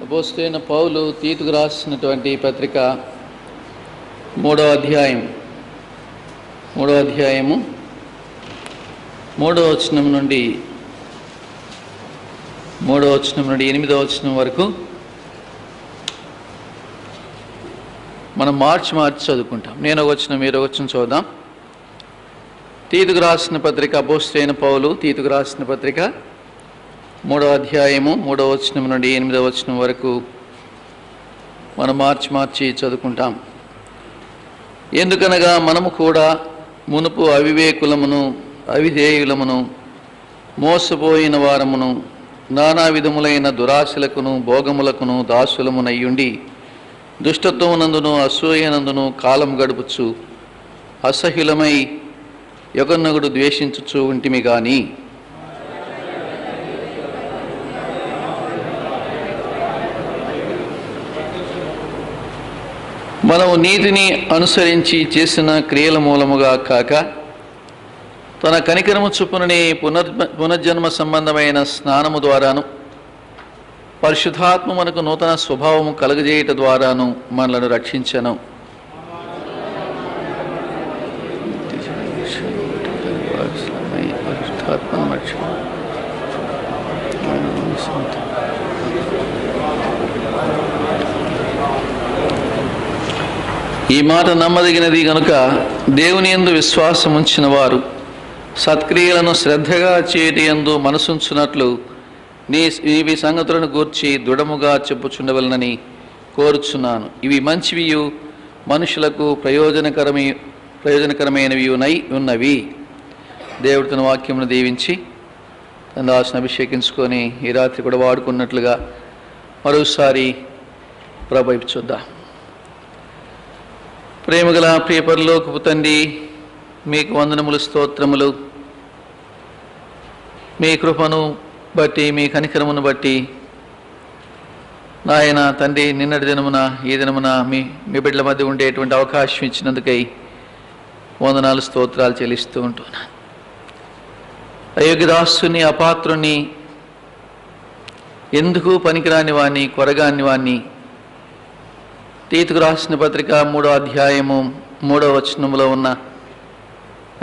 అపోస్తలుడైన పౌలు తీతుకు రాసినటువంటి పత్రిక 3వ అధ్యాయము 3వ వచనం నుండి 8వ వచనం వరకు మనం మార్చి చదువుకుంటాం. నేను ఒక వచనం, మీరు ఒక వచనం చదువుదాం. తీతుకు రాసిన పత్రిక, అపోస్తలుడైన పౌలు తీతుకు రాసిన పత్రిక 3వ అధ్యాయము 3వ వచనం నుండి 8వ వచనం వరకు మనం మార్చి చదువుకుంటాం. ఎందుకనగా మనము కూడా మునుపు అవివేకులమును, అవిధేయులమును, మోసపోయిన వారమును, నానా విధములైన దురాశలకును భోగములకును దాసులమునయ్యుండి దుష్టత్వమునందును అసూయనందును కాలం గడుపుచు అసహ్యులమై ఒకరినొకడు ద్వేషించుచు ఉంటిమి గాని మనము నీతిని అనుసరించి చేసిన క్రియల మూలముగా కాక తన కనికరము చొప్పుననే పునర్జన్మ సంబంధమైన స్నానము ద్వారాను పరిశుద్ధాత్మ మనకు నూతన స్వభావము కలుగజేయుట ద్వారాను మనలను రక్షించెను. ఈ మాట నమ్మదగినది గనుక దేవుని యందు విశ్వాసం ఉంచిన వారు సత్క్రియలను శ్రద్ధగా చేయటి యందు మనసుంచున్నట్లు ఇవి సంగతులను గూర్చి దృఢముగా చెప్పుచుండవలనని కోరుచున్నాను. ఇవి మంచివియు మనుషులకు ప్రయోజనకరమైనవి ఉన్నవి. దేవుడు తన వాక్యమును దీవించి తన దాసును అభిషేకించుకొని ఈ రాత్రి కూడా వాడుకున్నట్లుగా మరోసారి ప్రభు చూద్దాం. ప్రేమగల ప్రియ పరలోకపు తండ్రి, మీకు వందనములు, స్తోత్రములు. మీ కృపను బట్టి, మీ కనికరమును బట్టి నాయన తండ్రి, నిన్నటి దినమున ఈ దినమున మీ బిడ్డల మధ్య ఉండేటువంటి అవకాశం ఇచ్చినందుకై వందనాలు, స్తోత్రాలు చెల్లిస్తూ ఉంటున్నాను. అయోగ్యదాసుని, అపాత్రుని, ఎందుకు పనికిరాని వాణ్ణి, కొరగాని వాణ్ణి తీతుకు రాసిన పత్రిక 3వ అధ్యాయము 3వ వచనములో ఉన్న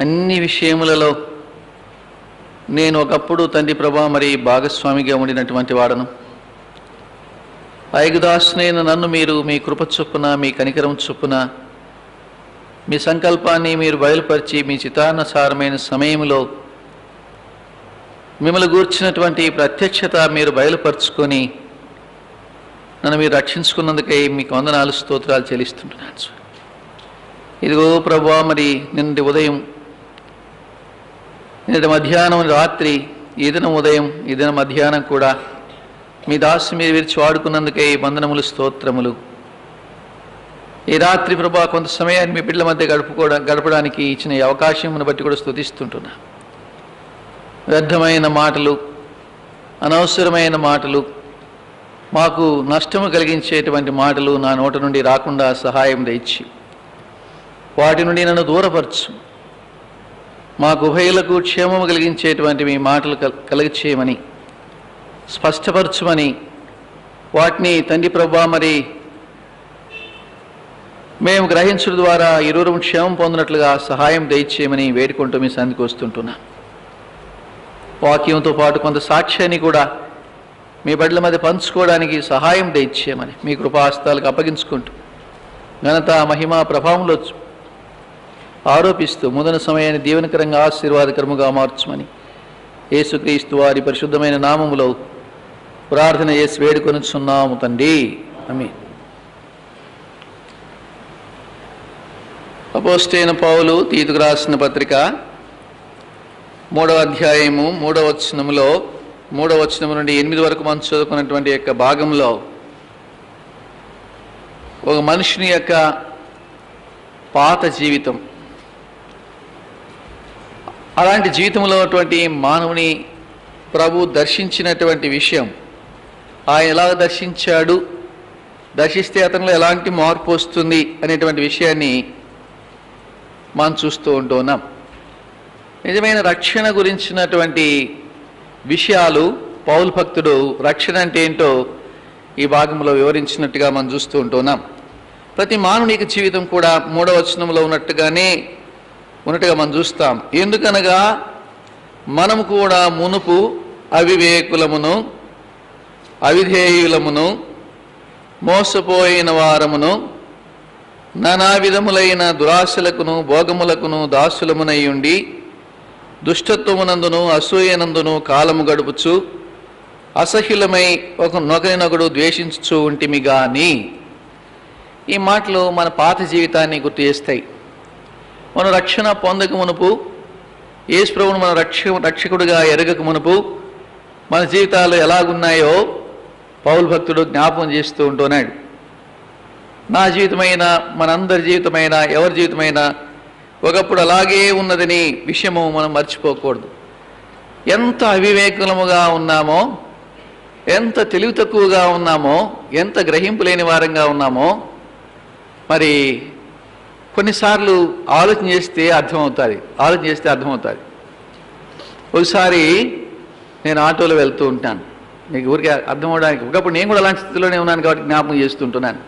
అన్ని విషయములలో నేను ఒకప్పుడు తండ్రి ప్రభా మరి భాగస్వామిగా ఉండినటువంటి వాడను. అయోగ్యదాసునైన నన్ను మీరు మీ కృప చొప్పున, మీ కనికరం చొప్పున, మీ సంకల్పాన్ని మీరు బయలుపరిచి మీ చిత్తానుసారమైన సమయంలో మిమ్మల్ని గూర్చినటువంటి ప్రత్యక్షత మీరు బయలుపరుచుకొని నన్ను మీరు రక్షించుకున్నందుకై మీకు వందనాలు, స్తోత్రాలు చెల్లిస్తుంటున్నాను. ఇదిగో ప్రభువా, మరి నిన్నటి ఉదయం, నిన్నటి మధ్యాహ్నం, రాత్రి, ఈ దినం ఉదయం, ఈ దినం మధ్యాహ్నం కూడా మీ దాసు మీరు విరిచి వాడుకున్నందుకై వందనములు, స్తోత్రములు. ఈ రాత్రి ప్రభా కొంత సమయాన్ని మీ బిడ్డల మధ్య గడపడానికి ఇచ్చిన ఈ అవకాశమును బట్టి కూడా స్తుతిస్తుంటున్నా. వ్యర్థమైన మాటలు, అనవసరమైన మాటలు, మాకు నష్టము కలిగించేటువంటి మాటలు నా నోట నుండి రాకుండా సహాయం దయచి వాటి నుండి నన్ను దూరపరచు. మాకు ఉభయులకు క్షేమము కలిగించేటువంటి మీ మాటలు కలిగచేయమని, స్పష్టపరచుమని, వాటిని తండ్రి ప్రభా మరి మేము గ్రహించడం ద్వారా ఇరువురు క్షేమం పొందినట్లుగా సహాయం దయచేయమని వేడుకుంటూ మీ సన్నిధికి వస్తుంటున్నా. వాక్యంతో పాటు కొంత సాక్ష్యాన్ని కూడా మీ బిడ్డల మధ్య పంచుకోవడానికి సహాయం దయచేయమని మీ కృపాహస్తాలకు అప్పగించుకుంటూ ఘనత, మహిమ, ప్రభావంలో ఆరోపిస్తూ ముందున సమయాన్ని దీవెనకరంగా, ఆశీర్వాదకరముగా మార్చమని యేసుక్రీస్తు వారి పరిశుద్ధమైన నామములో ప్రార్థన చేసి వేడుకొనుచున్నాము తండ్రి, ఆమేన్. అపోస్తలుడైన పౌలు తీతుకు రాసిన పత్రిక 3వ అధ్యాయము 3వ వచనములో 3వ వచనం నుండి 8 వరకు మనం చదువుకున్నటువంటి యొక్క భాగంలో ఒక మనుషుని యొక్క పాత జీవితం, అలాంటి జీవితంలో ఉన్నటువంటి మానవుని ప్రభు దర్శించినటువంటి విషయం, ఆయన ఎలా దర్శించాడు, దర్శిస్తే అతనిలో ఎలాంటి మార్పు వస్తుంది అనేటువంటి విషయాన్ని మనం చూస్తూ ఉంటున్నాం. నిజమైన రక్షణ గురించినటువంటి విషయాలు పౌలు భక్తుడు రక్షణ అంటే ఏంటో ఈ భాగంలో వివరించినట్టుగా మనం చూస్తూ ఉంటున్నాం. ప్రతి మానవునికి జీవితం కూడా 3వ వచనంలో ఉన్నట్టుగా మనం చూస్తాం. ఎందుకనగా మనము కూడా మునుపు అవివేకులమును, అవిధేయులమును, మోసపోయిన వారమును, నానా విధములైన దురాశలకును భోగములకును దాసులమునై ఉండి దుష్టత్వమునందును అసూయనందును కాలము గడుపుచు అసహ్యులమై ఒకరినొకడు ద్వేషించుచూ ఉంటిమి గాని. ఈ మాటలు మన పాత జీవితాన్ని గుర్తు చేస్తాయి. మనం రక్షణ పొందక మునుపు, యేసు ప్రభువును మన రక్షకుడిగా ఎరగక మునుపు మన జీవితాలు ఎలాగున్నాయో పౌలు భక్తుడు జ్ఞాపకం చేస్తూ ఉంటున్నాడు. నా జీవితమైన, మనందరి జీవితమైన, ఎవరి జీవితమైనా ఒకప్పుడు అలాగే ఉన్నదని విషయము మనం మర్చిపోకూడదు. ఎంత అవివేకులముగా ఉన్నామో, ఎంత తెలివి తక్కువగా ఉన్నామో, ఎంత గ్రహింపు లేని వారంగా ఉన్నామో మరి కొన్నిసార్లు ఆలోచన చేస్తే అర్థమవుతుంది. ఒకసారి నేను ఆటోలో వెళ్తూ ఉంటాను, మీకు ఊరికి అర్థం అవడానికి. ఒకప్పుడు నేను కూడా అలాంటి స్థితిలోనే ఉన్నాను కాబట్టి జ్ఞాపకం చేస్తుంటున్నాను.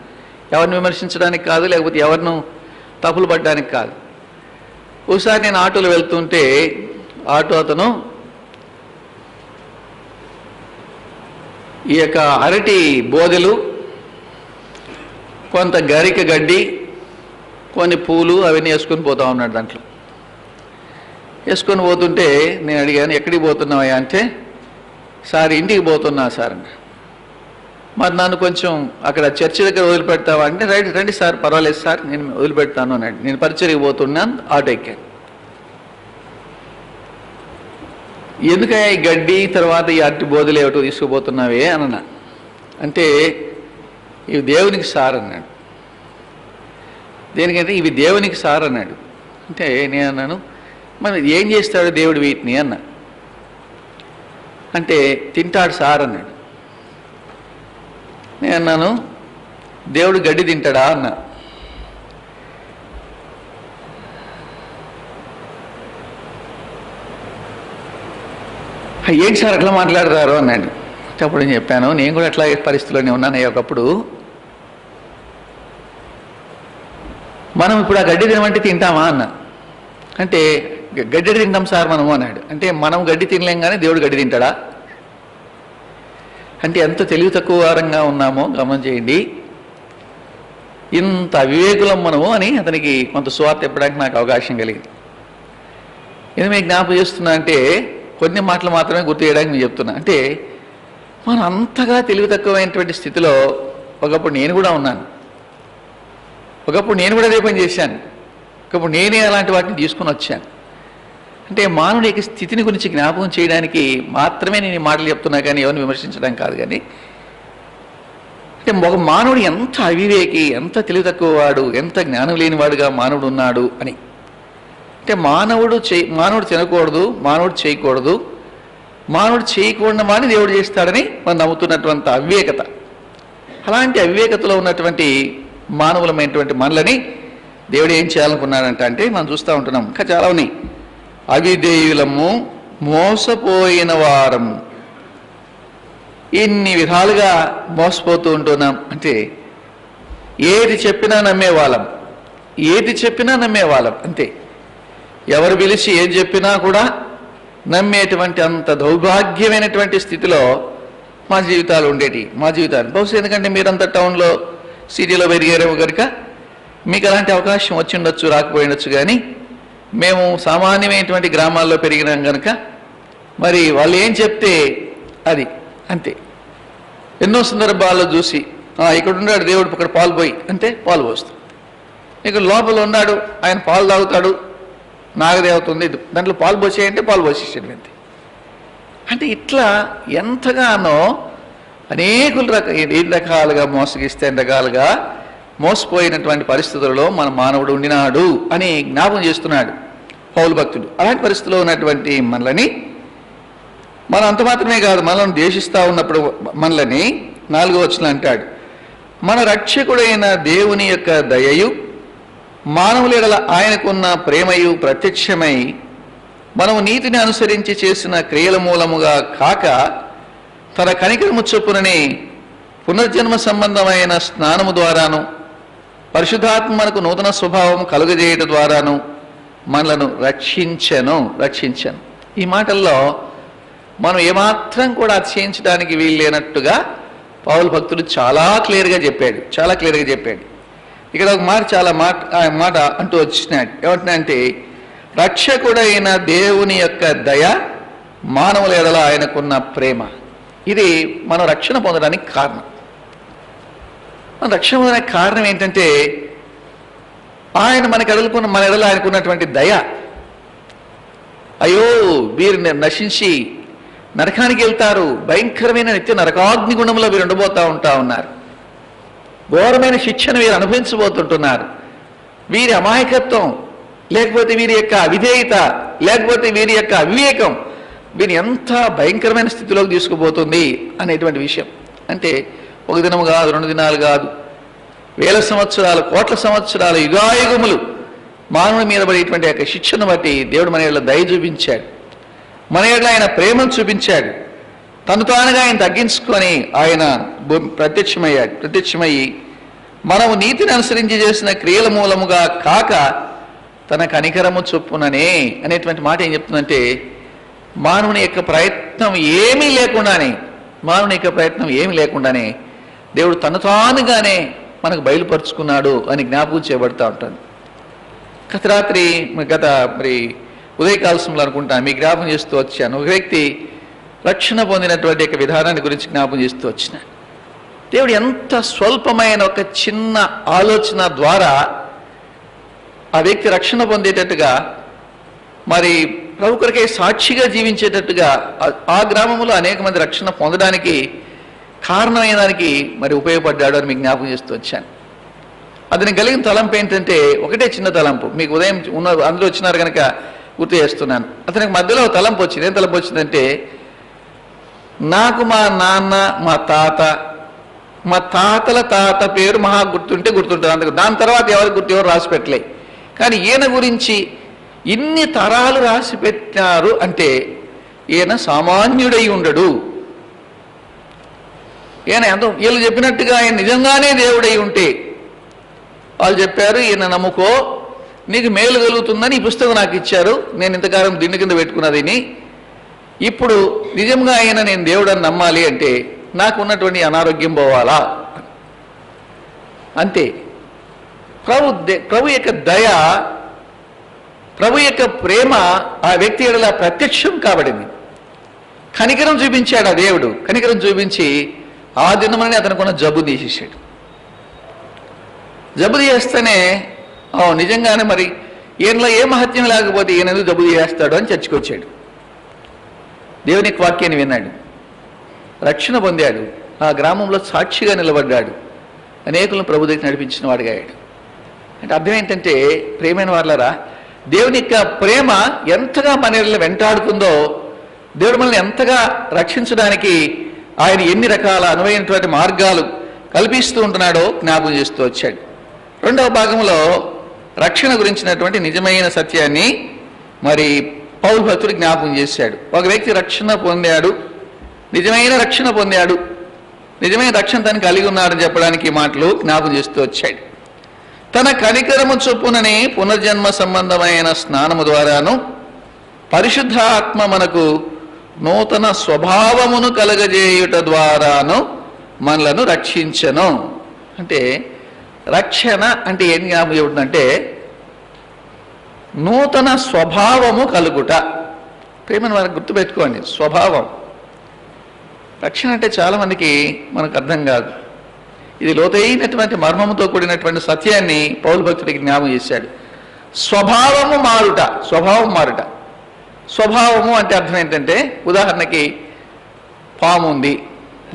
ఎవరిని విమర్శించడానికి కాదు, లేకపోతే ఎవరిను తప్పులు పడడానికి కాదు. ఒకసారి నేను ఆటోలో వెళ్తుంటే ఆటో అతను ఈ యొక్క అరటి బోదెలు, కొంత గరిక గడ్డి, కొన్ని పూలు అవన్నీ వేసుకొని పోతా ఉన్నాడు. దాంట్లో వేసుకొని పోతుంటే నేను అడిగాను, ఎక్కడికి పోతున్నావయ్యా అంటే, సార్ ఇంటికి పోతున్నా సార్ అన్న. మరి నన్ను కొంచెం అక్కడ చర్చి దగ్గర వదిలిపెడతావా అంటే, రండి సార్, పర్వాలేదు సార్, నేను వదిలిపెడతాను అన్నాడు. నేను పరిచర్యకి పోతున్నాను, ఆటో ఎక్కాను. ఎందుకయ్యా ఈ గడ్డి తర్వాత ఈ అరటి బోధలు ఏమిటో తీసుకుపోతున్నావే అన్నా. అంటే ఇవి దేవునికి సార్ అన్నాడు. దేనికంటే ఇవి దేవునికి సార్ అన్నాడు. అంటే నేను అన్నాను, మరి ఏం చేస్తాడు దేవుడు వీటిని అన్నా. అంటే తింటాడు సార్ అన్నాడు. నేను అన్నాను, దేవుడు గడ్డి తింటాడా అన్నా. ఏంటి సార్ అట్లా మాట్లాడతారు అన్నాడు. అప్పుడు నేను చెప్పాను, నేను కూడా అట్లా పరిస్థితిలోనే ఉన్నాను. ఒకప్పుడు మనం ఇప్పుడు ఆ గడ్డి తినమంటే తింటామా అన్నా. అంటే గడ్డి తింటాం సార్ మనము అన్నాడు. అంటే మనం గడ్డి తినలేం కానీ దేవుడు గడ్డి తింటాడా? అంటే ఎంత తెలివి తక్కువ వారంగా ఉన్నామో గమనం చేయండి. ఇంత అవివేకులం మనము అని అతనికి కొంత సువార్త చెప్పడానికి నాకు అవకాశం కలిగింది. ఇది మీకు జ్ఞాపకం చేస్తున్నా అంటే కొన్ని మాటలు మాత్రమే గుర్తు చేయడానికి నేను చెప్తున్నా. అంటే మనం అంతగా తెలివి తక్కువైనటువంటి స్థితిలో ఒకప్పుడు నేను కూడా ఉన్నాను. ఒకప్పుడు నేను కూడా అదే పని చేశాను. ఒకప్పుడు నేనే అలాంటి వాటిని తీసుకుని వచ్చాను. అంటే మానవుని యొక్క స్థితిని గురించి జ్ఞాపకం చేయడానికి మాత్రమే నేను ఈ మాటలు చెప్తున్నా, కానీ ఎవరిని విమర్శించడానికి కాదు. కానీ అంటే ఒక మానవుడు ఎంత అవివేకి, ఎంత తెలివి తక్కువ వాడు, ఎంత జ్ఞానం లేనివాడుగా మానవుడు ఉన్నాడు అని. అంటే మానవుడు తినకూడదు, మానవుడు చేయకూడదు, మానవుడు చేయకూడని వాడిని దేవుడు చేస్తాడని మనం నమ్ముతున్నటువంటి అవివేకత. అలాంటి అవివేకతలో ఉన్నటువంటి మానవులమైనటువంటి మనలని దేవుడు ఏం చేయాలనుకున్నాడంట అంటే మనం చూస్తూ ఉంటున్నాం. ఇంకా చాలా ఉన్నాయి. అవిధేయులము, మోసపోయిన వారము, ఇన్ని విధాలుగా మోసపోతూ ఉంటున్నాం. అంటే ఏది చెప్పినా నమ్మేవాళ్ళం అంతే. ఎవరు పిలిచి ఏది చెప్పినా కూడా నమ్మేటువంటి అంత దౌర్భాగ్యమైనటువంటి స్థితిలో మా జీవితాలు ఉండేటి. బహుశా ఎందుకంటే మీరంతా టౌన్లో, సిటీలో పెరిగారేమో కనుక మీకు అలాంటి అవకాశం వచ్చి ఉండొచ్చు, రాకపోయిండొచ్చు. కానీ మేము సామాన్యమైనటువంటి గ్రామాల్లో పెరిగినాం కనుక మరి వాళ్ళు ఏం చెప్తే అది అంతే. ఎన్నో సందర్భాల్లో చూసి ఇక్కడ ఉన్నాడు దేవుడు, ఇక్కడ పాలు పోయి అంటే పాలు పోస్తాడు. ఇక్కడ లోపల ఉన్నాడు ఆయన పాలు తాగుతాడు, నాగదేవతుంది, దాంట్లో పాలు పోసేయంటే పాలు పోసేసాడు అంతే. అంటే ఇట్లా ఎంతగానో ఎన్ని రకాలుగా మోసగిస్తే ఎన్ని రకాలుగా మోసపోయినటువంటి పరిస్థితులలో మన మానవుడు ఉండినాడు అని జ్ఞాపకం చేస్తున్నాడు పౌలు భక్తుడు. అలాంటి పరిస్థితిలో ఉన్నటువంటి మనలని మనం అంత మాత్రమే కాదు, మనల్ని ద్వేషిస్తూ ఉన్నప్పుడు మనలని 4వ వచనం అంటాడు, మన రక్షకుడైన దేవుని యొక్క దయయు మానవుల ఆయనకున్న ప్రేమయు ప్రత్యక్షమై మనము నీతిని అనుసరించి చేసిన క్రియల మూలముగా కాక తన కనికరము చొప్పుననే పునర్జన్మ సంబంధమైన స్నానము ద్వారాను పరిశుద్ధాత్మ మనకు నూతన స్వభావం కలుగజేయడం ద్వారాను మనలను రక్షించను. ఈ మాటల్లో మనం ఏమాత్రం కూడా అతిశయించడానికి వీల్లేనట్టుగా పౌలు భక్తుడు చాలా క్లియర్గా చెప్పాడు. ఇక్కడ ఒక మాట అంటూ వచ్చినాడు. ఏమంటున్నాడంటే, రక్షకుడైన దేవుని యొక్క దయ, మానవుల ఎడల ఆయనకున్న ప్రేమ, ఇది మనం రక్షణ పొందడానికి కారణం. మన రక్షణ పొందడానికి కారణం ఏంటంటే, ఆయన మన ఎడల ఆయనకున్నటువంటి దయ. అయ్యో వీరు నశించి నరకానికి వెళ్తారు, భయంకరమైన నిత్య నరకాగ్ని గుణంలో వీరు ఉండబోతూ ఉన్నారు, ఘోరమైన శిక్షను వీరు అనుభవించబోతుంటున్నారు. వీరి అమాయకత్వం, లేకపోతే వీరి యొక్క అవిధేయత, లేకపోతే వీరి యొక్క అవివేకం వీరు ఎంత భయంకరమైన స్థితిలోకి తీసుకుపోతుంది అనేటువంటి విషయం. అంటే ఒక దినము కాదు, 2 దినాలు కాదు, వేల సంవత్సరాలు, కోట్ల సంవత్సరాలు, యుగాయుగములు మానవుని మీద పడేటువంటి యొక్క శిక్షను బట్టి దేవుడు మన ఏళ్ళ దయ చూపించాడు, మన ఏళ్ళ ఆయన ప్రేమను చూపించాడు. తను తానుగా ఆయన తగ్గించుకొని ఆయన ప్రత్యక్షమయ్యి మనము నీతిని అనుసరించి చేసిన క్రియల మూలముగా కాక తన కనికరము చొప్పుననే అనేటువంటి మాట ఏం చెప్తుందంటే, మానవుని యొక్క ప్రయత్నం ఏమీ లేకుండానే దేవుడు తను తానుగానే మనకు బయలుపరుచుకున్నాడు అని జ్ఞాపకం చేయబడుతూ ఉంటుంది. గత ఉదయకాల సమయంలో అనుకుంటాను మీకు జ్ఞాపకం చేస్తూ వచ్చాను. ఒక వ్యక్తి రక్షణ పొందినటువంటి యొక్క విధానాన్ని గురించి జ్ఞాపకం చేస్తూ వచ్చిన. దేవుడు ఎంత స్వల్పమైన ఒక చిన్న ఆలోచన ద్వారా ఆ వ్యక్తి రక్షణ పొందేటట్టుగా, మరి ప్రభు కొరకే సాక్షిగా జీవించేటట్టుగా ఆ గ్రామంలో అనేక మంది రక్షణ పొందడానికి కారణమైన దానికి మరి ఉపయోగపడ్డాడు అని మీకు జ్ఞాపకం చేస్తూ వచ్చాను. అతని కలిగిన తలంపు ఏంటంటే, ఒకటే చిన్న తలంపు. మీకు ఉదయం అందరూ వచ్చినారు కనుక గుర్తు చేస్తున్నాను. అతనికి మధ్యలో తలంపు వచ్చింది. ఏం తలంపు వచ్చిందంటే, నాకు మా నాన్న, మా తాతల తాత పేరు మహా గుర్తుంటుంది. అందుకు దాని తర్వాత ఎవరు రాసి పెట్టలే. కానీ ఈయన గురించి ఇన్ని తరాలు రాసి పెట్టారు అంటే ఈయన సామాన్యుడై ఉండడు. వీళ్ళు చెప్పినట్టుగా ఆయన నిజంగానే దేవుడై ఉంటే, వాళ్ళు చెప్పారు ఈయన నమ్ముకో, నీకు మేలు కలుగుతుందని ఈ పుస్తకం నాకు ఇచ్చారు, నేను ఇంతకాలం దిండు కింద పెట్టుకున్నదిని, ఇప్పుడు నిజంగా ఆయన నేను దేవుడని నమ్మాలి అంటే నాకు ఉన్నటువంటి అనారోగ్యం పోవాలా? అంతే. ప్రభు యొక్క దయ, ప్రభు యొక్క ప్రేమ ఆ వ్యక్తి ఎడల ప్రత్యక్షం కాబడింది. కనికరం చూపించాడు ఆ దేవుడు. కనికరం చూపించి ఆ దినమని అతనుకున్న జబ్బు తీసేసాడు. జబ్బు తీసేస్తేనే నిజంగానే మరి ఈయనలో ఏ మహత్యం లేకపోతే ఈయన ఎందుకు జబ్బు చేస్తాడు అని చర్చకొచ్చాడు. దేవుని వాక్యాన్ని విన్నాడు, రక్షణ పొందాడు, ఆ గ్రామంలో సాక్షిగా నిలబడ్డాడు, అనేకులను ప్రభు దగ్గర నడిపించిన వాడిగా అయ్యాడు. అంటే అర్థం ఏంటంటే, ప్రేమైన వాళ్ళరా, దేవుని యొక్క ప్రేమ ఎంతగా మనల్ని వెంటాడుతుందో, దేవుడు మనల్ని ఎంతగా రక్షించడానికి ఆయన ఎన్ని రకాల అనువైనటువంటి మార్గాలు కల్పిస్తూ ఉంటున్నాడో జ్ఞాపకం చేస్తూ వచ్చాడు. 2వ భాగంలో రక్షణ గురించినటువంటి నిజమైన సత్యాన్ని మరి పౌలు భక్తుడు జ్ఞాపకం చేశాడు. ఒక వ్యక్తి రక్షణ పొందాడు, నిజమైన రక్షణ పొందాడు, నిజమైన రక్షణ తను కలిగి ఉన్నాడని చెప్పడానికి ఈ మాటలు జ్ఞాపకం చేస్తూ వచ్చాడు. తన కనికరము చొప్పునని పునర్జన్మ సంబంధమైన స్నానము ద్వారాను పరిశుద్ధాత్మ మనకు నూతన స్వభావమును కలగజేయుట ద్వారాను మనలను రక్షించను. అంటే రక్షణ అంటే ఏం జ్ఞాపకం చెబుతుందంటే, నూతన స్వభావము కలుగుట. ప్రేమను మనకు గుర్తుపెట్టుకోండి, స్వభావం. రక్షణ అంటే చాలామందికి మనకు అర్థం కాదు. ఇది లోతైనటువంటి మర్మముతో కూడినటువంటి సత్యాన్ని పౌలు భక్తుడికి జ్ఞాపకం చేశాడు. స్వభావము మారుట. స్వభావము అంటే అర్థం ఏంటంటే, ఉదాహరణకి పాము ఉంది,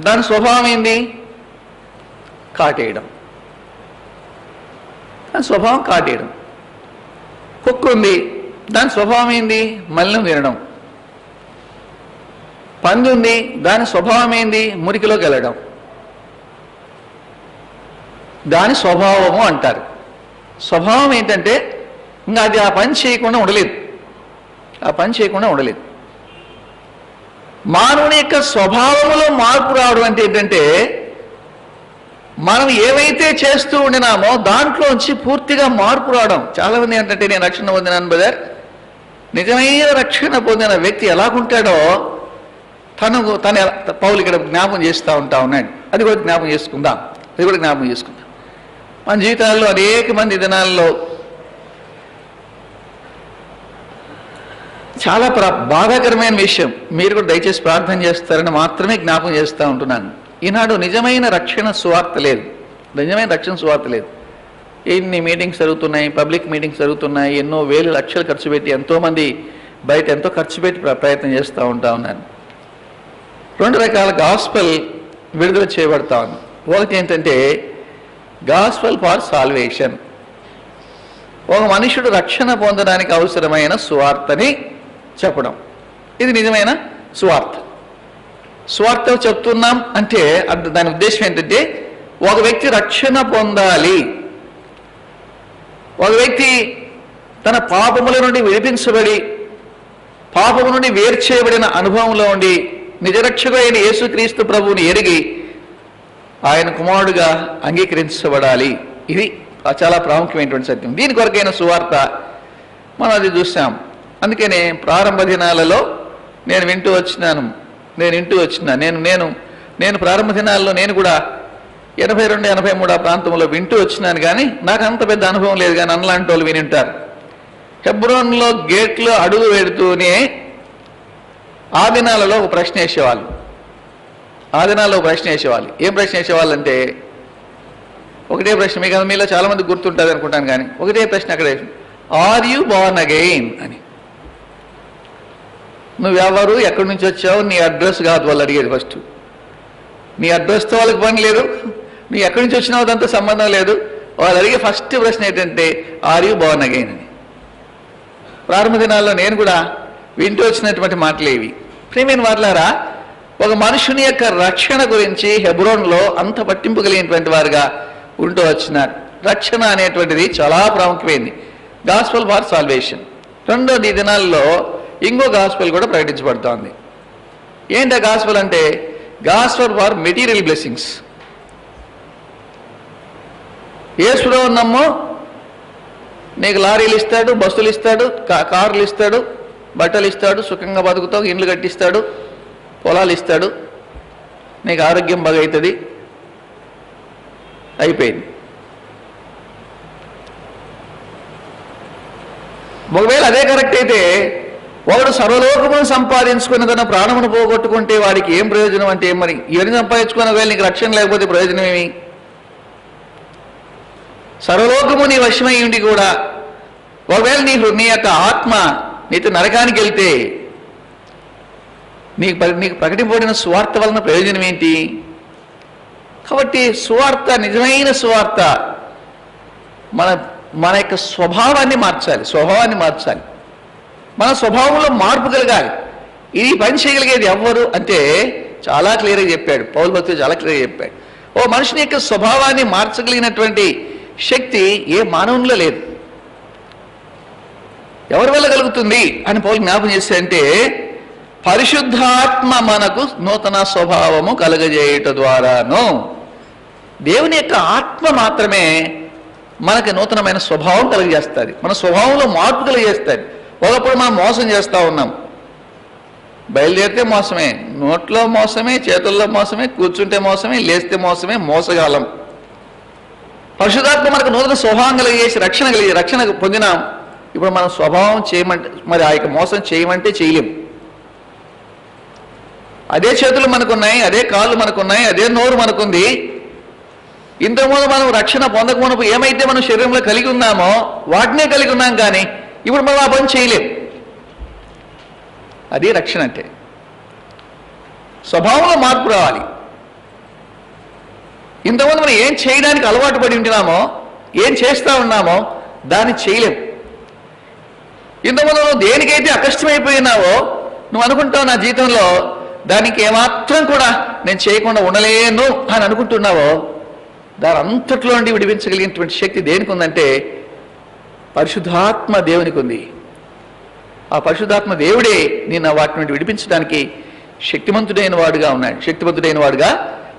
దాని స్వభావం ఏంది? కాటేయడం. దాని స్వభావం కాటేయడం. కుక్క ఉంది, దాని స్వభావం ఏంది? మలినం తినడం. పంది ఉంది, దాని స్వభావం ఏంది? మురికిలోకి వెళ్ళడం. దాని స్వభావము అంటారు. స్వభావం ఏంటంటే ఇంకా అది ఆ పని చేయకుండా ఉండలేదు. మానవుని యొక్క స్వభావంలో మార్పు రావడం అంటే ఏంటంటే, మనం ఏవైతే చేస్తూ ఉండినామో దాంట్లోంచి పూర్తిగా మార్పు రావడం. చాలామంది ఏంటంటే నేను రక్షణ పొందినాను బ్రదర్, నిజమైన రక్షణ పొందిన వ్యక్తి ఎలాగుంటాడో తను పౌలు ఇక్కడ జ్ఞాపకం చేస్తూ ఉన్నాడు. అది కూడా జ్ఞాపకం చేసుకుందాం. మన జీవితాల్లో అనేక మంది దినాల్లో చాలా బాధాకరమైన విషయం, మీరు కూడా దయచేసి ప్రార్థన చేస్తారని మాత్రమే జ్ఞాపకం చేస్తూ ఉంటున్నాను. ఈనాడు నిజమైన రక్షణ సువార్త లేదు. ఎన్ని మీటింగ్స్ జరుగుతున్నాయి, పబ్లిక్ మీటింగ్స్ జరుగుతున్నాయి, ఎన్నో వేలు లక్షలు ఖర్చు పెట్టి ఎంతోమంది బయట ఎంతో ఖర్చు పెట్టి ప్రయత్నం చేస్తూ ఉన్నాను. 2 రకాల గాస్పెల్ విడుదల చేయబడతా ఉంది. ఒకటి ఏంటంటే గాస్పెల్ ఫార్ సాల్వేషన్, ఒక మనుషుడు రక్షణ పొందడానికి అవసరమైన సువార్తని చెప్పడం. ఇది నిజమైన సువార్త చెప్తున్నాం అంటే దాని ఉద్దేశం ఏంటంటే ఒక వ్యక్తి రక్షణ పొందాలి, ఒక వ్యక్తి తన పాపముల నుండి విడిపించబడి పాపము నుండి వేరు చేయబడిన అనుభవంలో ఉండి నిజరక్షకుడైన యేసుక్రీస్తు ప్రభువుని ఎరిగి ఆయన కుమారుడుగా అంగీకరించబడాలి. ఇది చాలా ప్రాముఖ్యమైనటువంటి సత్యం. దీని కొరకైన సువార్త మనం అది చూసాం. అందుకనే ప్రారంభ దినాలలో నేను వింటూ వచ్చినాను. నేను ప్రారంభ దినాల్లో నేను కూడా 82, 83 ఆ ప్రాంతంలో వింటూ వచ్చినాను. కానీ నాకు అంత పెద్ద అనుభవం లేదు. కానీ అన్నలాంటి వాళ్ళు విని ఉంటారు. హెబ్రోన్లో గేట్లో అడుగు పెడుతూనే ఆ దినాలలో ఒక ప్రశ్న వేసేవాళ్ళు. ఏం ప్రశ్న వేసేవాళ్ళు అంటే ఒకటే ప్రశ్న, మీకు మీలో చాలా మంది గుర్తుంటుంది అనుకుంటాను. కానీ ఒకటే ప్రశ్న అక్కడ, ఆర్ యు బోర్న్ అగైన్ అని. నువ్వెవరు, ఎక్కడి నుంచి వచ్చావు, నీ అడ్రస్ కాదు వాళ్ళు అడిగేది. ఫస్ట్ నీ అడ్రస్తో వాళ్ళకి పని లేదు, నువ్వు ఎక్కడి నుంచి వచ్చినావు దాంతో సంబంధం లేదు. వాళ్ళు అడిగే ఫస్ట్ ప్రశ్న ఏంటంటే ఆర్ యు బోర్న్ అగైన్ అని. ప్రారంభ దినాల్లో నేను కూడా వింటూ వచ్చినటువంటి మాటలేవి. ప్రియమైన వారులారా, ఒక మనుషుని యొక్క రక్షణ గురించి హెబ్రోన్లో అంత పట్టింపు కలిగినటువంటి వారుగా ఉంటూ వచ్చినారు. రక్షణ అనేటువంటిది చాలా ప్రాముఖ్యమైనది. Gospel for salvation. రెండోది దినాల్లో ఇంకో గాస్పెల్ కూడా ప్రకటించబడుతోంది. ఏంటి ఆ గాస్పెల్ అంటే గాస్పెల్ ఫార్ మెటీరియల్ బ్లెస్సింగ్స్. యేసులో నమ్మో, నీకు లారీలు ఇస్తాడు, బస్సులు ఇస్తాడు, కార్లు ఇస్తాడు, బట్టలు ఇస్తాడు, సుఖంగా బతుకుతావు, ఇండ్లు కట్టిస్తాడు, పొలాలు ఇస్తాడు, నీకు ఆరోగ్యం బాగా అవుతుంది, అయిపోయింది. ఒకవేళ అదే కరెక్ట్ అయితే వాడు సర్వలోకమును సంపాదించుకుని తన ప్రాణమును పోగొట్టుకుంటే వాడికి ఏం ప్రయోజనం అంటే మరి ఇవన్నీ సంపాదించుకున్న వేళ నీకు రక్షణ లేకపోతే ప్రయోజనం ఏమి? సర్వలోకము నీ వశమై ఉండి కూడా ఒకవేళ నీ యొక్క ఆత్మ నీతో నరకానికి వెళ్తే నీకు ప్రకటింపబడిన సువార్త వలన ప్రయోజనం ఏంటి? కాబట్టి సువార్త, నిజమైన సువార్త మన యొక్క స్వభావాన్ని మార్చాలి. మన స్వభావంలో మార్పు కలగాలి. ఇది పని చేయగలిగేది ఎవ్వరు అంటే చాలా క్లియర్గా చెప్పాడు పౌలు భక్తుడు, చాలా క్లియర్గా చెప్పాడు. ఓ మనిషిని యొక్క స్వభావాన్ని మార్చగలిగినటువంటి శక్తి ఏ మానవునిలో లేదు. ఎవరి వల్ల కలుగుతుంది అని పౌలు జ్ఞాపకం చేశాడంటే పరిశుద్ధాత్మ మనకు నూతన స్వభావము కలగజేయుట ద్వారాను. దేవుని యొక్క ఆత్మ మాత్రమే మనకు నూతనమైన స్వభావం కలుగజేస్తుంది, మన స్వభావంలో మార్పు కలుగజేస్తుంది. ఒకప్పుడు మనం మోసం చేస్తూ ఉన్నాం. బయలుదేరితే మోసమే, నోట్లో మోసమే, చేతుల్లో మోసమే, కూర్చుంటే మోసమే, లేస్తే మోసమే, మోసగాలం. పరిశుద్ధాత్మ మనకు నూతన స్వభావం కలిగేసి రక్షణ పొందినాం. ఇప్పుడు మనం స్వభావం చేయమంటే, మరి ఆ యొక్క మోసం చేయమంటే చేయలేం. అదే చేతులు మనకున్నాయి, అదే కాళ్ళు మనకున్నాయి, అదే నోరు మనకుంది. ఇంతకుముందు మనం రక్షణ పొందకమునపు ఏమైతే మనం శరీరంలో కలిగి ఉన్నామో వాటినే కలిగి ఉన్నాం. కానీ ఇప్పుడు మనం ఆ పని చేయలేం. అది రక్షణ అంటే. స్వభావంలో మార్పు రావాలి. ఇంతకుముందు మనం ఏం చేయడానికి అలవాటు పడి ఉంటున్నామో, ఏం చేస్తూ ఉన్నామో దాన్ని చేయలేం. ఇంతకుముందు నువ్వు దేనికైతే అకష్టమైపోయినావో నువ్వు అనుకుంటావు నా జీవితంలో దానికి ఏమాత్రం కూడా నేను చేయకుండా ఉండలేను అని అనుకుంటున్నావో దాని అంతట్లో నుండి విడిపించగలిగినటువంటి శక్తి దేనికి ఉందంటే పరిశుద్ధాత్మ దేవునికి ఉంది. ఆ పరిశుద్ధాత్మ దేవుడే నిన్న వాటి నుండి విడిపించడానికి శక్తిమంతుడైన వాడుగా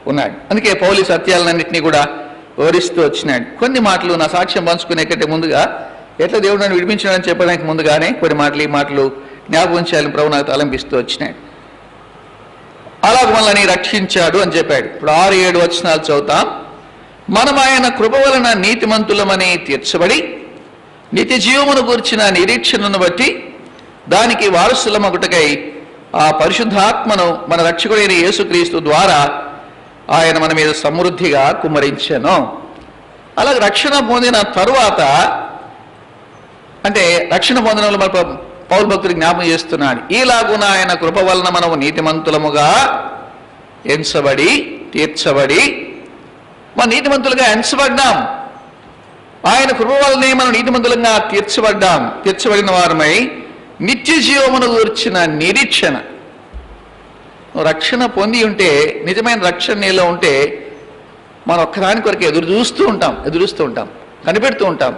ఉన్నాడు. అందుకే పౌలు సత్యాలన్నింటినీ కూడా వివరిస్తూ వచ్చినాడు. కొన్ని మాటలు నా సాక్ష్యం పంచుకునే కంటే ముందుగా ఎట్లా దేవుడు నన్ను విడిపించాడని చెప్పడానికి ముందుగానే కొన్ని మాటలు ఈ మాటలు జ్ఞాపకం చేయాలని ప్రభు నాకు తలంపిస్తూ వచ్చినాడు. అలాగ మనల్ని రక్షించాడు అని చెప్పాడు. ఇప్పుడు 6-7 వచనాలు చదువుతాం. మనం ఆయన కృప వలన నీతిమంతులమని తీర్చబడి నిత్య జీవమును గూర్చిన నిరీక్షణను బట్టి దానికి వారసులమగుటకై ఆ పరిశుద్ధాత్మను మన రక్షకుడైన యేసుక్రీస్తు ద్వారా ఆయన మన మీద సమృద్ధిగా కుమ్మరించెను. అలాగే రక్షణ పొందిన తరువాత అంటే రక్షణ పొందడంలో మన పౌలు భక్తుడికి జ్ఞాపకం చేస్తున్నాడు. ఈలాగున ఆయన కృప వలన మనము నీతిమంతులముగా ఎంచబడి తీర్చబడి మన నీతిమంతులుగా ఎంచబడ్డాం. ఆయన కృప వలనే మనం నీతిమంతులుగా తీర్చబడిన వారమై నిత్య జీవమును గూర్చిన నిరీక్షణ. రక్షణ పొంది ఉంటే, నిజమైన రక్షణ నీలో ఉంటే మనం ఒక్కదాని కొరకు ఎదురు చూస్తూ ఉంటాం, కనిపెడుతూ ఉంటాం.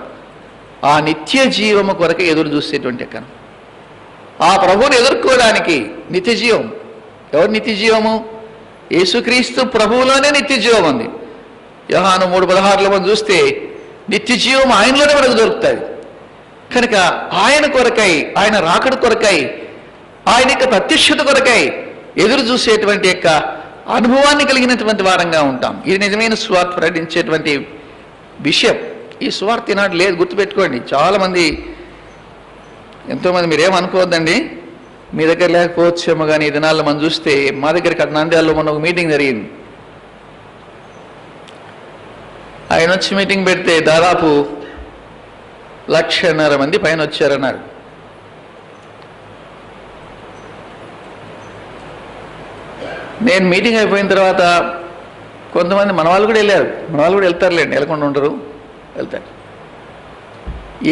ఆ నిత్య జీవము కొరకు ఎదురు చూసేటువంటి కను ఆ ప్రభువుని ఎదుర్కోవడానికి నిత్య జీవం. ఎవరు నిత్య జీవము? యేసుక్రీస్తు ప్రభువులోనే నిత్య జీవం ఉంది. యోహాను 3:16 మనం చూస్తే నిత్య జీవం ఆయనలోనే మనకు దొరుకుతుంది. కనుక ఆయన కొరకై, ఆయన రాకడ కొరకై, ఆయన యొక్క ప్రత్యక్షత కొరకై ఎదురు చూసేటువంటి యొక్క అనుభవాన్ని కలిగినటువంటి వారంగా ఉంటాం. ఇది నిజమైన సువార్త ప్రకటించేటువంటి విషయం. ఈ సువార్త ఈనాడు లేదు, గుర్తుపెట్టుకోండి. చాలామంది, ఎంతోమంది, మీరేమనుకోవద్దండి, మీ దగ్గర లేకపోవచ్చేమో కానీ ఈ దినాల్లో మనం చూస్తే మా దగ్గరికి నంద్యాలలో మొన్న ఒక మీటింగ్ జరిగింది. ఆయన వచ్చి మీటింగ్ పెడితే దాదాపు 1,50,000 మంది పైన వచ్చారన్నారు. నేను మీటింగ్ అయిపోయిన తర్వాత కొంతమంది మన వాళ్ళు కూడా వెళ్ళారు. మన వాళ్ళు కూడా వెళ్తారులేండి, వెళ్ళకుండా ఉండరు, వెళ్తారు.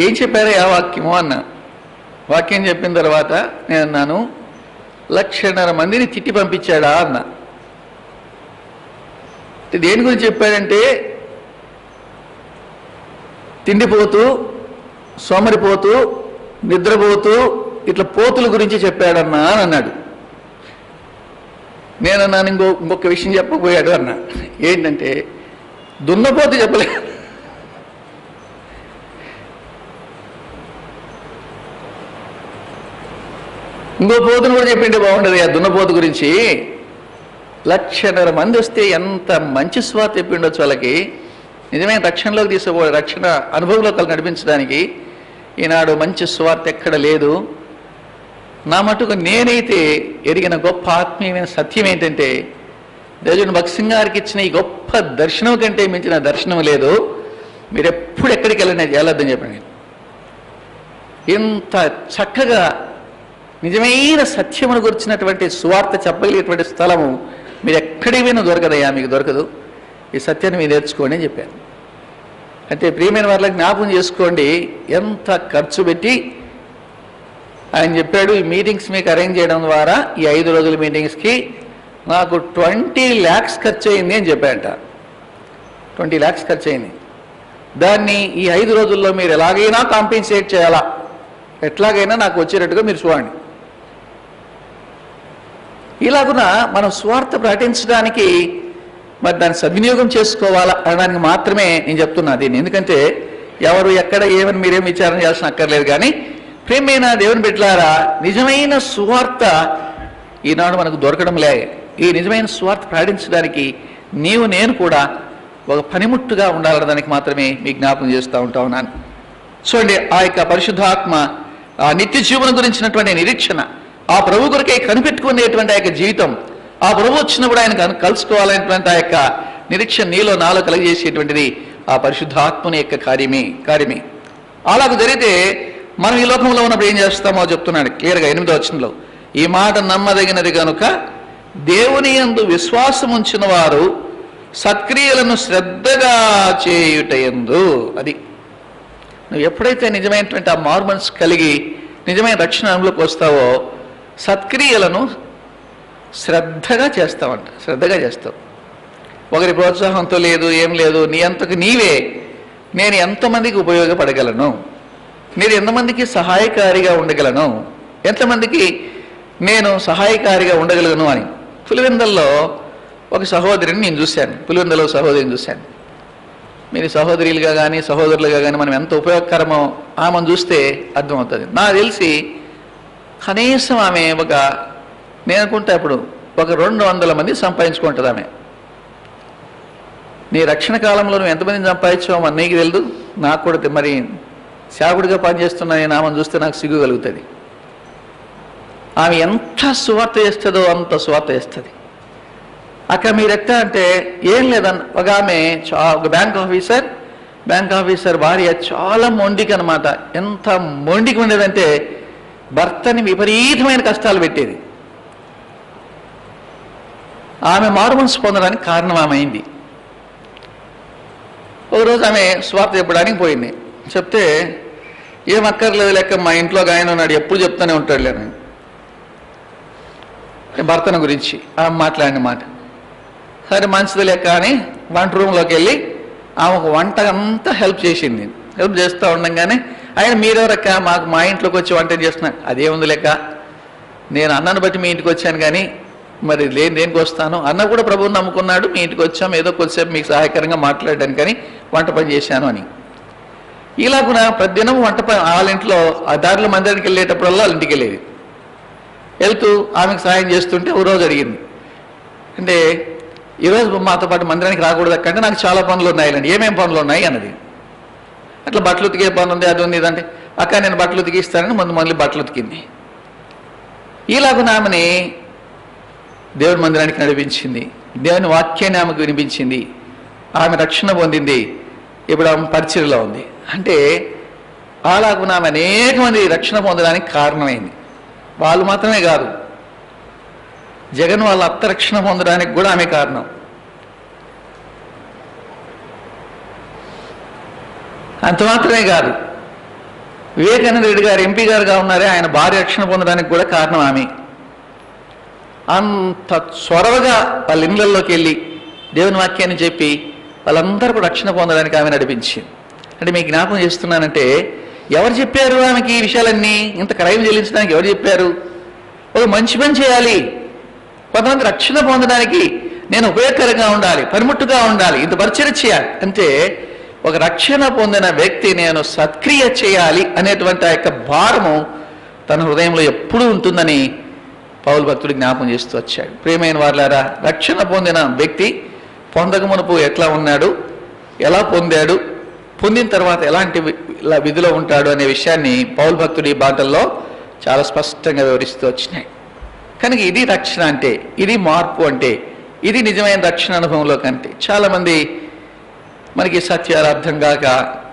ఏం చెప్పారో ఆ వాక్యము అన్న. వాక్యం చెప్పిన తర్వాత నేను అన్నాను, 1,50,000 మందిని తిట్టి పంపించాడా అన్న. దేని గురించి చెప్పాడంటే తిండిపోతూ, సోమరిపోతూ, నిద్రపోతూ, ఇట్లా పోతుల గురించి చెప్పాడన్నా అని అన్నాడు. నేనన్నాను, ఇంకొక విషయం చెప్పకపోయాడు అన్న. ఏంటంటే దున్నపోతు చెప్పలేదు. ఇంకో పోతును కూడా చెప్పింటే బాగుండదు. ఆ దున్నపోతు గురించి 1,50,000 మంది వస్తే ఎంత మంచి స్వార్థ చెప్పిండొచ్చు వాళ్ళకి. నిజమైన రక్షణలోకి తీసుకోబోయే, రక్షణ అనుభవంలోకి నడిపించడానికి ఈనాడు మంచి స్వార్థ ఎక్కడ లేదు. నా మటుకు నేనైతే ఎరిగిన గొప్ప ఆత్మీయమైన సత్యం ఏంటంటే, దేవుని భక్త్ సింగ్ గారికి ఇచ్చిన ఈ గొప్ప దర్శనం కంటే మించిన దర్శనం లేదు. మీరు ఎప్పుడు ఎక్కడికి వెళ్ళొద్దని చెప్పండి. ఇంత చక్కగా నిజమైన సత్యమును గురించినటువంటి సువార్త చెప్పగలిగేటువంటి స్థలము మీరు ఎక్కడికి పోయినా దొరకదయ్యా, మీకు దొరకదు. ఈ సత్యాన్ని మీరు నేర్చుకోండి అని చెప్పాను. అంటే ప్రియమైన వాళ్ళకి జ్ఞాపకం చేసుకోండి, ఎంత ఖర్చు పెట్టి ఆయన చెప్పాడు. ఈ మీటింగ్స్ మీకు అరేంజ్ చేయడం ద్వారా ఈ 5 రోజుల మీటింగ్స్కి నాకు 20 lakhs ఖర్చు అయింది అని చెప్పాడంట. 20 lakhs ఖర్చు అయింది. దాన్ని ఈ 5 రోజుల్లో మీరు ఎలాగైనా కాంపెన్సేట్ చేయాలా, ఎట్లాగైనా నాకు వచ్చేటట్టుగా మీరు చూడండి. ఇలాగున మనం స్వార్థ ప్రకటించడానికి మరి దాన్ని సద్వినియోగం చేసుకోవాలా అనడానికి మాత్రమే నేను చెప్తున్నా దీన్ని. ఎందుకంటే ఎవరు ఎక్కడ ఏమని మీరేం విచారణ చేయాల్సిన అక్కర్లేదు. కానీ ప్రేమైన దేవుని బిడ్డలారా, నిజమైన సువార్త ఈనాడు మనకు దొరకడం లే. ఈ నిజమైన సువార్త ప్రకటించడానికి నీవు నేను కూడా ఒక పనిముట్టుగా ఉండాలనడానికి మాత్రమే మీ జ్ఞాపకం చేస్తూ ఉంటా ఉన్నాను. చూడండి, ఆ యొక్క పరిశుద్ధాత్మ, ఆ నిత్య జీవనం గురించినటువంటి నిరీక్షణ, ఆ ప్రభు కొరకే కనిపెట్టుకునేటువంటి ఆ యొక్క జీవితం, ఆ ప్రభు వచ్చినప్పుడు ఆయన కలుసుకోవాలనేటువంటి ఆ యొక్క నిరీక్షణ నీలో నాలో కలిగజేసేటువంటిది ఆ పరిశుద్ధాత్మని యొక్క కార్యమే. అలాగ జరిగితే మనం ఈ లోకంలో ఉన్నప్పుడు ఏం చేస్తామో చెప్తున్నాడు క్లియర్గా 8వ వచనంలో. ఈ మాట నమ్మదగినది కనుక దేవుని యందు విశ్వాసం ఉంచిన వారు సత్క్రియలను శ్రద్ధగా చేయుటయందు. అది నువ్వు ఎప్పుడైతే నిజమైనటువంటి ఆ మారు మనసు కలిగి నిజమైన రక్షణ అనుభవంలోకి వస్తావో సత్క్రియలను శ్రద్ధగా చేస్తావంట. శ్రద్ధగా చేస్తావు. ఒకరి ప్రోత్సాహంతో లేదు, ఏం లేదు, నీ అంతకు నీవే నేను ఎంతమందికి ఉపయోగపడగలను, నేను ఎంతమందికి సహాయకారిగా ఉండగలను, ఎంతమందికి నేను సహాయకారిగా ఉండగలను అని. పులివెందల్లో ఒక సహోదరిని నేను చూశాను, పులివెందులో సహోదరిని చూశాను. మీరు సహోదరులుగా కానీ సహోదరులుగా కానీ మనం ఎంత ఉపయోగకరమో ఆమెను చూస్తే అర్థమవుతుంది. నాకు తెలిసి కనీసం ఆమె నేను అనుకుంటా ఇప్పుడు 200 మంది సంపాదించుకుంటుంది ఆమె. నీ రక్షణ కాలంలో నువ్వు ఎంతమందిని సంపాదించావు మరి నీకు తెలియదు, నాకు కూడా. మరి సేవకుడిగా పనిచేస్తున్నా నేను ఆమెను చూస్తే నాకు సిగ్గు కలుగుతుంది. ఆమె ఎంత సువార్త చేస్తుందో అంత సువార్త చేస్తుంది. అక్కడ మీరు ఎట్లా అంటే ఏం లేదన్న ఆమె ఒక బ్యాంక్ ఆఫీసర్ భార్య చాలా మొండికి అనమాట. ఎంత మొండికి ఉండేదంటే భర్తని విపరీతమైన కష్టాలు పెట్టేది. ఆమె మారుమనసు పొందడానికి కారణం ఆమె అయింది. ఒకరోజు ఆమె స్వార్థ చెప్పడానికి పోయింది. చెప్తే ఏం అక్కర్లేదు లెక్క, మా ఇంట్లో ఆయన ఉన్నాడు, ఎప్పుడు చెప్తూనే ఉంటాడు లేని భర్తను గురించి ఆమె మాట్లాడిన మాట. సరే మంచిది లెక్క అని వంట రూమ్లోకి వెళ్ళి ఆమెకు వంట అంతా హెల్ప్ చేసింది. హెల్ప్ చేస్తూ ఉండగానే ఆయన మీరెవరక్క మా ఇంట్లోకి వచ్చి వంట చేస్తున్నాను. అదేముంది లెక్క, నేను అన్నను బట్టి మీ ఇంటికి వచ్చాను కానీ మరి దేనికి వస్తాను, అన్న కూడా ప్రభువుని నమ్ముకున్నాడు, మీ ఇంటికి వచ్చాం ఏదో కొద్దిసేపు మీకు సహాయకరంగా మాట్లాడడానికి కానీ వంట పని చేశాను అని. ఇలాగున ప్రతిదినం వంట పని వాళ్ళ ఇంట్లో ఆ దారిలో మందిరానికి వెళ్ళేటప్పుడల్లా వాళ్ళ ఇంటికి వెళ్ళేది. వెళ్తూ ఆమెకు సహాయం చేస్తుంటే ఓ రోజు అడిగింది, అంటే ఈరోజు మాతో పాటు మందిరానికి రాకూడదు అక్క అంటే నాకు చాలా పనులు ఉన్నాయిలండి. ఏమేమి పనులు ఉన్నాయి అన్నది. అట్లా బట్టలు ఉతికే పని ఉంది, అది ఉంది, ఇదంటే అక్క నేను బట్టలు ఉతికిస్తానని మళ్ళీ బట్టలు ఉతికింది. ఇలాగున ఆమెని దేవుని మందిరానికి నడిపించింది, దేవుని వాక్యాన్ని ఆమెకు వినిపించింది, ఆమె రక్షణ పొందింది. ఇప్పుడు ఆమె పరిచర్యలో ఉంది. అంటే అలాగున ఆమె అనేక మంది రక్షణ పొందడానికి కారణమైంది. వాళ్ళు మాత్రమే కాదు, జగన్ వాళ్ళ అత్త రక్షణ పొందడానికి కూడా ఆమె కారణం. అంత మాత్రమే కాదు, వివేకానంద రెడ్డి గారు ఎంపీ గారుగా ఉన్నారే, ఆయన భార్య రక్షణ పొందడానికి కూడా కారణం ఆమె. అంత చొరవగా వాళ్ళ ఇళ్ళల్లోకి వెళ్ళి దేవుని వాక్యాన్ని చెప్పి వాళ్ళందరూ కూడా రక్షణ పొందడానికి ఆమె నడిపించింది. అంటే మీకు జ్ఞాపకం చేస్తున్నానంటే ఎవరు చెప్పారు ఆమెకి ఈ విషయాలన్నీ? ఇంత క్రైమ్ చెల్లించడానికి ఎవరు చెప్పారు? ఒక మంచి పని చేయాలి, కొంతమంది రక్షణ పొందడానికి నేను ఉపయోగకరంగా ఉండాలి, పనిముట్టుగా ఉండాలి, ఇంత పరిచయం చేయాలి అంటే ఒక రక్షణ పొందిన వ్యక్తి నేను సత్క్రియ చేయాలి అనేటువంటి ఆ యొక్క భారము తన హృదయంలో ఎప్పుడూ ఉంటుందని పౌలు భక్తుడు జ్ఞాపకం చేస్తూ వచ్చాడు. ప్రియమైన వారులారా, రక్షణ పొందిన వ్యక్తి పొందక మునుపు ఎట్లా ఉన్నాడు, ఎలా పొందాడు, పొందిన తర్వాత ఎలాంటి విధిలో ఉంటాడు అనే విషయాన్ని పౌలు భక్తుడి బాటల్లో చాలా స్పష్టంగా వివరిస్తూ వచ్చినాయి. కనుక ఇది రక్షణ అంటే, ఇది మార్పు అంటే, ఇది నిజమైన రక్షణ అనుభవంలో కంటే చాలామంది మనకి సత్యాలు అర్థం కాక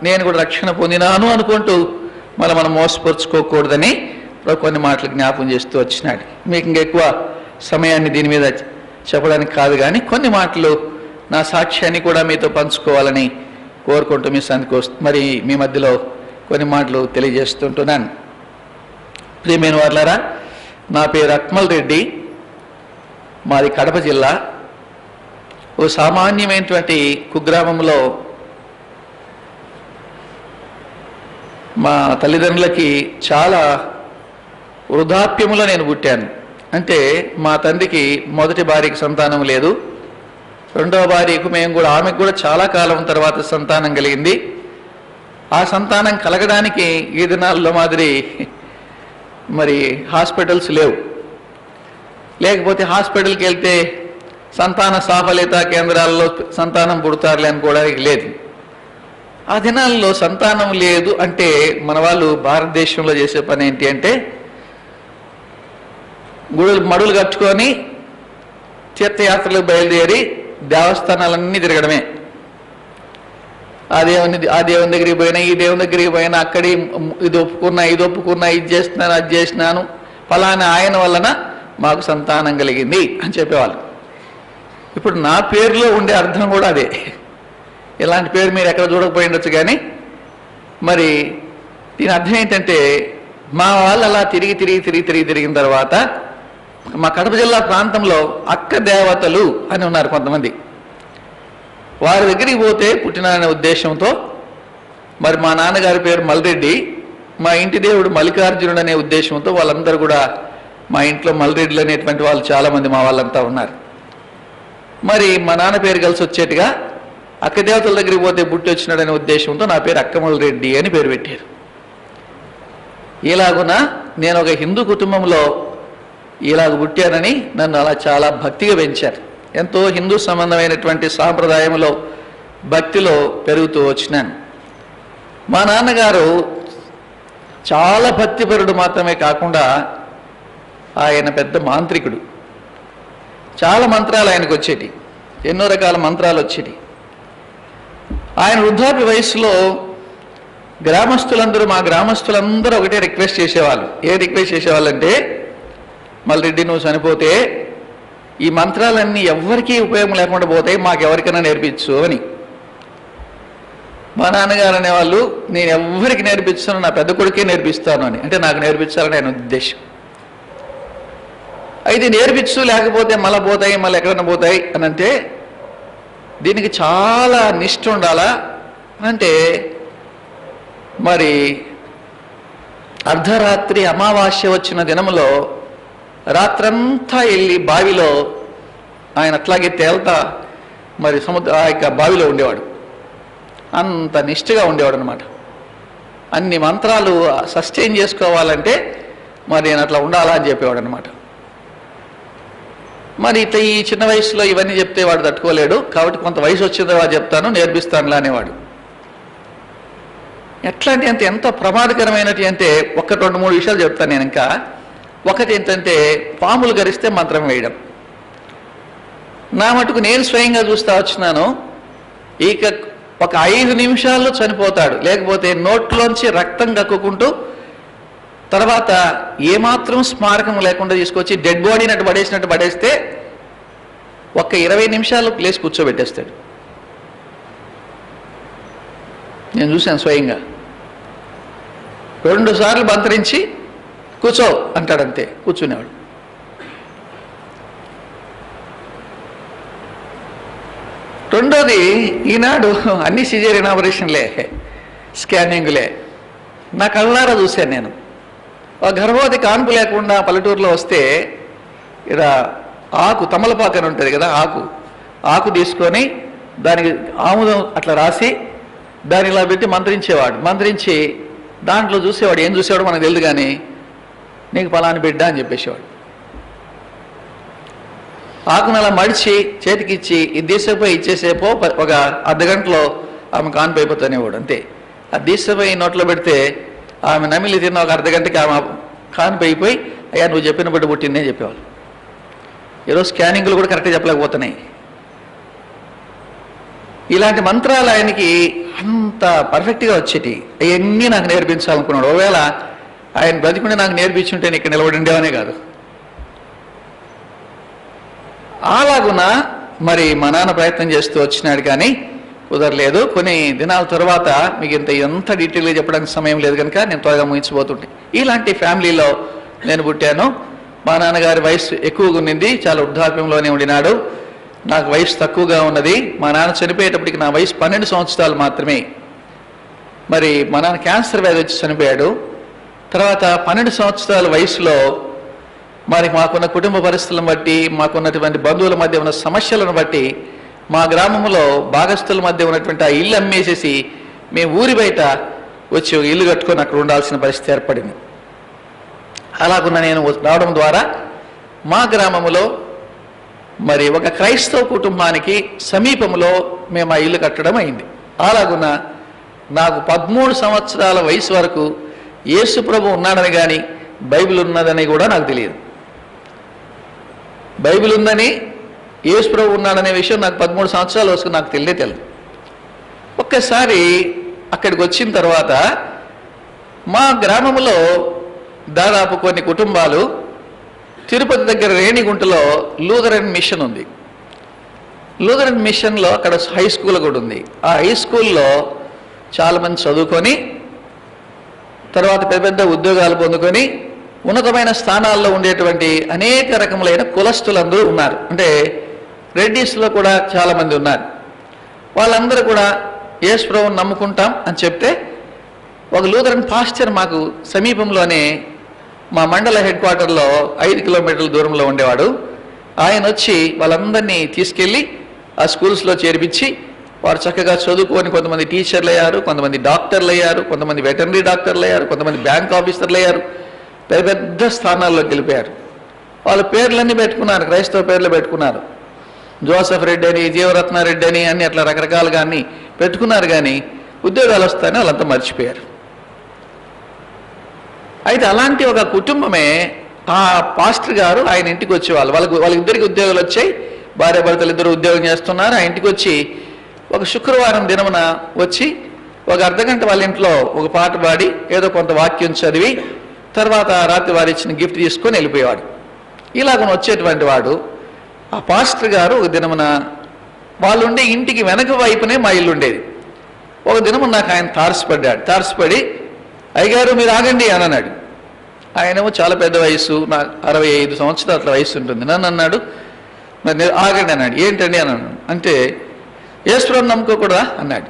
నేను కూడా రక్షణ పొందినాను అనుకుంటూ మనం మోసపరుచుకోకూడదని కొన్ని మాటలు జ్ఞాపకం చేస్తూ వచ్చినాడు. మీకు ఇంకెక్కువ సమయాన్ని దీని మీద చెప్పడానికి కాదు కానీ కొన్ని మాటలు నా సాక్ష్యాన్ని కూడా మీతో పంచుకోవాలని కోరుకుంటూ మరి మీ మధ్యలో కొన్ని మాటలు తెలియజేస్తుంటున్నాను. ప్రియమైన వారులారా, నా పేరు అక్మల్ రెడ్డి, మాది కడప జిల్లా. ఓ సామాన్యమైనటువంటి కుగ్రామంలో మా తల్లిదండ్రులకి చాలా వృద్ధాప్యములో నేను పుట్టాను. అంటే మా తండ్రికి మొదటి భార్యకి సంతానం లేదు, రెండవ భార్యకు మేము కూడా ఆమెకు కూడా చాలా కాలం తర్వాత సంతానం కలిగింది. ఆ సంతానం కలగడానికి ఈ దినాల్లో మాదిరి మరి హాస్పిటల్స్ లేవు, లేకపోతే హాస్పిటల్కి వెళ్తే సంతాన సాఫల్యత కేంద్రాల్లో సంతానం పుడతారులే అనుకోవడానికి లేదు. ఆ దినాల్లో సంతానం లేదు అంటే మన వాళ్ళు భారతదేశంలో చేసే పని ఏంటి అంటే మడులు కట్టుకొని తీర్థయాత్రలకు బయలుదేరి దేవస్థానాలన్నీ తిరగడమే. ఆ దేవుని దగ్గరికి పోయినా, ఈ దేవుని దగ్గరికి పోయినా, అక్కడి ఇది ఒప్పుకున్నా, ఇది చేస్తున్నాను, అది చేసినాను, ఫలానా ఆయన వలన మాకు సంతానం కలిగింది అని చెప్పేవాళ్ళు. ఇప్పుడు నా పేరులో ఉండే అర్థం కూడా అదే. ఇలాంటి పేరు మీరు ఎక్కడ చూడకపోయి ఉండొచ్చు కానీ మరి దీని అర్థం ఏంటంటే మా వాళ్ళు అలా తిరిగిన తర్వాత మా కడప జిల్లా ప్రాంతంలో అక్క దేవతలు అని ఉన్నారు కొంతమంది. వారి దగ్గరికి పోతే పుట్టినారనే ఉద్దేశంతో మరి మా నాన్నగారి పేరు మల్రెడ్డి, మా ఇంటి దేవుడు మల్లికార్జునుడు అనే ఉద్దేశంతో వాళ్ళందరూ కూడా మా ఇంట్లో మల్రెడ్డిలు అనేటువంటి వాళ్ళు చాలామంది మా వాళ్ళంతా ఉన్నారు. మరి మా నాన్న పేరు కలిసి వచ్చేట్టుగా అక్క దేవతల దగ్గరికి పోతే బుట్టి వచ్చినాడనే ఉద్దేశంతో నా పేరు అక్కమల రెడ్డి అని పేరు పెట్టారు. ఇలాగున నేను ఒక హిందూ కుటుంబంలో ఇలాగ పుట్టానని నన్ను అలా చాలా భక్తిగా పెంచారు. ఎంతో హిందూ సంబంధమైనటువంటి సాంప్రదాయంలో భక్తిలో పెరుగుతూ వచ్చినాను. మా నాన్నగారు చాలా భక్తిపరుడు మాత్రమే కాకుండా ఆయన పెద్ద మాంత్రికుడు. చాలా మంత్రాలు ఆయనకు వచ్చేటి, ఎన్నో రకాల మంత్రాలు వచ్చేటి. ఆయన వృద్ధాప్య వయసులో మా గ్రామస్తులందరూ ఒకటే రిక్వెస్ట్ చేసేవాళ్ళు. ఏ రిక్వెస్ట్ చేసేవాళ్ళు అంటే, మల్రెడ్డి నువ్వు చనిపోతే ఈ మంత్రాలన్నీ ఎవరికీ ఉపయోగం లేకుండా పోతాయి, మాకెవరికైనా నేర్పించు అని. మా నాన్నగారు అనేవాళ్ళు, నేను ఎవరికి నేర్పిస్తాను, నా పెద్ద కొడుకే నేర్పిస్తాను అని. అంటే నాకు నేర్పించాలని ఆయన ఉద్దేశం. అయితే నేర్పించు, లేకపోతే మళ్ళీ పోతాయి, మళ్ళీ ఎక్కడన్నా పోతాయి అని అంటే, దీనికి చాలా నిష్ఠ ఉండాలా అంటే, మరి అర్ధరాత్రి అమావాస్య వచ్చిన దినములో రాత్రంతా వెళ్ళి బావిలో ఆయన అట్లాగే తేల్తా మరి ఆ యొక్క బావిలో ఉండేవాడు. అంత నిష్ఠగా ఉండేవాడు అనమాట. అన్ని మంత్రాలు సస్టైన్ చేసుకోవాలంటే మరి నేను అట్లా ఉండాలా అని చెప్పేవాడు అనమాట. మరి ఇట్లా ఈ చిన్న వయసులో ఇవన్నీ చెప్తే వాడు తట్టుకోలేడు, కాబట్టి కొంత వయసు వచ్చిన తర్వాత చెప్తాను, నేర్పిస్తానులా అనేవాడు. ఎట్లాంటి అంటే ఎంత ప్రమాదకరమైనటి అంటే, 1-2-3 విషయాలు చెప్తాను నేను. ఇంకా ఒకటి ఏంటంటే, పాములు గరిస్తే మంత్రం వేయడం. నా మటుకు నేను స్వయంగా చూస్తా వచ్చినాను. ఇక ఒక 5 నిమిషాల్లో చనిపోతాడు, లేకపోతే నోట్లోంచి రక్తం కక్కుకుంటూ తర్వాత ఏమాత్రం స్మారకం లేకుండా తీసుకొచ్చి డెడ్ బాడీని అటు పడేస్తే ఒక 20 నిమిషాలు లేచి కూర్చోబెట్టేస్తాడు. నేను చూశాను స్వయంగా. 2 సార్లు మంత్రించి కూర్చో అంటాడంతే, కూర్చునేవాడు. రెండోది, ఈనాడు అన్ని సిజేరియన్ ఆపరేషన్లే, స్కానింగ్లే. నా కళ్ళారా చూశాను నేను. ఒక గర్భవతి కాన్పు లేకుండా పల్లెటూరులో వస్తే ఇక్కడ ఆకు, తమలపాకు అని ఉంటుంది కదా, ఆకు తీసుకొని దానికి ఆముదం అట్లా రాసి దాన్ని ఇలా పెట్టి మంత్రించేవాడు. మంత్రించి దాంట్లో చూసేవాడు, ఏం చూసేవాడు మనకు తెలియదు, కానీ నీకు పలాని బిడ్డ అని చెప్పేసేవాడు. ఆకును అలా మడిచి చేతికిచ్చి ఇది తీసేపోయి ఇచ్చేసేపో ఒక అర్ధగంటలో ఆమె కాన్పు అయిపోతానేవాడు అంతే. అది తీసేపోయి నోట్లో పెడితే ఆమె నమిలి తిన్న ఒక అర్ధగంటకి ఆమె కాన్పు అయిపోయి, అయ్యా నువ్వు చెప్పిన బిడ్డ పుట్టిందే చెప్పేవాళ్ళు. ఈరోజు స్కానింగ్లు కూడా కరెక్ట్గా చెప్పలేకపోతున్నాయి. ఇలాంటి మంత్రాలు ఆయనకి అంత పర్ఫెక్ట్గా వచ్చేటి. అవన్నీ నాకు నేర్పించాలనుకున్నాడు. ఒకవేళ ఆయన బ్రతికుంటే నాకు నేర్పించుంటే నేను ఇక్కడ నిలబడి ఉండేవనే కాదు. అలాగున మరి మా నాన్న ప్రయత్నం చేస్తూ వచ్చినాడు, కానీ కుదరలేదు. కొన్ని దినాల తర్వాత మీకు ఎంత డీటెయిల్గా చెప్పడానికి సమయం లేదు కనుక నేను త్వరగా ముగించిపోతుంటే, ఇలాంటి ఫ్యామిలీలో నేను పుట్టాను. మా నాన్నగారి వయసు ఎక్కువగా ఉన్నింది, చాలా వృద్ధాప్యంలోనే ఉండినాడు. నాకు వయసు తక్కువగా ఉన్నది. మా నాన్న చనిపోయేటప్పటికి నా వయసు 12 సంవత్సరాలు మాత్రమే. మరి మా నాన్న క్యాన్సర్ వ్యాధి వచ్చి చనిపోయాడు. తర్వాత 12 సంవత్సరాల వయసులో మరి మాకున్న కుటుంబ పరిస్థితులను బట్టి, మాకున్నటువంటి బంధువుల మధ్య ఉన్న సమస్యలను బట్టి, మా గ్రామంలో భాగస్తుల మధ్య ఉన్నటువంటి ఆ ఇల్లు అమ్మేసేసి మేము ఊరి బయట వచ్చి ఇల్లు కట్టుకొని అక్కడ ఉండాల్సిన పరిస్థితి ఏర్పడింది. అలాగున్న నేను రావడం ద్వారా మా గ్రామంలో మరి ఒక క్రైస్తవ కుటుంబానికి సమీపంలో మేము ఆ ఇల్లు కట్టడం అయింది. అలాగున్న నాకు 13 సంవత్సరాల వయసు వరకు యేసు ప్రభు ఉన్నాడని కానీ బైబిల్ ఉన్నదని కూడా నాకు తెలియదు. బైబిల్ ఉందని, యేసు ప్రభు ఉన్నాడనే విషయం నాకు 13 సంవత్సరాల వరకు నాకు తెలియదు. ఒక్కసారి అక్కడికి వచ్చిన తర్వాత మా గ్రామంలో దాదాపు కొన్ని కుటుంబాలు తిరుపతి దగ్గర రేణిగుంటలో లూథరన్ మిషన్ ఉంది. లూథరన్ మిషన్లో అక్కడ హై స్కూల్ కూడా ఉంది. ఆ హై స్కూల్లో చాలామంది చదువుకొని తర్వాత పెద్ద పెద్ద ఉద్యోగాలు పొందుకొని ఉన్నతమైన స్థానాల్లో ఉండేటువంటి అనేక రకములైన కులస్తులందరూ ఉన్నారు. అంటే రెడ్డిస్లో కూడా చాలామంది ఉన్నారు. వాళ్ళందరూ కూడా యేసు ప్రభువుని నమ్ముకుంటాం అని చెప్తే ఒక లూథరన్ పాస్టర్ మాకు సమీపంలోనే మా మండల హెడ్ క్వార్టర్లో 5 కిలోమీటర్ల దూరంలో ఉండేవాడు. ఆయన వచ్చి వాళ్ళందరినీ తీసుకెళ్ళి ఆ స్కూల్స్లో చేర్పించి వారు చక్కగా చదువుకొని కొంతమంది టీచర్లు అయ్యారు, కొంతమంది డాక్టర్లు అయ్యారు, కొంతమంది వెటర్నరీ డాక్టర్లు అయ్యారు, కొంతమంది బ్యాంక్ ఆఫీసర్లు అయ్యారు, పెద్ద పెద్ద స్థానాల్లోకి వెళ్ళిపోయారు. వాళ్ళ పేర్లన్నీ పెట్టుకున్నారు, క్రైస్తవ పేర్లు పెట్టుకున్నారు. జోసెఫ్ రెడ్డి అని, జీవరత్నారెడ్డి అని అన్ని అట్లా రకరకాలుగా అన్ని పెట్టుకున్నారు. కానీ ఉద్యోగాలు వస్తాయని వాళ్ళంతా మర్చిపోయారు. అయితే అలాంటి ఒక కుటుంబమే ఆ పాస్టర్ గారు ఆయన ఇంటికి వచ్చేవాళ్ళు. వాళ్ళిద్దరికి ఉద్యోగాలు వచ్చాయి, భార్య భర్తలు ఇద్దరు ఉద్యోగం చేస్తున్నారు. ఆ ఇంటికి వచ్చి ఒక శుక్రవారం దినమున వచ్చి ఒక అర్ధగంట వాళ్ళ ఇంట్లో ఒక పాట పాడి ఏదో కొంత వాక్యం చదివి తర్వాత రాత్రి వారు ఇచ్చిన గిఫ్ట్ తీసుకొని వెళ్ళిపోయేవాడు. ఇలాగ వచ్చేటువంటి వాడు ఆ పాస్టర్ గారు ఒక దినమున వాళ్ళు ఉండే ఇంటికి వెనక వైపునే మా ఇల్లు ఉండేది. ఒక దినమున నాకు ఆయన తారసపడి అయ్యగారు మీరు ఆగండి అని అన్నాడు. ఆయనేమో చాలా పెద్ద వయసు, నాకు 65 సంవత్సరాల అట్లా వయసు ఉంటుంది. నన్ను అన్నాడు, మరి నేను ఆగండి అన్నాడు. ఏంటండి అని అన్నాడు. అంటే యేసుప్రభుని నమ్ముకోకూడదా అన్నాడు.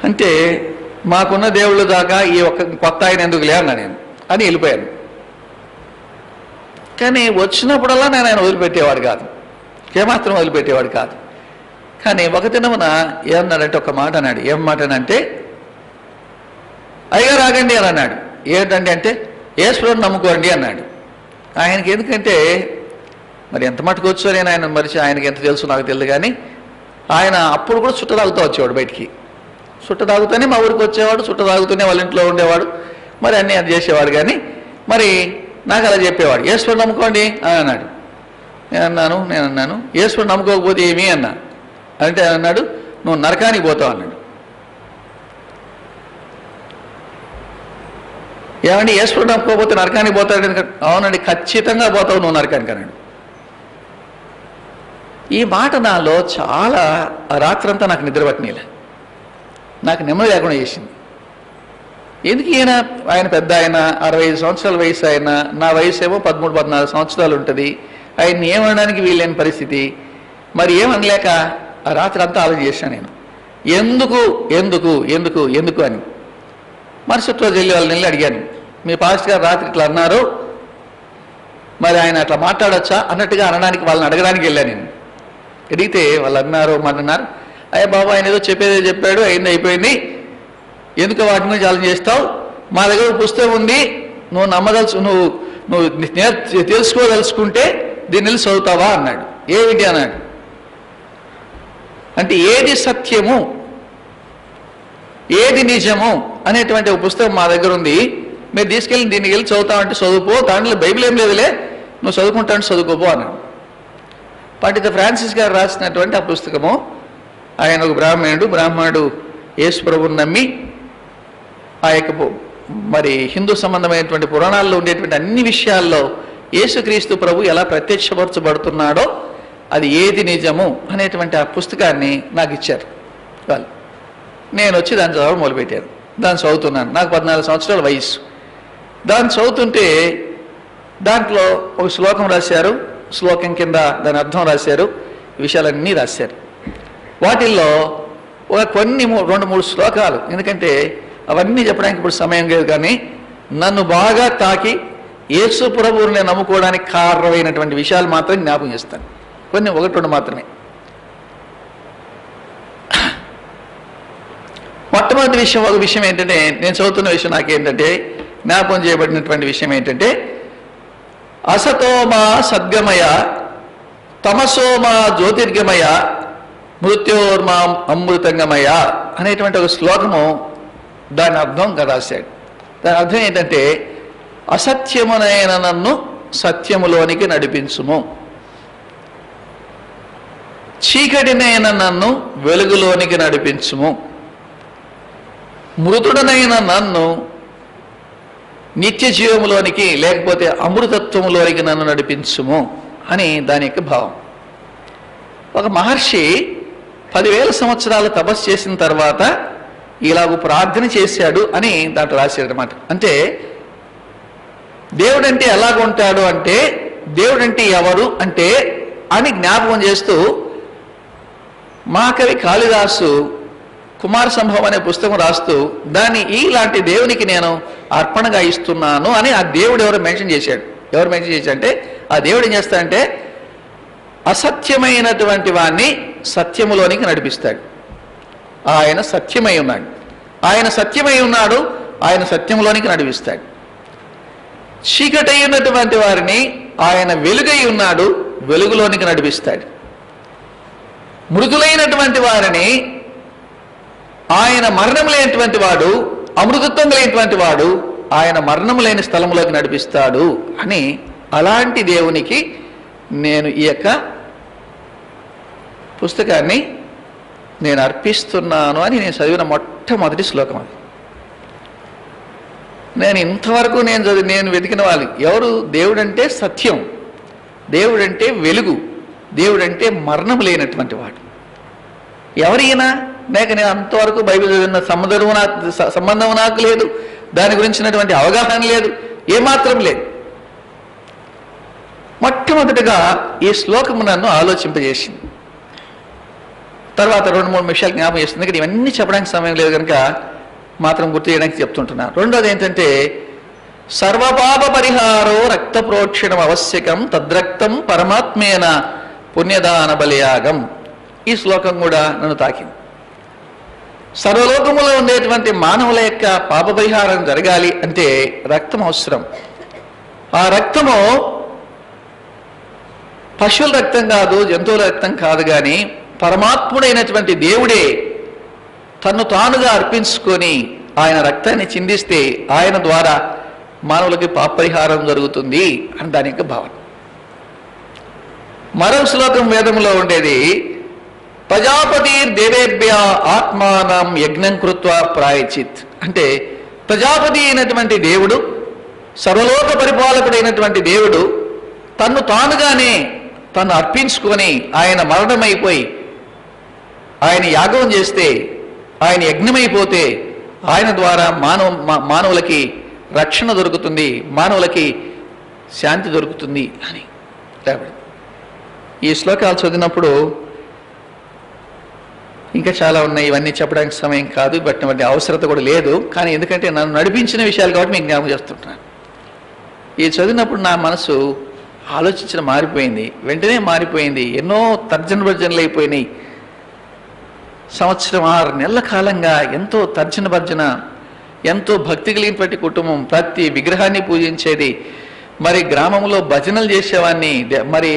అంటే మాకున్న దేవుళ్ళు దాకా ఈ ఒక్క కొత్త ఆయన ఎందుకులే అన్నా నేను అని వెళ్ళిపోయాను. కానీ వచ్చినప్పుడల్లా నేను ఆయన వదిలిపెట్టేవాడు కాదు, ఏమాత్రం వదిలిపెట్టేవాడు కాదు. కానీ ఒక దినమున ఏమన్నాడంటే ఒక మాట అన్నాడు. ఏం మాట అంటే అయ్యగారు ఆగండి అని అన్నాడు. ఏంటండి అంటే యేసుప్రభుని నమ్ముకోండి అన్నాడు. ఆయనకి ఎందుకంటే మరి ఎంత మటుకు వచ్చో నేను ఆయన మరిచి ఆయనకి ఎంత తెలుసు నాకు తెలియదు. కానీ ఆయన అప్పుడు కూడా చుట్ట తాగుతూ వచ్చేవాడు, బయటికి చుట్ట తాగుతూనే మా ఊరికి వచ్చేవాడు, చుట్ట తాగుతూనే వాళ్ళ ఇంట్లో ఉండేవాడు, మరి అన్నీ అది చేసేవాడు. కానీ మరి నాకు అలా చెప్పేవాడు, యేసుప్రభుని నమ్ముకోండి అని అన్నాడు. నేను అన్నాను యేసుప్రభుని నమ్ముకోకపోతే ఏమి అన్నా అంటే అన్నాడు, నువ్వు నరకానికి పోతావు అన్నాడు. ఏమండి యేసుప్రభుని నమ్ముకోకపోతే నరకానికి పోతాడు? అవునండి, ఖచ్చితంగా పోతావు నువ్వు నరకానికి అన్నాడు. ఈ మాట నాలో చాలా రాత్రంతా నాకు నిద్ర పట్టినలే, నాకు నెమ్మది లేకుండా చేసింది. ఎందుకు ఆయన పెద్ద ఆయన 65 సంవత్సరాల వయసు, ఆయన నా వయసు ఏమో 13-14 సంవత్సరాలు ఉంటుంది. ఆయన్ని ఏమనడానికి వీలైన పరిస్థితి. మరి ఏమనలేక ఆ రాత్రి అంతా ఆలోచన చేశాను నేను, ఎందుకు ఎందుకు ఎందుకు ఎందుకు అని. మరుసటి రోజు వెళ్ళి వాళ్ళని వెళ్ళి అడిగాను, మీ పాస్టర్ గారు రాత్రి ఇట్లా అన్నారు, మరి ఆయన అట్లా మాట్లాడచ్చా అన్నట్టుగా అనడానికి వాళ్ళని అడగడానికి వెళ్ళాను నేను. అడిగితే వాళ్ళు అన్నారు అయ్యా బాబా ఆయన ఏదో చెప్పేదే చెప్పాడు, అయింది అయిపోయింది, ఎందుకు వాటి మీద ఆలోచన చేస్తావు, మా దగ్గర పుస్తకం ఉంది, నువ్వు నువ్వు తెలుసుకోదలుచుకుంటే దీన్ని వెళ్ళి చదువుతావా అన్నాడు. ఏమిటి అన్నాడు. అంటే ఏది సత్యము ఏది నిజము అనేటువంటి ఒక పుస్తకం మా దగ్గర ఉంది, మీరు తీసుకెళ్ళి దీనికి వెళ్ళి చదువుతామంటే చదువుకో, దాంట్లో బైబిల్ ఏం లేదులే, నువ్వు చదువుకుంటాను చదువుకోపో అన్నాడు. పండిత ఫ్రాన్సిస్ గారు రాసినటువంటి ఆ పుస్తకము, ఆయన ఒక బ్రాహ్మణుడు యేసుప్రభుని నమ్మి ఆ యొక్క మరి హిందూ సంబంధమైనటువంటి పురాణాల్లో ఉండేటువంటి అన్ని విషయాల్లో యేసుక్రీస్తు ప్రభు ఎలా ప్రత్యక్షపరచబడుతున్నాడో అది ఏది నిజము అనేటువంటి ఆ పుస్తకాన్ని నాకు ఇచ్చారు వాళ్ళు. నేను వచ్చి దాన్ని చదవడం మొదలుపెట్టాను. దాన్ని చదువుతున్నాను. నాకు 14 సంవత్సరాల వయసు. దాన్ని చదువుతుంటే దాంట్లో ఒక శ్లోకం రాశారు, శ్లోకం కింద దాని అర్థం రాశారు, విషయాలన్నీ రాశారు. వాటిల్లో ఒక కొన్ని 2-3 శ్లోకాలు, ఎందుకంటే అవన్నీ చెప్పడానికి ఇప్పుడు సమయం లేదు, కానీ నన్ను బాగా తాకి యేసు ప్రభువుని నేను నమ్ముకోవడానికి కారణమైనటువంటి విషయాలు మాత్రం జ్ఞాపకం చేస్తాను. కొన్ని 1-2 మాత్రమే. మొట్టమొదటి విషయం, ఒక విషయం ఏంటంటే, నేను చదువుతున్న విషయం నాకేంటంటే జ్ఞాపకం చేయబడినటువంటి విషయం ఏంటంటే, అసతోమా సద్గమయ తమసోమా జ్యోతిర్గమయ మృత్యోర్మా అమృతంగమయ అనేటువంటి ఒక శ్లోకము, దాని అర్థం రాశాడు. దాని అర్థం ఏంటంటే, అసత్యమునైన నన్ను సత్యములోనికి నడిపించుము, చీకటినైన నన్ను వెలుగులోనికి నడిపించుము, మృతుడనైన నన్ను నిత్య జీవములోనికి లేకపోతే అమృతత్వములోనికి నన్ను నడిపించుము అని దాని యొక్క భావం. ఒక మహర్షి 10,000 సంవత్సరాలు తపస్సు చేసిన తర్వాత ఇలాగ ప్రార్థన చేశాడు అని దాంట్లో రాశాడనమాట. అంటే దేవుడంటే ఎలాగుంటాడు అంటే, దేవుడంటే ఎవరు అంటే అని జ్ఞాపకం చేస్తూ మహాకవి కాళిదాసు కుమార సంభవం అనే పుస్తకం రాస్తూ దాన్ని ఇలాంటి దేవునికి నేను అర్పణగా ఇస్తున్నాను అని ఆ దేవుడు ఎవరో మెన్షన్ చేశాడు. ఎవరు మంచి చేయొచ్చు అంటే ఆ దేవుడు ఏం చేస్తాడంటే అసత్యమైనటువంటి వాడిని సత్యములోనికి నడిపిస్తాడు. ఆయన సత్యమై ఉన్నాడు, ఆయన సత్యమై ఉన్నాడు, ఆయన సత్యములోనికి నడిపిస్తాడు. చీకటై ఉన్నటువంటి వారిని ఆయన వెలుగై ఉన్నాడు, వెలుగులోనికి నడిపిస్తాడు. మృదులైనటువంటి వారిని ఆయన మరణం లేనటువంటి వాడు, అమృతత్వం లేనటువంటి వాడు, ఆయన మరణం లేని స్థలంలోకి నడిపిస్తాడు అని అలాంటి దేవునికి నేను ఈ యొక్క పుస్తకాన్ని నేను అర్పిస్తున్నాను అని నేను చదివిన మొట్టమొదటి శ్లోకం అది. నేను ఇంతవరకు నేను వెతికిన వాళ్ళు ఎవరు? దేవుడంటే సత్యం, దేవుడంటే వెలుగు, దేవుడంటే మరణం లేనటువంటి వాడు. ఎవరైనా లేక నేను అంతవరకు బైబిల్ చదివిన సంబంధం నాకు లేదు, దాని గురించినటువంటి అవగాహన లేదు, ఏమాత్రం లేదు. మొట్టమొదటిగా ఈ శ్లోకము నన్ను ఆలోచింపజేసింది. తర్వాత 2-3 విషయాలు జ్ఞాపకం చేస్తుంది, కానీ ఇవన్నీ చెప్పడానికి సమయం లేదు కనుక మాత్రం గుర్తు చేయడానికి చెప్తుంటున్నాను. రెండోది ఏంటంటే సర్వపాప పరిహారో రక్త ప్రోక్షణం ఆవశ్యకం తద్రక్తం పరమాత్మేన పుణ్యదాన బలియాగం. ఈ శ్లోకం కూడా నన్ను తాకింది. సర్వలోకములో ఉండేటువంటి మానవుల యొక్క పాప పరిహారం జరగాలి అంటే రక్తం అవసరం. ఆ రక్తము పశువుల రక్తం కాదు, జంతువుల రక్తం కాదు, కానీ పరమాత్ముడైనటువంటి దేవుడే తన్ను తానుగా అర్పించుకొని ఆయన రక్తాన్ని చిందిస్తే ఆయన ద్వారా మానవులకి పాప పరిహారం జరుగుతుంది అని దాని యొక్క భావన. మరో శ్లోకం వేదంలో ఉండేది ప్రజాపతి దేవేభ్య ఆత్మానం యజ్ఞం కృత్వా ప్రాయచిత్. అంటే ప్రజాపతి అయినటువంటి దేవుడు, సర్వలోక పరిపాలకుడైనటువంటి దేవుడు తన్ను తానుగానే తను అర్పించుకొని ఆయన మరణమైపోయి ఆయన యాగం చేస్తే, ఆయన యజ్ఞమైపోతే ఆయన ద్వారా మానవులకి రక్షణ దొరుకుతుంది, మానవులకి శాంతి దొరుకుతుంది అని రాబడి. ఈ శ్లోకాలు చదివినప్పుడు ఇంకా చాలా ఉన్నాయి, ఇవన్నీ చెప్పడానికి సమయం కాదు, బట్టి అవసరత కూడా లేదు. కానీ ఎందుకంటే నన్ను నడిపించిన విషయాలు కాబట్టి మీకు జ్ఞాపకం చేస్తుంటున్నాను. ఇది చదివినప్పుడు నా మనసు ఆలోచించడం మారిపోయింది, వెంటనే మారిపోయింది. ఎన్నో తర్జన అయిపోయినాయి. 6 నెలల కాలంగా ఎంతో తర్జన, ఎంతో భక్తి కలిగినటువంటి కుటుంబం, ప్రతి విగ్రహాన్ని పూజించేది. మరి గ్రామంలో భజనలు చేసేవాడిని, మరి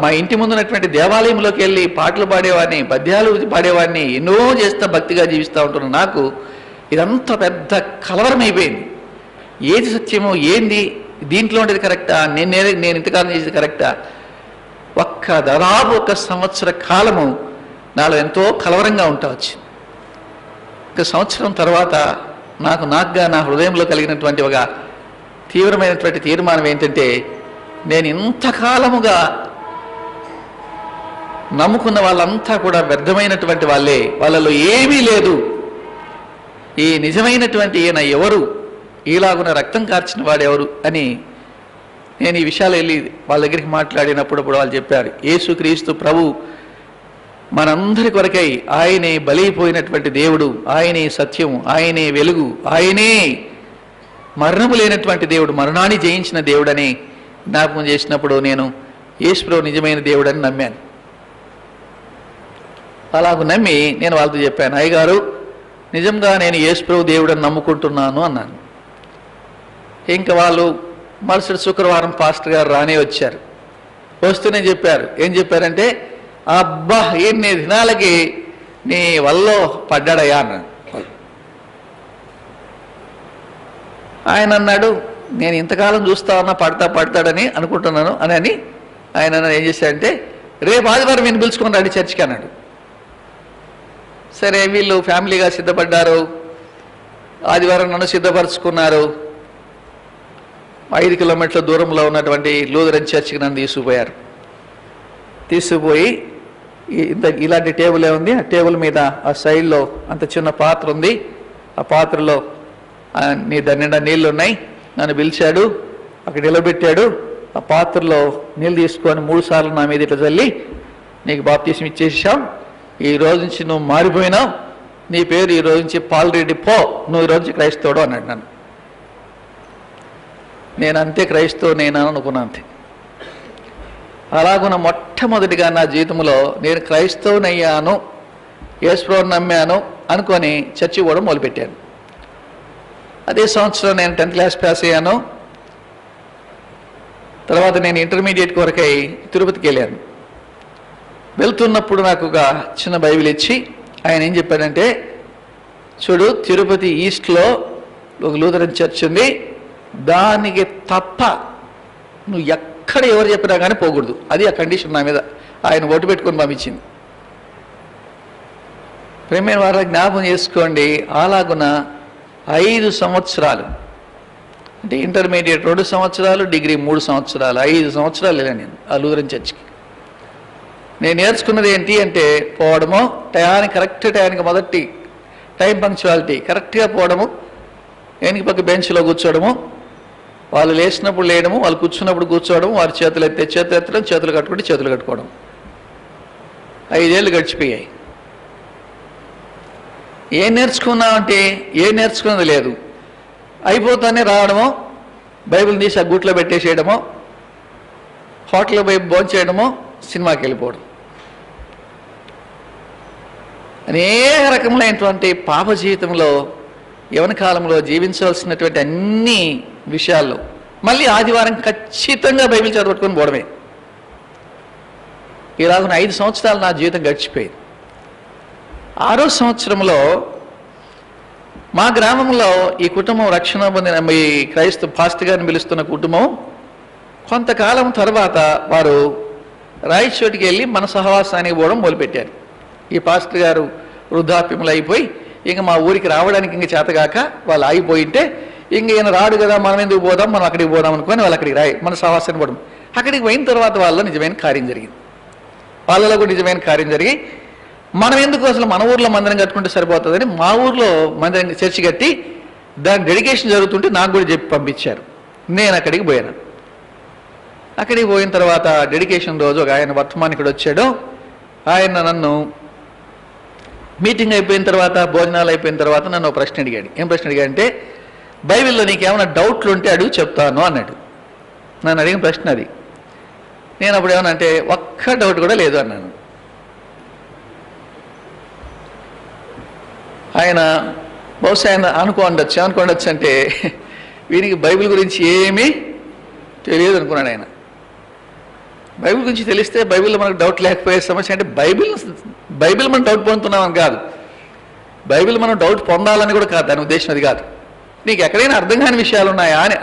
మా ఇంటి ముందున్నటువంటి దేవాలయంలోకి వెళ్ళి పాటలు పాడేవాడిని, పద్యాలు పాడేవాడిని, ఎన్నో చేస్తా భక్తిగా జీవిస్తూ ఉంటున్న నాకు ఇదంతా పెద్ద కలవరం అయిపోయింది. ఏది సత్యమో, ఏంది దీంట్లో ఉండేది కరెక్టా, నేను ఇంతకాలం చేసేది కరెక్టా? దాదాపు 1 సంవత్సర కాలము నాలో ఎంతో కలవరంగా ఉండవచ్చు. 1 సంవత్సరం తర్వాత నాకుగా నా హృదయంలో కలిగినటువంటి ఒక తీవ్రమైనటువంటి తీర్మానం ఏంటంటే, నేను ఇంతకాలముగా నమ్ముకున్న వాళ్ళంతా కూడా వ్యర్థమైనటువంటి వాళ్ళే, వాళ్ళలో ఏమీ లేదు. ఈ నిజమైనటువంటి ఈయన ఎవరు, ఈలాగున రక్తం కార్చిన వాడెవరు అని నేను ఈ విషయాలు వెళ్ళి వాళ్ళ దగ్గరికి మాట్లాడినప్పుడు వాళ్ళు చెప్పారు, యేసుక్రీస్తు ప్రభు మనందరి కొరకై ఆయనే బలైపోయినటువంటి దేవుడు, ఆయనే సత్యము, ఆయనే వెలుగు, ఆయనే మరణము లేనటువంటి దేవుడు, మరణాన్ని జయించిన దేవుడని జ్ఞాపకం చేసినప్పుడు నేను యేసు ప్రభు నిజమైన దేవుడని నమ్మాను. అలాగూ నమ్మి నేను వాళ్ళతో చెప్పాను, అయ్యగారు నిజంగా నేను యేసు ప్రభు దేవుడని నమ్ముకుంటున్నాను అన్నాను. ఇంకా వాళ్ళు మరుసటి శుక్రవారం పాస్టర్ గారు రానే వచ్చారు. వస్తూనే చెప్పారు, ఏం చెప్పారంటే, అబ్బా ఎన్ని దినాలకి నీ వల్ల పడ్డాడయ్యా అన్నాడు. ఆయన అన్నాడు, నేను ఇంతకాలం చూస్తా ఉన్నా పడతాడని అనుకుంటున్నాను అని ఆయన ఏం చేశాడంటే, రేపు ఆదివారం నేను పిలుచుకొని రండి చర్చికి అన్నాడు. సరే, వీళ్ళు ఫ్యామిలీగా సిద్ధపడ్డారు. ఆదివారం నన్ను సిద్ధపరచుకున్నారు. 5 కిలోమీటర్ల దూరంలో ఉన్నటువంటి లూథరన్ చర్చికి నన్ను తీసుకుపోయి ఇలాంటి టేబుల్ ఉంది, ఆ టేబుల్ మీద ఆ సైడ్లో అంత చిన్న పాత్ర ఉంది, ఆ పాత్రలో దాని నిండా నీళ్ళు ఉన్నాయి. నన్ను పిలిచాడు, అక్కడ నిలబెట్టాడు. ఆ పాత్రలో నీళ్ళు తీసుకొని 3 సార్లు నా మీద ఇట్లా చల్లి, నీకు బాప్తీసం ఇచ్చేసాం, ఈ రోజు నుంచి నువ్వు మారిపోయినావు, నీ పేరు ఈ రోజు నుంచి పాల్ రెడ్డి పో, నువ్వు ఈ రోజు నుంచి క్రైస్తవుడు అన్నాడు. నన్ను నేను అంతే క్రైస్తవునేనా అనుకున్నాను అంతే. అలాగున్న మొట్టమొదటిగా నా జీవితంలో నేను క్రైస్తవునయ్యాను, యేసుప్రభువుని నమ్మాను అనుకొని చర్చి కూడా మొదలుపెట్టాను. అదే సంవత్సరం నేను 10th క్లాస్ పాస్ అయ్యాను. తర్వాత నేను ఇంటర్మీడియట్ కొరకై తిరుపతికి వెళ్ళాను. వెళ్తున్నప్పుడు నాకు ఒక చిన్న బైబిల్ ఇచ్చి ఆయన ఏం చెప్పాడంటే, చూడు, తిరుపతి ఈస్ట్లో ఒక లూథరన్ చర్చ్ ఉంది, దానికి తప్ప నువ్వు ఎక్కడ ఎవరు చెప్పినా కానీ పోకూడదు. అది ఆ కండిషన్ నా మీద ఆయన ఓటు పెట్టుకొని పంపించింది. ప్రేమైన వారి జ్ఞాపకం చేసుకోండి, అలాగున 5 సంవత్సరాలు, అంటే ఇంటర్మీడియట్ 2 సంవత్సరాలు, డిగ్రీ 3 సంవత్సరాలు, 5 సంవత్సరాలు వెళ్ళాను నేను ఆ లూథరన్ చర్చ్కి. నేను నేర్చుకున్నది ఏంటి అంటే, పోవడము, కరెక్ట్ టయానికి మొదటి టైం పంక్చువాలిటీ కరెక్ట్గా పోవడము, వెనక పక్క బెంచ్లో కూర్చోవడము, వాళ్ళు లేచినప్పుడు లేయడము, వాళ్ళు కూర్చున్నప్పుడు కూర్చోవడం, వారి చేతులు ఎత్తడం, చేతులు కట్టుకుంటే చేతులు కట్టుకోవడం. 5 ఏళ్ళు గడిచిపోయాయి. ఏం నేర్చుకున్నామంటే ఏం నేర్చుకున్నది లేదు. అయిపోతానే రావడమో, బైబిల్ తీసి ఆ గూట్లో పెట్టేసేయడమో, హోటల్లో పోయి భోంచేయడమో, సినిమాకి వెళ్ళిపోవడం. అనేక రకములైనటువంటి పాప జీవితంలో యవన కాలంలో జీవించవలసినటువంటి అన్ని విషయాల్లో మళ్ళీ ఆదివారం ఖచ్చితంగా బైబిల్ చదవట్టుకొని పోవడమే. ఇలాగ 5 సంవత్సరాలు నా జీవితం గడిచిపోయింది. 6వ సంవత్సరంలో మా గ్రామంలో ఈ కుటుంబం రక్షణ పొందిన ఈ క్రైస్తవ పాస్టర్ గారిని పిలుస్తున్న కుటుంబం కొంతకాలం తర్వాత వారు రాయచోటికి వెళ్ళి మన సహవాసానికి పోవడం మొదలుపెట్టారు. ఈ పాస్టర్ గారు వృద్ధాప్యములు అయిపోయి ఇంక మా ఊరికి రావడానికి ఇంక చేతగాక వాళ్ళు ఆగిపోయింటే, ఇంక ఈయన రాడు కదా, మనం ఎందుకు పోదాం, మనం అక్కడికి పోదాం అనుకొని వాళ్ళు అక్కడికి మన సహవాసానికి పోవడం. అక్కడికి పోయిన తర్వాత వాళ్ళలో నిజమైన కార్యం జరిగింది. వాళ్ళలో కూడా నిజమైన కార్యం జరిగి, మనం ఎందుకు అసలు మన ఊర్లో మందిరం కట్టుకుంటే సరిపోతుందని మా ఊర్లో మందిరం చర్చి కట్టి దాని డెడికేషన్ జరుగుతుంటే నాకు కూడా చెప్పి పంపించారు. నేను అక్కడికి పోయాను. అక్కడికి పోయిన తర్వాత డెడికేషన్ రోజు ఒక ఆయన వర్తమానికుడు వచ్చాడు. ఆయన నన్ను మీటింగ్ అయిపోయిన తర్వాత, భోజనాలు అయిపోయిన తర్వాత నన్ను ఒక ప్రశ్న అడిగాడు. ఏం ప్రశ్న అడిగాడు అంటే, బైబిల్లో నీకు ఏమైనా డౌట్లు ఉంటే అడుగు, చెప్తాను అన్నాడు. నన్ను అడిగిన ప్రశ్న అది. నేను అప్పుడు ఏమన్నా అంటే, ఒక్క డౌట్ కూడా లేదు అన్నాను. ఆయన బహుశా ఆయన అనుకోండొచ్చు అంటే వీనికి బైబిల్ గురించి ఏమీ తెలియదు అనుకున్నాడు ఆయన. బైబిల్ గురించి తెలిస్తే బైబిల్లో మనకు డౌట్ లేకపోయే సమస్య అంటే, బైబిల్ మనం డౌట్ పొందుతున్నామని కాదు, బైబిల్ మనం డౌట్ పొందాలని కూడా కాదు, దాని ఉద్దేశం అది కాదు. నీకు ఎక్కడైనా అర్థం కాని విషయాలు ఉన్నాయా అని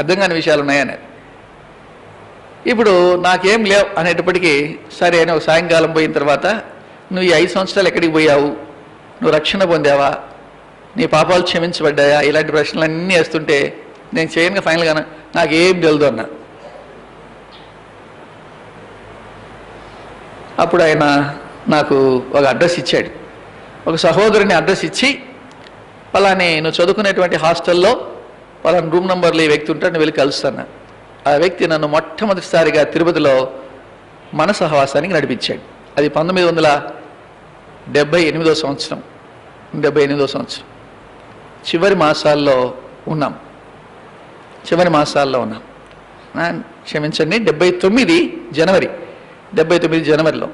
అర్థం కాని విషయాలు ఉన్నాయా అని. ఇప్పుడు నాకేం లేవు అనేటప్పటికీ సరే అని ఒక సాయంకాలం పోయిన తర్వాత, నువ్వు ఈ 5 సంవత్సరాలు ఎక్కడికి పోయావు, నువ్వు రక్షణ పొందావా, నీ పాపాలు క్షమించబడ్డాయా, ఇలాంటి ప్రశ్నలన్నీ వేస్తుంటే నేను చేయనుగా ఫైనల్గా నాకేం తెలియదు అన్నా. అప్పుడు ఆయన నాకు ఒక అడ్రస్ ఇచ్చాడు. ఒక సహోదరుని అడ్రస్ ఇచ్చి, పలాని నువ్వు చదువుకునేటువంటి హాస్టల్లో పలాని రూమ్ నెంబర్లో ఈ వ్యక్తి ఉంటాడు, నువ్వు వెళ్ళి కలుస్తాను. ఆ వ్యక్తి నన్ను మొట్టమొదటిసారిగా తిరుపతిలో మన సహవాసానికి నడిపించాడు. అది 1978వ సంవత్సరం. 78వ సంవత్సరం చివరి మాసాల్లో ఉన్నాం. క్షమించండి, 79 జనవరిలో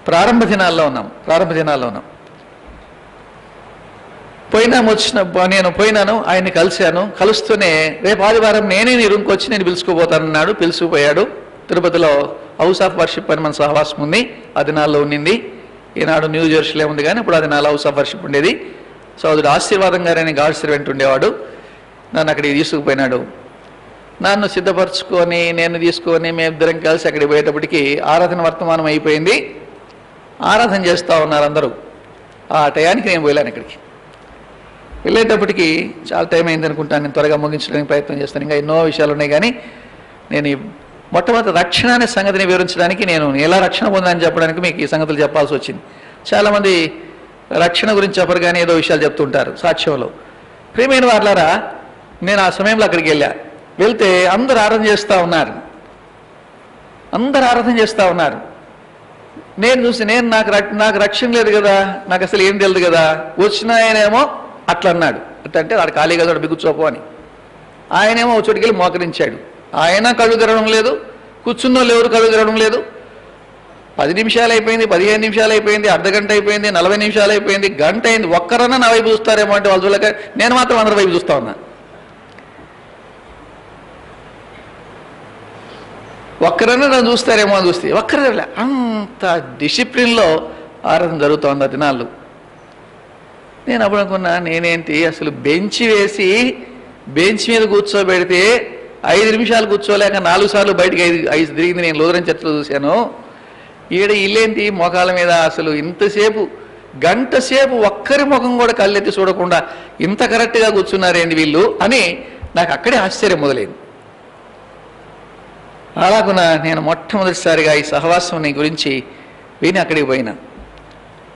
ప్రారంభ దినాల్లో ఉన్నాం. నేను పోయినాను, ఆయన్ని కలిశాను. కలుస్తూనే రేపు ఆదివారం నేనే నీ రూమ్కి వచ్చి నేను పిలుచుకుపోతానన్నాడు. పిలుచుకుపోయాడు. తిరుపతిలో హౌస్ ఆఫ్ వర్షిప్ అని మన సహవాసం ఉంది, ఆ దినాల్లో ఉండింది. ఈనాడు న్యూ జెరూసలేం ఉంది, కానీ ఇప్పుడు అది నా హౌస్ ఆఫ్ వర్షిప్ ఉండేది. సోదరుడు ఆశీర్వాదం గారని గాడ్ సర్వెంట్ ఉండేవాడు. నన్ను అక్కడికి తీసుకుపోయినాడు. నన్ను సిద్ధపరచుకొని నేను తీసుకొని మేమిద్దరం కలిసి అక్కడికి పోయేటప్పటికి ఆరాధన వర్తమానం అయిపోయింది. ఆరాధన చేస్తూ ఉన్నారు అందరూ. ఆ టయానికి నేను పోయాను. ఇక్కడికి వెళ్ళేటప్పటికి చాలా టైం అయింది అనుకుంటాను. నేను త్వరగా ముగించడానికి ప్రయత్నం చేస్తాను. ఇంకా ఎన్నో విషయాలు ఉన్నాయి, కానీ నేను మొట్టమొదటి రక్షణ అనే సంగతిని వివరించడానికి, నేను ఎలా రక్షణ పొందాలని చెప్పడానికి మీకు ఈ సంగతులు చెప్పాల్సి వచ్చింది. చాలామంది రక్షణ గురించి చెప్పరు, కానీ ఏదో విషయాలు చెప్తుంటారు సాక్ష్యంలో. ప్రియమైన వారులారా, నేను ఆ సమయంలో అక్కడికి వెళ్తే అందరూ ఆరాధన చేస్తూ ఉన్నారు. నేను చూసి నాకు రక్షణ లేదు కదా, నాకు అసలు ఏం తెలియదు కదా, వచ్చిన ఆయనేమో అట్లా అన్నాడు. అంటే వాడు ఖాళీగా బిగుచోపో అని. ఆయనేమో ఒక చోటుకెళ్ళి మోకరించాడు. ఆయన కళ్ళు తెరవడం లేదు, కూర్చున్న వాళ్ళు ఎవరు కళ్ళు తెరవడం లేదు. 10 నిమిషాలు అయిపోయింది, 15 నిమిషాలు అయిపోయింది, అర్ధగంట అయిపోయింది, 40 నిమిషాలు అయిపోయింది, గంట అయింది. ఒక్కరన్నా నా వైపు చూస్తారేమో అంటే వాళ్ళు చూడలేక నేను మాత్రం అందరి వైపు చూస్తా ఉన్నా. ఒక్కరన్నా నన్ను చూస్తారేమో అని చూస్తే ఒక్కరే. అంత డిసిప్లిన్లో ఆరాధన జరుగుతోంది ఆ దినాలు. నేను అప్పుడు అనుకున్నా, నేనేంటి అసలు బెంచ్ వేసి బెంచ్ మీద కూర్చోబెడితే 5 నిమిషాలు కూర్చోలేక 4 సార్లు బయటికి 5 తిరిగింది. నేను లూథరన్ చర్చిలో చూశాను. ఈడ ఇల్లేంటి మోకాల మీద అసలు ఇంతసేపు గంట సేపు ఒక్కరి ముఖం కూడా కళ్ళెత్తి చూడకుండా ఇంత కరెక్ట్గా కూర్చున్నారేంటి వీళ్ళు అని నాకు అక్కడే ఆశ్చర్యం మొదలైంది. అలాగున నేను మొట్టమొదటిసారిగా ఈ సహవాసం గురించి విని అక్కడికి పోయినా.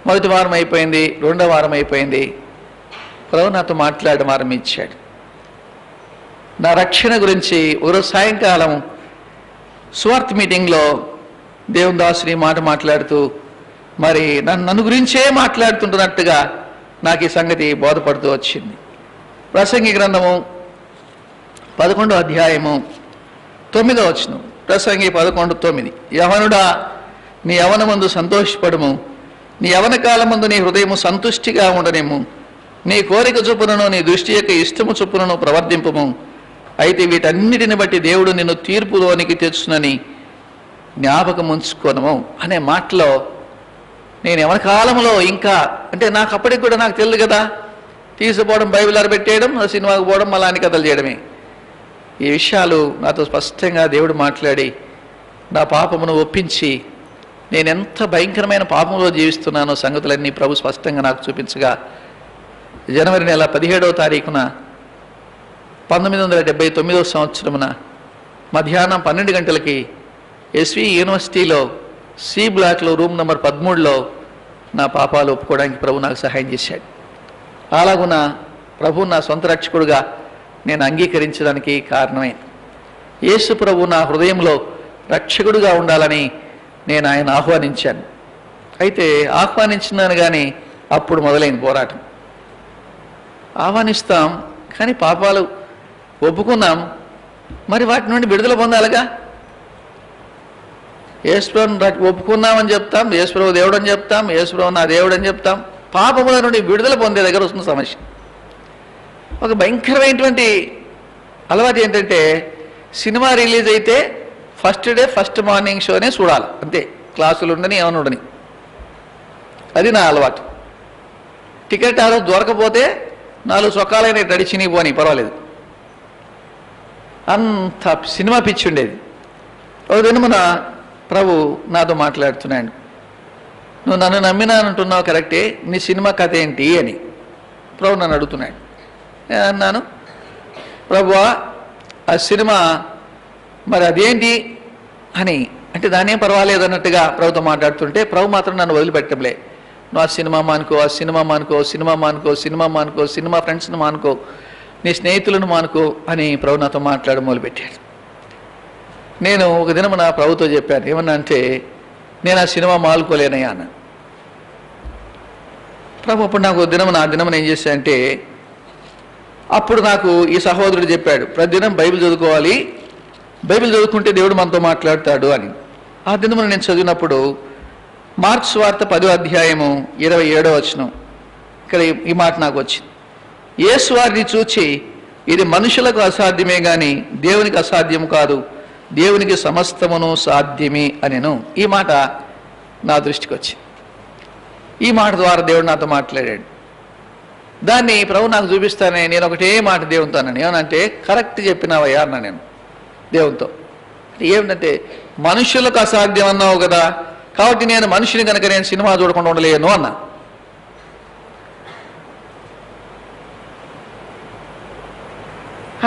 మొదటి వారం అయిపోయింది, రెండో వారం అయిపోయింది. ప్రభు నాతో మాట్లాడడం ఆరంభించాడు. నా రక్షణ గురించి ఒకరోజు సాయంకాలం స్వార్థ మీటింగ్లో దేవుని దాసుని మాట మాట్లాడుతూ మరి నన్ను గురించే మాట్లాడుతుంటున్నట్టుగా నాకు ఈ సంగతి బోధపడుతూ వచ్చింది. ప్రసంగి గ్రంథము 11వ అధ్యాయము 9వ వచనం. ప్రసంగి 11:9. యవనుడా, నీ యవనమందు సంతోషపడము, నీ యవన కాలమందు నీ హృదయము సంతుష్టిగా ఉండనేము, నీ కోరిక చొప్పునను నీ దృష్టి యొక్క ఇష్టము చొప్పునను ప్రవర్తింపము. అయితే వీటన్నిటిని బట్టి దేవుడు నిన్ను తీర్పులోనికి తెచ్చునని జ్ఞాపకం ఉంచుకోనము అనే మాటలో నేను యవన కాలంలో ఇంకా అంటే నాకు అప్పటికి కూడా నాకు తెలియదు కదా, తీసుకుపోవడం, బైబిల్ అరబెట్టేయడం, సినిమాకు పోవడం, మళ్ళా అన్ని కథలు చేయడమే. ఈ విషయాలు నాతో స్పష్టంగా దేవుడు మాట్లాడి నా పాపమును ఒప్పించి నేను ఎంత భయంకరమైన పాపంలో జీవిస్తున్నానో సంగతులన్నీ ప్రభు స్పష్టంగా నాకు చూపించగా జనవరి నెల 17వ తారీఖున 1979వ సంవత్సరమున మధ్యాహ్నం 12 గంటలకి ఎస్వి యూనివర్సిటీలో సి బ్లాక్లో రూమ్ నెంబర్ 13లో నా పాపాలు ఒప్పుకోవడానికి ప్రభు నాకు సహాయం చేశాడు. అలాగున ప్రభు నా సొంత రక్షకుడుగా నేను అంగీకరించడానికి కారణమైంది. యేసు ప్రభు నా హృదయంలో రక్షకుడుగా ఉండాలని నేను ఆయన ఆహ్వానించాను. అయితే ఆహ్వానించినాను కానీ అప్పుడు మొదలైంది పోరాటం. ఆహ్వానిస్తాం కానీ పాపాలు ఒప్పుకున్నాం, మరి వాటి నుండి విడుదల పొందాలిగా. యేసుప్రభుని ఒప్పుకున్నామని చెప్తాం, యేసుప్రభు దేవుడు అని చెప్తాం, యేసుప్రభు నా దేవుడు అని చెప్తాం. పాపముల నుండి విడుదల పొందే దగ్గర వస్తున్న సమస్య. ఒక భయంకరమైనటువంటి అలవాటు ఏంటంటే సినిమా రిలీజ్ అయితే ఫస్ట్ డే ఫస్ట్ మార్నింగ్ షోనే చూడాలి, అంతే. క్లాసులు ఉండని ఏమైనా ఉండని, అది నా అలవాటు. టికెట్ ఆ రోజు దొరకపోతే 4 చొక్కాలైన నడిచిని పోని పర్వాలేదు, అంత సినిమా పిచ్చి ఉండేది. ఒక దినమున ప్రభు నాతో మాట్లాడుతున్నాడు. నువ్వు నన్ను నమ్మినానంటున్నావు కరెక్టే, నీ సినిమా కథ ఏంటి అని ప్రభు నన్ను అడుగుతున్నాడు. నేను అన్నాను, ప్రభువా ఆ సినిమా మరి అదేంటి అని. అంటే దాని ఏం పర్వాలేదు అన్నట్టుగా ప్రభుతో మాట్లాడుతుంటే ప్రభు మాత్రం నన్ను వదిలిపెట్టంలే. నువ్వు ఆ సినిమా మానుకో, ఆ సినిమా మానుకో, సినిమా మానుకో, సినిమా మానుకో, సినిమా ఫ్రెండ్స్ని మానుకో, నీ స్నేహితులను మానుకో అని ప్రభు నాతో మాట్లాడడం మొదలుపెట్టాడు. నేను ఒక దినం నా ప్రభుతో చెప్పాను, ఏమన్నా అంటే నేను ఆ సినిమా మానుకోలేనయ్యా అన్న. ప్రభు అప్పుడు నాకు నా దినం ఏం చేశానంటే, అప్పుడు నాకు ఈ సహోదరుడు చెప్పాడు, ప్రతిదినం బైబిల్ చదువుకోవాలి, బైబిల్ చదువుకుంటే దేవుడు మనతో మాట్లాడతాడు అని. ఆ దినమున నేను చదివినప్పుడు మార్క్స్ వార్త 10వ అధ్యాయము 27వ వచనం, ఇక్కడ ఈ మాట నాకు వచ్చింది. యేసు వారిని చూచి, ఇది మనుషులకు అసాధ్యమే కానీ దేవునికి అసాధ్యం కాదు, దేవునికి సమస్తమును సాధ్యమే అనెను. ఈ మాట నా దృష్టికి వచ్చింది. ఈ మాట ద్వారా దేవుడు నాతో మాట్లాడాడు. దాన్ని ప్రభు నాకు చూపిస్తానే. నేను ఒకటే మాట దేవునితో అన్నాను, ఏమనంటే కరెక్ట్ చెప్పినావయ్యా అన్నా నేను దేవునితో. ఏమిటంటే మనుషులకు అసాధ్యం అన్నావు కదా, కాబట్టి నేను మనిషిని కనుక నేను సినిమా చూడకుండా ఉండలేను అన్నా.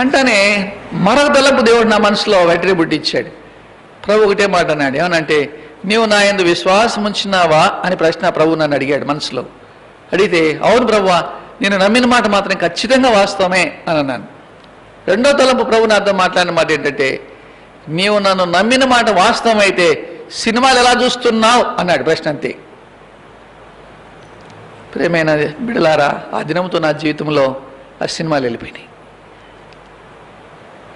అంటనే మరొక తలంపు దేవుడు నా మనసులో వెంటనే పుట్టించాడు. ప్రభు ఒకటే మాట అన్నాడు, ఏమనంటే నీవు నా యందు విశ్వాసం ఉంచినావా అని ప్రశ్న ప్రభు నన్ను అడిగాడు మనసులో. అడిగితే అవును ప్రభువా, నేను నమ్మిన మాట మాత్రం ఖచ్చితంగా వాస్తవమే అని అన్నాను. రెండో తలంపు ప్రభు నాతో మాట్లాడిన మాట ఏంటంటే, నీవు నన్ను నమ్మిన మాట వాస్తవం అయితే సినిమాలు ఎలా చూస్తున్నావు అన్నాడు ప్రశ్న, అంతే. ప్రేమైన బిడలారా, ఆ దినంతో నా జీవితంలో ఆ సినిమాలు వెళ్ళిపోయినాయి.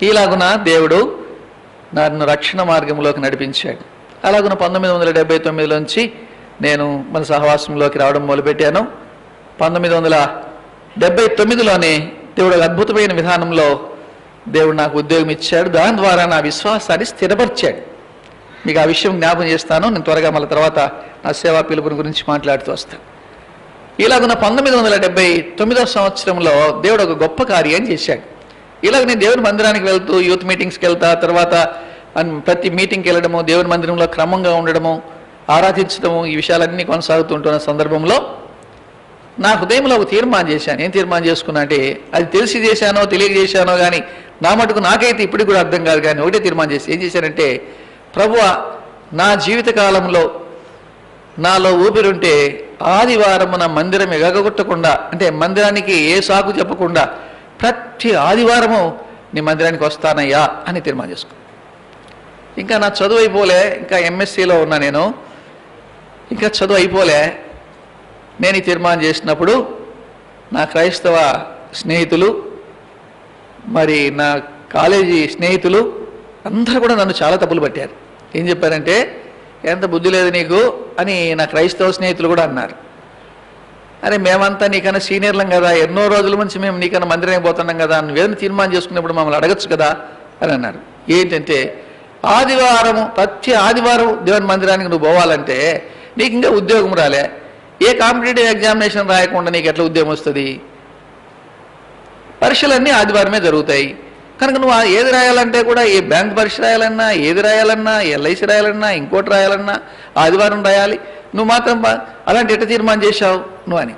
ఇలాగున దేవుడు నన్ను రక్షణ మార్గంలోకి నడిపించాడు. అలాగున 1979 నేను మన సహవాసంలోకి రావడం మొదలుపెట్టాను. 1979లోనే దేవుడు ఒక అద్భుతమైన విధానంలో దేవుడు నాకు ఉద్యోగం ఇచ్చాడు. దాని ద్వారా నా విశ్వాసాన్ని స్థిరపరిచాడు. మీకు ఆ విషయం జ్ఞాపకం చేస్తాను. నేను త్వరగా మళ్ళీ తర్వాత నా సేవా పిలుపుని గురించి మాట్లాడుతూ వస్తాను. ఇలాగున్న 1979 సంవత్సరంలో దేవుడు ఒక గొప్ప కార్యం చేశాడు. ఇలాగ నేను దేవుని మందిరానికి వెళ్తూ యూత్ మీటింగ్స్కి వెళ్తా, తర్వాత ప్రతి మీటింగ్కి వెళ్ళడము, దేవుని మందిరంలో క్రమంగా ఉండడము, ఆరాధించడము, ఈ విషయాలన్నీ కొనసాగుతుంటున్న సందర్భంలో నా హృదయంలో ఒక తీర్మానం చేశాను. ఏం తీర్మానం చేసుకున్నా అంటే, అది తెలిసి చేశానో తెలియక చేశానో కానీ నా మటుకు నాకైతే ఇప్పటికి కూడా అర్థం కాదు. కానీ ఒకటే తీర్మానం చేసి ఏం చేశానంటే, ప్రభువా నా జీవిత కాలంలో నాలో ఊపిరుంటే ఆదివారమున మందిరం ఎగగొట్టకుండా, అంటే మందిరానికి ఏ సాకు చెప్పకుండా ప్రతి ఆదివారము నీ మందిరానికి వస్తానయ్యా అని తీర్మానం చేసుకో. ఇంకా నా చదువు అయిపోలే, ఇంకా ఎంఎస్సీలో ఉన్నా నేను, ఇంకా చదువు అయిపోలే. నేను ఈ తీర్మానం చేసినప్పుడు నా క్రైస్తవ స్నేహితులు, మరి నా కాలేజీ స్నేహితులు అందరూ కూడా నన్ను చాలా తప్పులు పట్టారు. ఏం చెప్పారంటే, ఎంత బుద్ధి లేదు నీకు అని నా క్రైస్తవ స్నేహితులు కూడా అన్నారు. అరే మేమంతా నీకన్నా సీనియర్లం కదా, ఎన్నో రోజుల నుంచి మేము నీకన్నా మందిరానికి పోతున్నాం కదా, నువ్వేదైనా తీర్మానం చేసుకున్నప్పుడు మమ్మల్ని అడగచ్చు కదా అని అన్నారు. ఏంటంటే, ఆదివారం ప్రతి ఆదివారం దేవుని మందిరానికి నువ్వు పోవాలంటే నీకు ఇంకా ఉద్యోగం రాలే, ఏ కాంపిటేటివ్ ఎగ్జామినేషన్ రాయకుండా నీకు ఎట్లా ఉద్యోగం వస్తుంది? పరీక్షలన్నీ ఆదివారమే జరుగుతాయి కనుక నువ్వు ఏది రాయాలంటే కూడా, ఏ బ్యాంక్ పరీక్ష రాయాలన్నా, ఏది రాయాలన్నా, ఎల్ఐసి రాయాలన్నా, ఇంకోటి రాయాలన్నా ఆదివారం రాయాలి. నువ్వు మాత్రం అలాంటి ఎట్ట తీర్మానం చేశావు నువ్వు అని.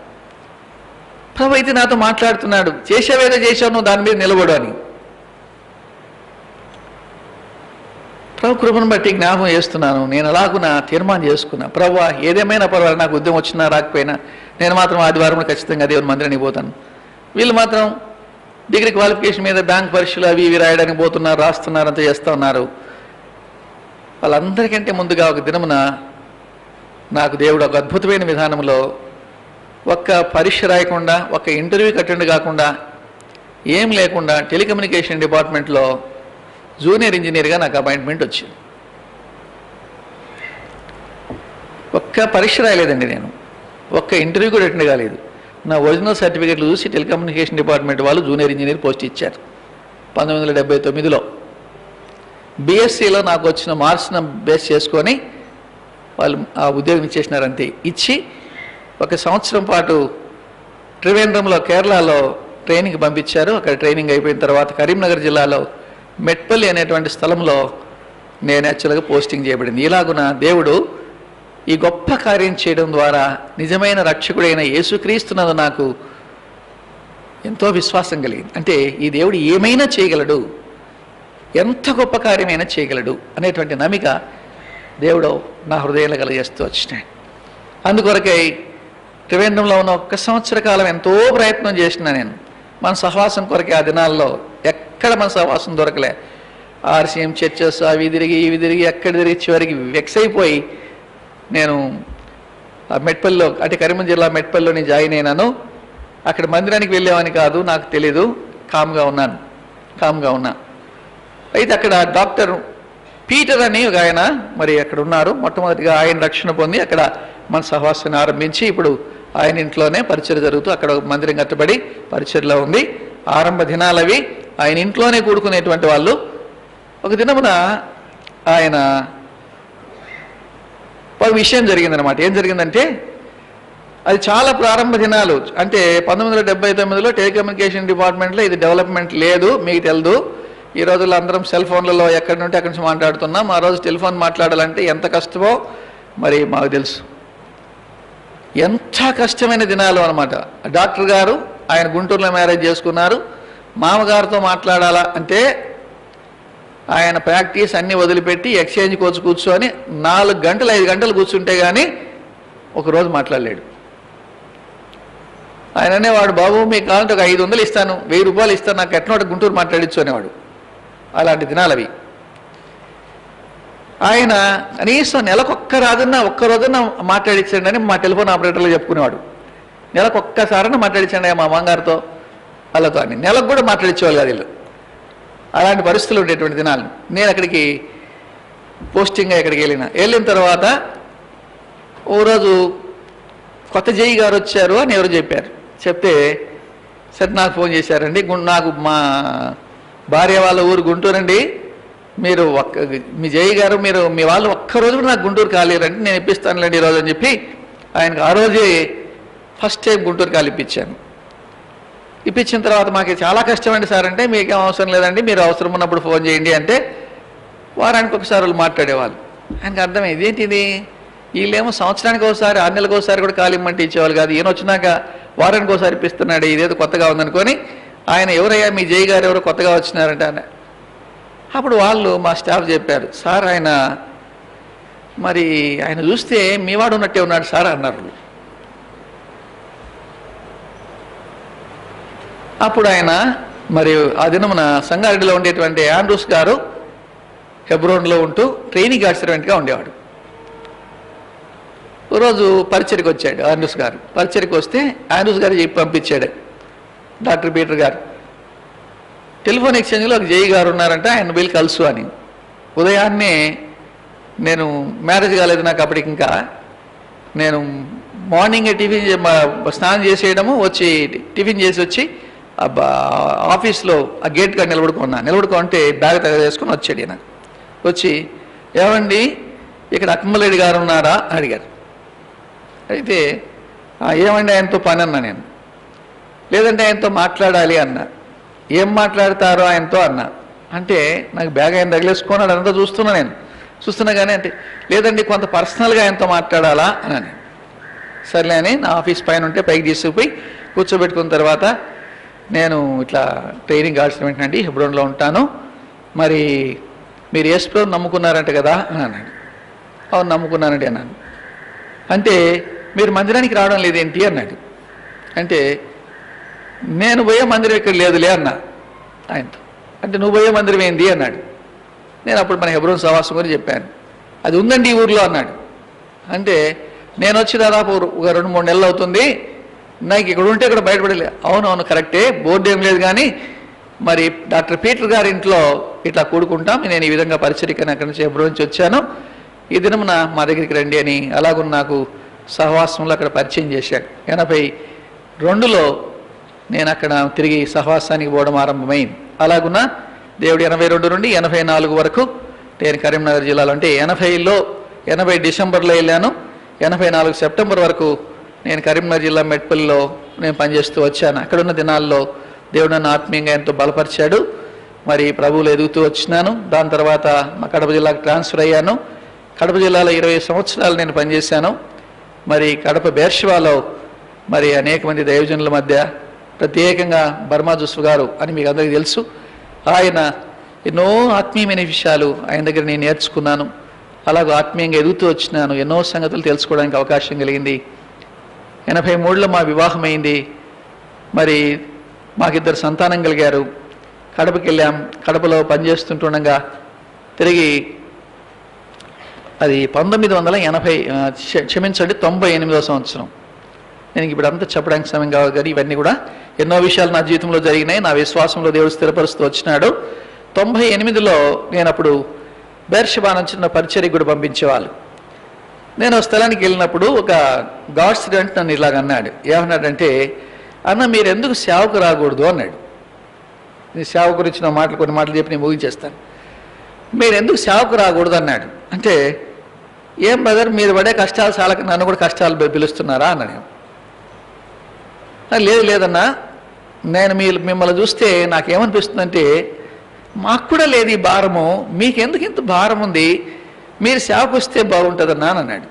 ప్రభు అయితే నాతో మాట్లాడుతున్నాడు, చేసావేదో చేసావు, నువ్వు దాని మీద నిలబడు అని. ప్రభు కృపను బట్టి జ్ఞాపకం చేస్తున్నాను. నేను అలాగున తీర్మానం చేసుకున్నా, ప్రభు ఏదేమైనా పర్వాలేదు, నాకు ఉద్యమం వచ్చినా రాకపోయినా నేను మాత్రం ఆదివారం ఖచ్చితంగా దేవుని మందిరానికి పోతాను. వీళ్ళు మాత్రం డిగ్రీ క్వాలిఫికేషన్ మీద బ్యాంక్ పరీక్షలు అవి ఇవి రాయడానికి పోతున్నారు, రాస్తున్నారు, అంతా చేస్తూ ఉన్నారు. వాళ్ళందరికంటే ముందుగా ఒక దినమున నాకు దేవుడు ఒక అద్భుతమైన విధానంలో ఒక్క పరీక్ష రాయకుండా, ఒక్క ఇంటర్వ్యూకి అటెండ్ కాకుండా, ఏం లేకుండా టెలికమ్యూనికేషన్ డిపార్ట్మెంట్లో జూనియర్ ఇంజనీర్గా నాకు అపాయింట్మెంట్ వచ్చింది. ఒక్క పరీక్ష రాయలేదండి నేను, ఒక్క ఇంటర్వ్యూ కూడా అటెండ్ కాలేదు. నా ఒరిజినల్ సర్టిఫికేట్లు చూసి టెలికమ్యూనికేషన్ డిపార్ట్మెంట్ వాళ్ళు జూనియర్ ఇంజనీర్ పోస్ట్ ఇచ్చారు 1979లో. బీఎస్సీలో నాకు వచ్చిన మార్క్స్ను బేస్ చేసుకొని వాళ్ళు ఆ ఉద్యోగం ఇచ్చేసినారు అంతే. ఇచ్చి 1 సంవత్సరం పాటు త్రివేంద్రంలో కేరళలో ట్రైనింగ్ పంపించారు. అక్కడ ట్రైనింగ్ అయిపోయిన తర్వాత కరీంనగర్ జిల్లాలో మెట్పల్లి అనేటువంటి స్థలంలో నేను యాక్చువల్గా పోస్టింగ్ చేయబడింది. ఇలాగున దేవుడు ఈ గొప్ప కార్యం చేయడం ద్వారా నిజమైన రక్షకుడైన యేసుక్రీస్తునందు నాకు ఎంతో విశ్వాసం కలిగింది. అంటే ఈ దేవుడు ఏమైనా చేయగలడు, ఎంత గొప్ప కార్యమైనా చేయగలడు అనేటువంటి నమ్మిక దేవుడు నా హృదయంలో కలిగేస్తూ వచ్చినాయి. అందుకొరకై త్రివేంద్రంలో ఉన్న 1 సంవత్సర కాలం ఎంతో ప్రయత్నం చేసిన నేను మన సహవాసం కొరకే. ఆ దినాల్లో ఎక్కడ మన సహవాసం దొరకలే. ఆర్సీఎం చర్చెస్ అవి తిరిగి ఇవి తిరిగి ఎక్కడ తిరిగి చివరికి వెక్స్ అయిపోయి నేను మెట్పల్లిలో, అంటే కరీంనగర్ జిల్లా మెట్పల్లిలోని జాయిన్ అయినాను. అక్కడ మందిరానికి వెళ్ళేవాని కాదు, నాకు తెలీదు, కామ్గా ఉన్నా. అయితే అక్కడ డాక్టర్ పీటర్ అని ఒక ఆయన మరి అక్కడ ఉన్నారు. మొట్టమొదటిగా ఆయన రక్షణ పొంది అక్కడ మన సహవాసాన్ని ఆరంభించి ఇప్పుడు ఆయన ఇంట్లోనే పరిచర్య జరుగుతూ అక్కడ ఒక మందిరం కట్టబడి పరిచర్యలో ఉంది. ఆరంభ దినాలవి ఆయన ఇంట్లోనే కూడుకునేటువంటి వాళ్ళు. ఒక దినమున ఆయన ఒక విషయం జరిగిందనమాట. ఏం జరిగిందంటే, అది చాలా ప్రారంభ దినాలు. అంటే 1979లో టెలికమ్యూనికేషన్ డిపార్ట్మెంట్లో ఇది డెవలప్మెంట్ లేదు, మీకు తెలదు. ఈ రోజుల్లో అందరం సెల్ ఫోన్లలో ఎక్కడి నుండి అక్కడి నుంచి మాట్లాడుతున్నాం. ఆ రోజు టెలిఫోన్ మాట్లాడాలంటే ఎంత కష్టమో మరి మాకు తెలుసు. ఎంత కష్టమైన దినాలు అనమాట. డాక్టర్ గారు ఆయన గుంటూరులో మ్యారేజ్ చేసుకున్నారు. మామగారితో మాట్లాడాలా అంటే ఆయన ప్రాక్టీస్ అన్నీ వదిలిపెట్టి ఎక్స్చేంజ్ కోచ్ కూర్చొని 4 గంటలు 5 గంటలు కూర్చుంటే కానీ ఒకరోజు మాట్లాడలేడు. ఆయన అనేవాడు, బాబు మీకు కావాలంటే ఒక 500 ఇస్తాను, 1000 రూపాయలు ఇస్తాను, నాకు ఎట్నోటి గుంటూరు మాట్లాడించు అనేవాడు. అలాంటి దినాలు అవి. ఆయన కనీసం నెలకొక్క రోజున మాట్లాడించండి అని మా టెలిఫోన్ ఆపరేటర్లో చెప్పుకునేవాడు. నెలకొక్కసారైనా మాట్లాడించండి మా అమ్మగారితో వాళ్ళతో అని. నెలకు కూడా మాట్లాడించేవాళ్ళు కాదు వీళ్ళు. అలాంటి పరిస్థితులు ఉండేటువంటి దినాలు. నేను అక్కడికి పోస్టింగ్గా ఇక్కడికి వెళ్ళిన తర్వాత ఓ రోజు కొత్త జేఈ గారు వచ్చారు అని ఎవరు చెప్పారు. చెప్తే సరే నాకు ఫోన్ చేశారండి, నాకు మా భార్య వాళ్ళ ఊరు గుంటూరండి, మీరు మీ జేఈ గారు మీరు మీ వాళ్ళు ఒక్కరోజు కూడా నాకు గుంటూరు కాలేరంటే నేను ఇప్పిస్తానులేండి ఈరోజు అని చెప్పి ఆయనకు ఆ రోజే ఫస్ట్ టైం గుంటూరు కాలు ఇప్పించాను. ఇప్పించిన తర్వాత మాకు చాలా కష్టమండి సార్ అంటే మీకేం అవసరం లేదండి, మీరు అవసరం ఉన్నప్పుడు ఫోన్ చేయండి అంటే వారానికి ఒకసారి వాళ్ళు మాట్లాడేవాళ్ళు. ఆయనకు అర్థమైంది ఏంటిది, వీళ్ళేమో సంవత్సరానికి ఒకసారి 6 నెలలకు ఒకసారి కూడా కాలు ఇమ్మంటే ఇచ్చేవాళ్ళు కాదు, ఈయన వచ్చినాక వారానికి ఒకసారి ఇప్పిస్తున్నాడు, ఇదేదో కొత్తగా ఉందనుకొని ఆయన ఎవరయ్యా మీ జేఈ గారు ఎవరో కొత్తగా వచ్చినారంట అని. అప్పుడు వాళ్ళు మా స్టాఫ్ చెప్పారు, సార్ ఆయన మరి ఆయన చూస్తే మీవాడు ఉన్నట్టే ఉన్నాడు సార్ అన్నారు. అప్పుడు ఆయన మరి ఆ దినమున సంగారెడ్డిలో ఉండేటువంటి ఆండ్రూస్ గారు హెబ్రోన్లో ఉంటూ ట్రైనింగ్ సర్వెంట్గా ఉండేవాడు. రోజు పరిచయకు వచ్చాడు ఆండ్రూస్ గారు. పరిచయకు వస్తే ఆండ్రూస్ గారు చెప్పి పంపించాడు డాక్టర్ పీటర్ గారు, టెలిఫోన్ ఎక్స్చేంజ్లో ఒక జేఈ గారు ఉన్నారంట, ఆయన వెళ్ళి కలుసు అని. ఉదయాన్నే నేను మ్యారేజ్ కాలేదు నాకు అప్పటికి, ఇంకా నేను మార్నింగే టిఫిన్ స్నానం చేసేయడము, వచ్చి టిఫిన్ చేసి వచ్చి ఆఫీస్లో ఆ గేట్ కాడ నిలబడుకుంటే బ్యాగ్ తగలేసుకొని వచ్చాడు. నాకు వచ్చి ఏమండి ఇక్కడ అక్మలరెడ్డి గారు ఉన్నారా అని అడిగారు. అయితే ఏమండి ఆయనతో పని అన్నా నేను, లేదంటే ఆయనతో మాట్లాడాలి అన్నా. ఏం మాట్లాడతారో ఆయనతో అన్నా అంటే నాకు బ్యాగ్ ఆయన తగిలేసుకున్నాడు అంతా చూస్తున్నా కానీ అంటే లేదండి కొంత పర్సనల్గా ఆయనతో మాట్లాడాలా అని. సర్లే అని నా ఆఫీస్ పైన ఉంటే పైకి తీసుకుపోయి కూర్చోబెట్టుకున్న తర్వాత నేను ఇట్లా ట్రైనింగ్ కావాల్సిన అండి హెబ్రోన్లో ఉంటాను, మరి మీరు యేసు ప్రభువుని నమ్ముకున్నారంట కదా అని అన్నాడు. అవును నమ్ముకున్నానండి అన్నాను. అంటే మీరు మందిరానికి రావడం లేదేంటి అన్నాడు. అంటే నేను పోయే మందిరం ఇక్కడ లేదులే అన్నా ఆయనతో. అంటే నువ్వు పోయే మందిరం ఏంది అన్నాడు. నేను అప్పుడు మన హెబ్రోన్ సహవాసం గురించి చెప్పాను. అది ఉందండి ఈ ఊర్లో అన్నాడు. అంటే నేను వచ్చి దాదాపు ఒక 2-3 నెలలు అవుతుంది, నాకు ఇక్కడ ఉంటే ఇక్కడ బయటపడలే. అవునవును కరెక్టే, బోర్డు ఏం లేదు కానీ మరి డాక్టర్ పీటర్ గారి ఇంట్లో ఇట్లా కూడుకుంటాం, నేను ఈ విధంగా పరిచర్యకని అక్కడి నుంచి హెబ్రోన్ నుంచి వచ్చాను, ఈ దినమున మా దగ్గరికి రండి అని అలాగున్న నాకు సహవాసంలో అక్కడ పరిచయం చేశాడు. 82లో నేను అక్కడ తిరిగి సహవాసానికి పోవడం ఆరంభమైంది. అలాగున్న దేవుడు 82 నుండి 84 వరకు నేను కరీంనగర్ జిల్లాలో, అంటే 80 డిసెంబర్లో వెళ్ళాను, 84 సెప్టెంబర్ వరకు నేను కరీంనగర్ జిల్లా మెట్పల్లిలో నేను పనిచేస్తూ వచ్చాను. అక్కడున్న దినాల్లో దేవుడు నన్ను ఆత్మీయంగా ఎంతో బలపరిచాడు. మరి ప్రభువులు ఎదుగుతూ వచ్చినాను. దాని తర్వాత మా కడప జిల్లాకు ట్రాన్స్ఫర్ అయ్యాను. కడప జిల్లాలో 20 సంవత్సరాలు నేను పనిచేశాను. మరి కడప బేర్షివాలో మరి అనేక మంది దైవజనుల మధ్య, ప్రత్యేకంగా బర్మా జోసెఫ్ గారు అని మీకు అందరికీ తెలుసు, ఆయన ఎన్నో ఆత్మీయమైన విషయాలు ఆయన దగ్గర నేను నేర్చుకున్నాను. అలాగూ ఆత్మీయంగా ఎదుగుతూ వచ్చినాను. ఎన్నో సంగతులు తెలుసుకోవడానికి అవకాశం కలిగింది. 83లో మా వివాహం అయింది. మరి మాకిద్దరు సంతానం కలిగారు. కడపకి వెళ్ళాం. కడపలో పనిచేస్తుంటుండగా తిరిగి అది 98వ సంవత్సరం. నేను ఇప్పుడు అంతా చెప్పడానికి సమయం కావాలి కానీ ఇవన్నీ కూడా ఎన్నో విషయాలు నా జీవితంలో జరిగినాయి. నా విశ్వాసంలో దేవుడు స్థిరపరుస్తూ వచ్చినాడు. 98లో నేను అప్పుడు బేర్షెబా నుంచి నా పరిచర్యకు కూడా పంపించేవాళ్ళు. నేను ఆ స్థలానికి వెళ్ళినప్పుడు ఒక గాడ్ స్టూడెంట్ నన్ను ఇలాగ అన్నాడు. ఏమన్నాడంటే, అన్న మీరు ఎందుకు సేవకు రాకూడదు అన్నాడు. నీ సేవ గురించి నా కొన్ని మాటలు చెప్పి నేను ముగించేస్తాను. మీరు ఎందుకు సేవకు రాకూడదు అన్నాడు. అంటే ఏం బ్రదర్ మీరు పడే కష్టాలు చాలా, నన్ను కూడా కష్టాలు పిలుస్తున్నారా అన్నాడు. లేదన్నా, నేను మిమ్మల్ని చూస్తే నాకేమనిపిస్తుందంటే మాకు కూడా లేదు ఈ భారము, మీకెందుకు ఇంత భారం ఉంది, మీరు సేవకు వస్తే బాగుంటుందన్నా అని అన్నాడు.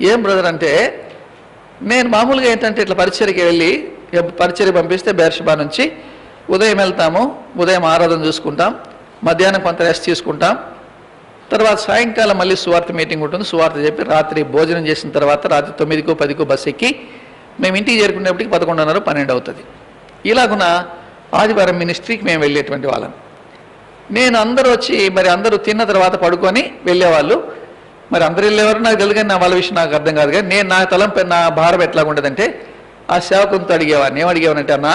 ఏం బ్రదర్ అంటే, నేను మామూలుగా ఏంటంటే ఇట్లా పరిచర్యకి వెళ్ళి పరిచర్య పంపిస్తే బేర్షెబా నుంచి ఉదయం వెళ్తాము, ఉదయం ఆరాధన చూసుకుంటాం, మధ్యాహ్నం కొంత రెస్ట్ తీసుకుంటాం, తర్వాత సాయంకాలం మళ్ళీ సువార్త మీటింగ్ ఉంటుంది, సువార్త చెప్పి రాత్రి భోజనం చేసిన తర్వాత రాత్రి 9కో 10కో బస్సు ఎక్కి మేము ఇంటికి చేరుకునేప్పటికి 11:30 12 అవుతుంది. ఇలాగున ఆదివారం మినిస్ట్రీకి మేము వెళ్ళేటువంటి వాళ్ళం. నేను అందరూ వచ్చి మరి అందరూ తిన్న తర్వాత పడుకొని వెళ్ళేవాళ్ళు. మరి అందరూ వెళ్ళేవారు నాకు తెలుసు కానీ నా వాళ్ళ విషయం నాకు అర్థం కాదు. కానీ నేను నా తలంపై నా భారం ఎట్లా ఉండదంటే ఆ సేవకునితో అడిగేవాడిని. ఏమడిగేవానంటే, అన్నా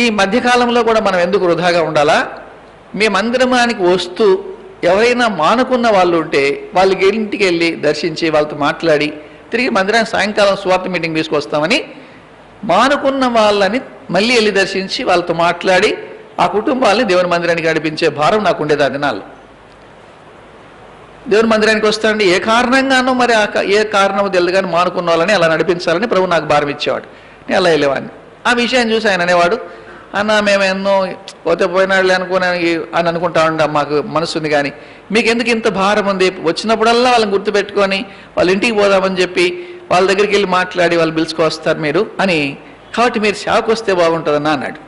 ఈ మధ్యకాలంలో కూడా మనం ఎందుకు వృధాగా ఉండాలా, మీ మందిరానికి వస్తూ ఎవరైనా మానుకున్న వాళ్ళు ఉంటే వాళ్ళకి ఇంటికి వెళ్ళి దర్శించి వాళ్ళతో మాట్లాడి తిరిగి మందిరానికి సాయంకాలం సువార్త మీటింగ్ తీసుకొస్తామని మానుకున్న వాళ్ళని మళ్ళీ వెళ్ళి దర్శించి వాళ్ళతో మాట్లాడి ఆ కుటుంబాలని దేవుని మందిరానికి నడిపించే భారం నాకు ఉండేది ఆ దినాల్లో. దేవుని మందిరానికి వస్తానండి ఏ కారణంగానో మరి ఏ కారణం తెలియదు కానీ మానుకున్న వాళ్ళని అలా నడిపించాలని ప్రభు నాకు భారం ఇచ్చేవాడు. నేను అలా వెళ్ళేవాడిని. ఆ విషయాన్ని చూసి ఆయన అనేవాడు, అన్న మేము ఎన్నో పోతే పోయినాడులే అని అనుకుంటా ఉండ, మాకు మనసు ఉంది, కానీ మీకు ఎందుకు ఇంత భారం ఉంది? వచ్చినప్పుడల్లా వాళ్ళని గుర్తుపెట్టుకొని వాళ్ళ ఇంటికి పోదామని చెప్పి వాళ్ళ దగ్గరికి వెళ్ళి మాట్లాడి వాళ్ళు పిలుచుకొస్తారు మీరు అని, కాబట్టి మీరు సేవకు వస్తే బాగుంటుందన్న అన్నాడు.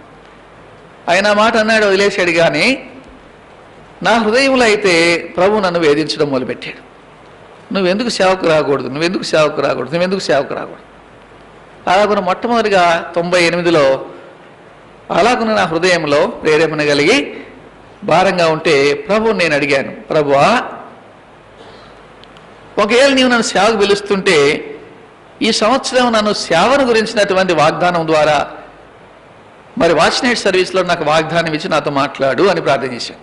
ఆయన మాట అన్నాడు, వదిలేశాడు. కానీ నా హృదయంలో అయితే ప్రభు నన్ను వేధించడం మొదలుపెట్టాడు. నువ్వెందుకు సేవకు రాకూడదు, నువ్వెందుకు సేవకు రాకూడదు, నువ్వెందుకు సేవకు రాకూడదు. అలాగున్న మొట్టమొదటిగా 98లో అలాగున్న నా హృదయంలో ప్రేరేపణ కలిగి భారంగా ఉంటే ప్రభువుని నేను అడిగాను, ప్రభువా ఒకవేళ నీవు నన్ను సేవకు పిలుస్తుంటే ఈ సంవత్సరం నన్ను సేవను గురించినటువంటి వాగ్దానం ద్వారా మరి వాచ్ నైట్ సర్వీస్లో నాకు వాగ్దానం ఇచ్చి నాతో మాట్లాడు అని ప్రార్థన చేశాను.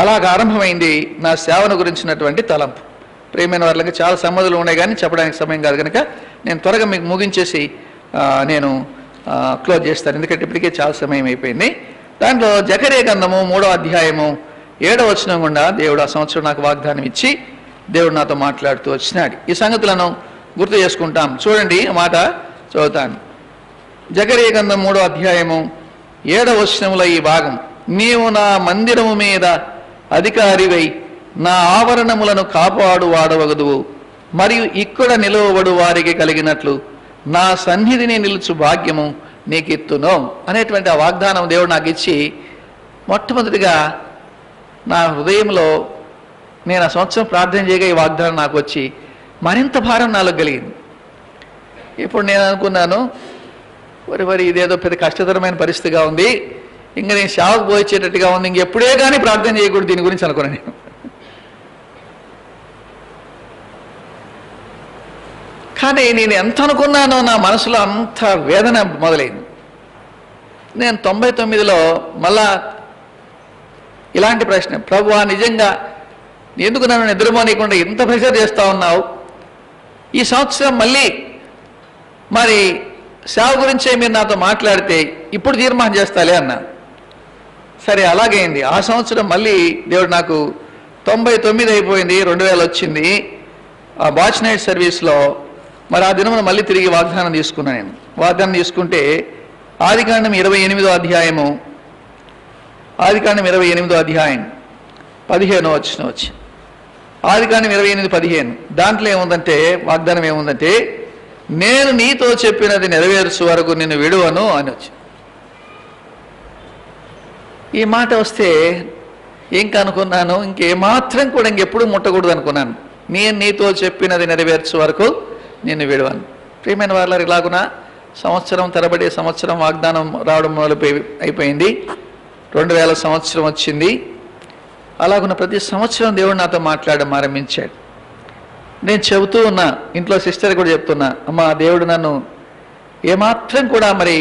అలాగ ఆరంభమైంది నా సేవను గురించినటువంటి తలంపు. ప్రియమైన వాళ్ళకి చాలా సంబంధాలు ఉన్నాయి కానీ చెప్పడానికి సమయం కాదు కనుక నేను త్వరగా మీకు ముగించేసి నేను క్లోజ్ చేస్తాను, ఎందుకంటే ఇప్పటికే చాలా సమయం అయిపోయింది. దాంట్లో జకరియా గ్రంథము 3వ అధ్యాయము 7వ వచనం గుండా దేవుడు ఆ సంవత్సరం నాకు వాగ్దానం ఇచ్చి దేవుడు నాతో మాట్లాడుతూ వచ్చినాడు. ఈ సంగతులను గుర్తు చేసుకుంటాం. చూడండి మాట చదువుతాను. జకరియా గ్రంథం 3వ అధ్యాయము 7వ వచనంలో ఈ భాగం, నీవు నా మందిరము మీద అధికారివై నా ఆవరణములను కాపాడు వాడవగదువు, మరియు ఇక్కడ నిలువబడు వారికి కలిగినట్లు నా సన్నిధిని నిలుచు భాగ్యము నీకిత్తును అనేటువంటి ఆ వాగ్దానం దేవుడు నాకు ఇచ్చి మొట్టమొదటిగా నా హృదయంలో నేను ఆ సంవత్సరం ప్రార్థన చేయగా ఈ వాగ్దానం నాకు వచ్చి మరింత భారం నాలో కలిగింది. ఇప్పుడు నేను అనుకున్నాను, మరి ఇదేదో పెద్ద కష్టతరమైన పరిస్థితిగా ఉంది, ఇంకా నేను సేవకు పోయించేటట్టుగా ఉంది, ఇంకెప్పుడే కానీ ప్రార్థన చేయకూడదు దీని గురించి అనుకున్నాను నేను. కానీ నేను ఎంత అనుకున్నానో నా మనసులో అంత వేదన మొదలైంది. నేను 99లో మళ్ళా ఇలాంటి ప్రశ్న, ప్రభువా నిజంగా ఎందుకు నన్ను నిద్రపోనీయకుండా ఇంత ప్రెషర్ చేస్తూ ఉన్నావు, ఈ సంవత్సరం మళ్ళీ మరి సేవ గురించే మీరు నాతో మాట్లాడితే ఇప్పుడు తీర్మానం చేస్తాలే అన్నా. సరే అలాగైంది. ఆ సంవత్సరం మళ్ళీ దేవుడు నాకు 99 అయిపోయింది, 2000 వచ్చింది. ఆ వాచ్ నైట్ సర్వీస్లో మరి ఆ దినమున మళ్ళీ తిరిగి వాగ్దానం తీసుకున్నాను. నేను వాగ్దానం తీసుకుంటే ఆదికాండం 28వ అధ్యాయము 15వ వచనం వచ్చి ఆదికాండం 28:15 దాంట్లో ఏముందంటే వాగ్దానం ఏముందంటే, నేను నీతో చెప్పినది నెరవేర్చు వరకు నిన్ను విడువను అని వచ్చి. ఈ మాట వస్తే ఇంకనుకున్నాను, ఇంకేమాత్రం కూడా ఇంకెప్పుడు ముట్టకూడదు అనుకున్నాను. నేను నీతో చెప్పినది నెరవేర్చు వరకు నిన్ను విడువను. ప్రియమైన వాళ్ళ ఇలాగున సంవత్సరం తరబడి సంవత్సరం వాగ్దానం రావడం అయిపోయింది. 2000 సంవత్సరం వచ్చింది. అలాగున్న ప్రతి సంవత్సరం దేవుడు నాతో మాట్లాడడం ఆరంభించాడు. నేను చెబుతూ ఉన్నా, ఇంట్లో సిస్టర్ కూడా చెప్తున్నా, అమ్మా దేవుడు నన్ను ఏమాత్రం కూడా మరి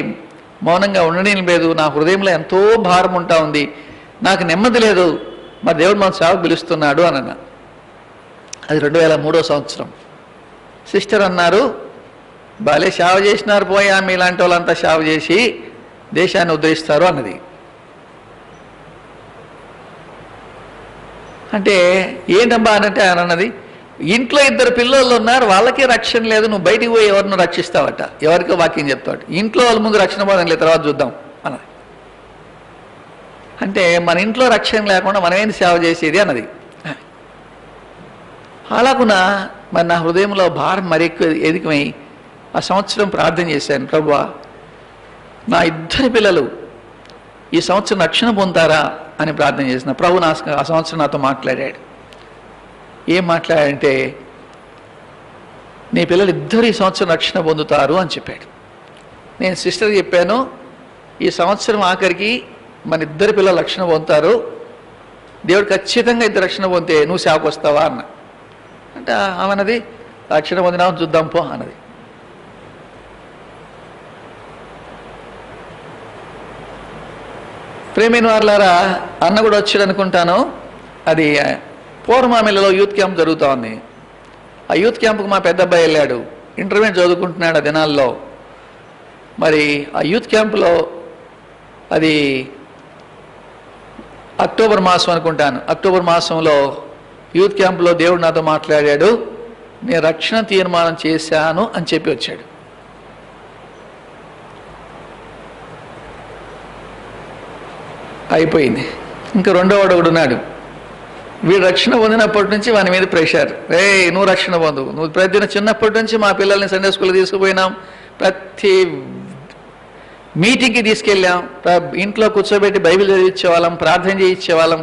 మౌనంగా ఉండడం లేదు, నా హృదయంలో ఎంతో భారం ఉంటా ఉంది, నాకు నెమ్మది లేదు, మరి దేవుడు మన సేవకు పిలుస్తున్నాడు అని అన్నా. అది 2003వ సంవత్సరం. సిస్టర్ అన్నారు, బాలే సేవ చేసినారు పోయా, మీలాంటి వాళ్ళంతా సేవ చేసి దేశాన్ని ఉద్ధరిస్తారు అన్నది. అంటే ఏంటబ్బా అనంటే ఆయన అన్నది, ఇంట్లో 2 పిల్లలు ఉన్నారు, వాళ్ళకే రక్షణ లేదు, నువ్వు బయటికి పోయి ఎవరిని రక్షిస్తావట, ఎవరికో వాక్యం చెప్తావట, ఇంట్లో వాళ్ళ ముందు రక్షణ పోదాం లేదు, తర్వాత చూద్దాం అన్నది. అంటే మన ఇంట్లో రక్షణ లేకుండా మనమేంది సేవ చేసేది అన్నది. అలాగున మరి నా హృదయంలో భారం మరి ఎక్కువ ఎదికమై ఆ సంవత్సరం ప్రార్థన చేశాను, ప్రభువా నా 2 పిల్లలు ఈ సంవత్సరం రక్షణ పొందుతారా అని ప్రార్థన చేసిన. ప్రభు ఆ సంవత్సరం నాతో మాట్లాడాడు. ఏం మాట్లాడంటే, నీ పిల్లలు 2 ఈ సంవత్సరం రక్షణ పొందుతారు అని చెప్పాడు. నేను సిస్టర్కి చెప్పాను, ఈ సంవత్సరం ఆఖరికి మన 2 పిల్లలు రక్షణ పొందుతారు, దేవుడు ఖచ్చితంగా 2 రక్షణ పొందితే నువ్వు సేవకు వస్తావా అన్న. అంటే ఆమెనది రక్షణ పొందినామని చూద్దాం పో అన్నది. ప్రేమైన వారులారా, అన్న కూడా వచ్చాడు అనుకుంటాను. అది పూర్వమామిలలో యూత్ క్యాంప్ జరుగుతూ ఉంది. ఆ యూత్ క్యాంప్కి మా పెద్ద అబ్బాయి వెళ్ళాడు, ఇంటర్మీడియట్ చదువుకుంటున్నాడు ఆ దినాల్లో. మరి ఆ యూత్ క్యాంపులో అది అక్టోబర్ మాసం అనుకుంటాను. అక్టోబర్ మాసంలో యూత్ క్యాంపులో దేవుడు నాతో మాట్లాడాడు, నేను రక్షణ తీర్మానం చేశాను అని చెప్పి వచ్చాడు. అయిపోయింది. ఇంకా రెండోవాడు ఒకడు ఉన్నాడు. వీడు రక్షణ పొందినప్పటి నుంచి వాని మీద ప్రెషర్, నువ్వు రక్షణ పొందు, నువ్వు ప్రతిదిన చిన్నప్పటి నుంచి మా పిల్లల్ని సండే స్కూల్కి తీసుకుపోయినాం, ప్రతి మీటింగ్కి తీసుకెళ్ళాం, ఇంట్లో కూర్చోబెట్టి బైబిల్ చదివించేవాళ్ళం, ప్రార్థన చేయించేవాళ్ళం,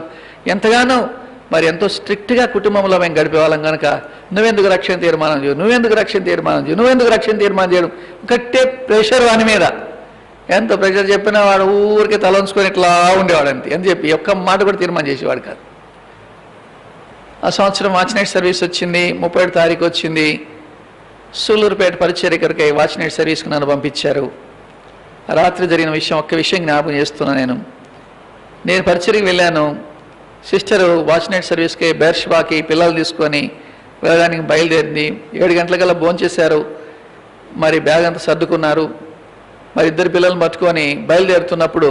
ఎంతగానో మరి ఎంతో స్ట్రిక్ట్గా కుటుంబంలో మేము గడిపేవాళ్ళం కనుక నువ్వెందుకు రక్షణ తీర్మానం చేయవు, నువ్వెందుకు రక్షణ తీర్మానం చేయవు, నువ్వెందుకు రక్షణ తీర్మానం చేయడం, కట్టే ప్రెషర్ వాని మీద. ఎంత ప్రెషర్ చెప్పినా వాడు ఊరికి తలంచుకొని ఇట్లా ఉండేవాడు అంతే అని చెప్పి ఒక్క మాట కూడా తీర్మానం చేసేవాడు కాదు. ఆ సంవత్సరం వాచ్ నైట్ సర్వీస్ వచ్చింది, 30వ తారీఖు వచ్చింది. సూళ్ళూరుపేట పరిచర్యకరికై వాచ్ నైట్ సర్వీస్కి నన్ను పంపించారు. రాత్రి జరిగిన ఒక్క విషయం జ్ఞాపకం చేస్తున్నాను. నేను పరిచర్యకి వెళ్ళాను. సిస్టరు వాచ్ నైట్ సర్వీస్కి బెర్షబాకి పిల్లలు తీసుకొని వెళ్ళడానికి బయలుదేరింది. 7 గంటలకల్లా భోంచేశారు. మరి బ్యాగ్ అంతా సర్దుకున్నారు. మరి 2 పిల్లల్ని పట్టుకొని బయలుదేరుతున్నప్పుడు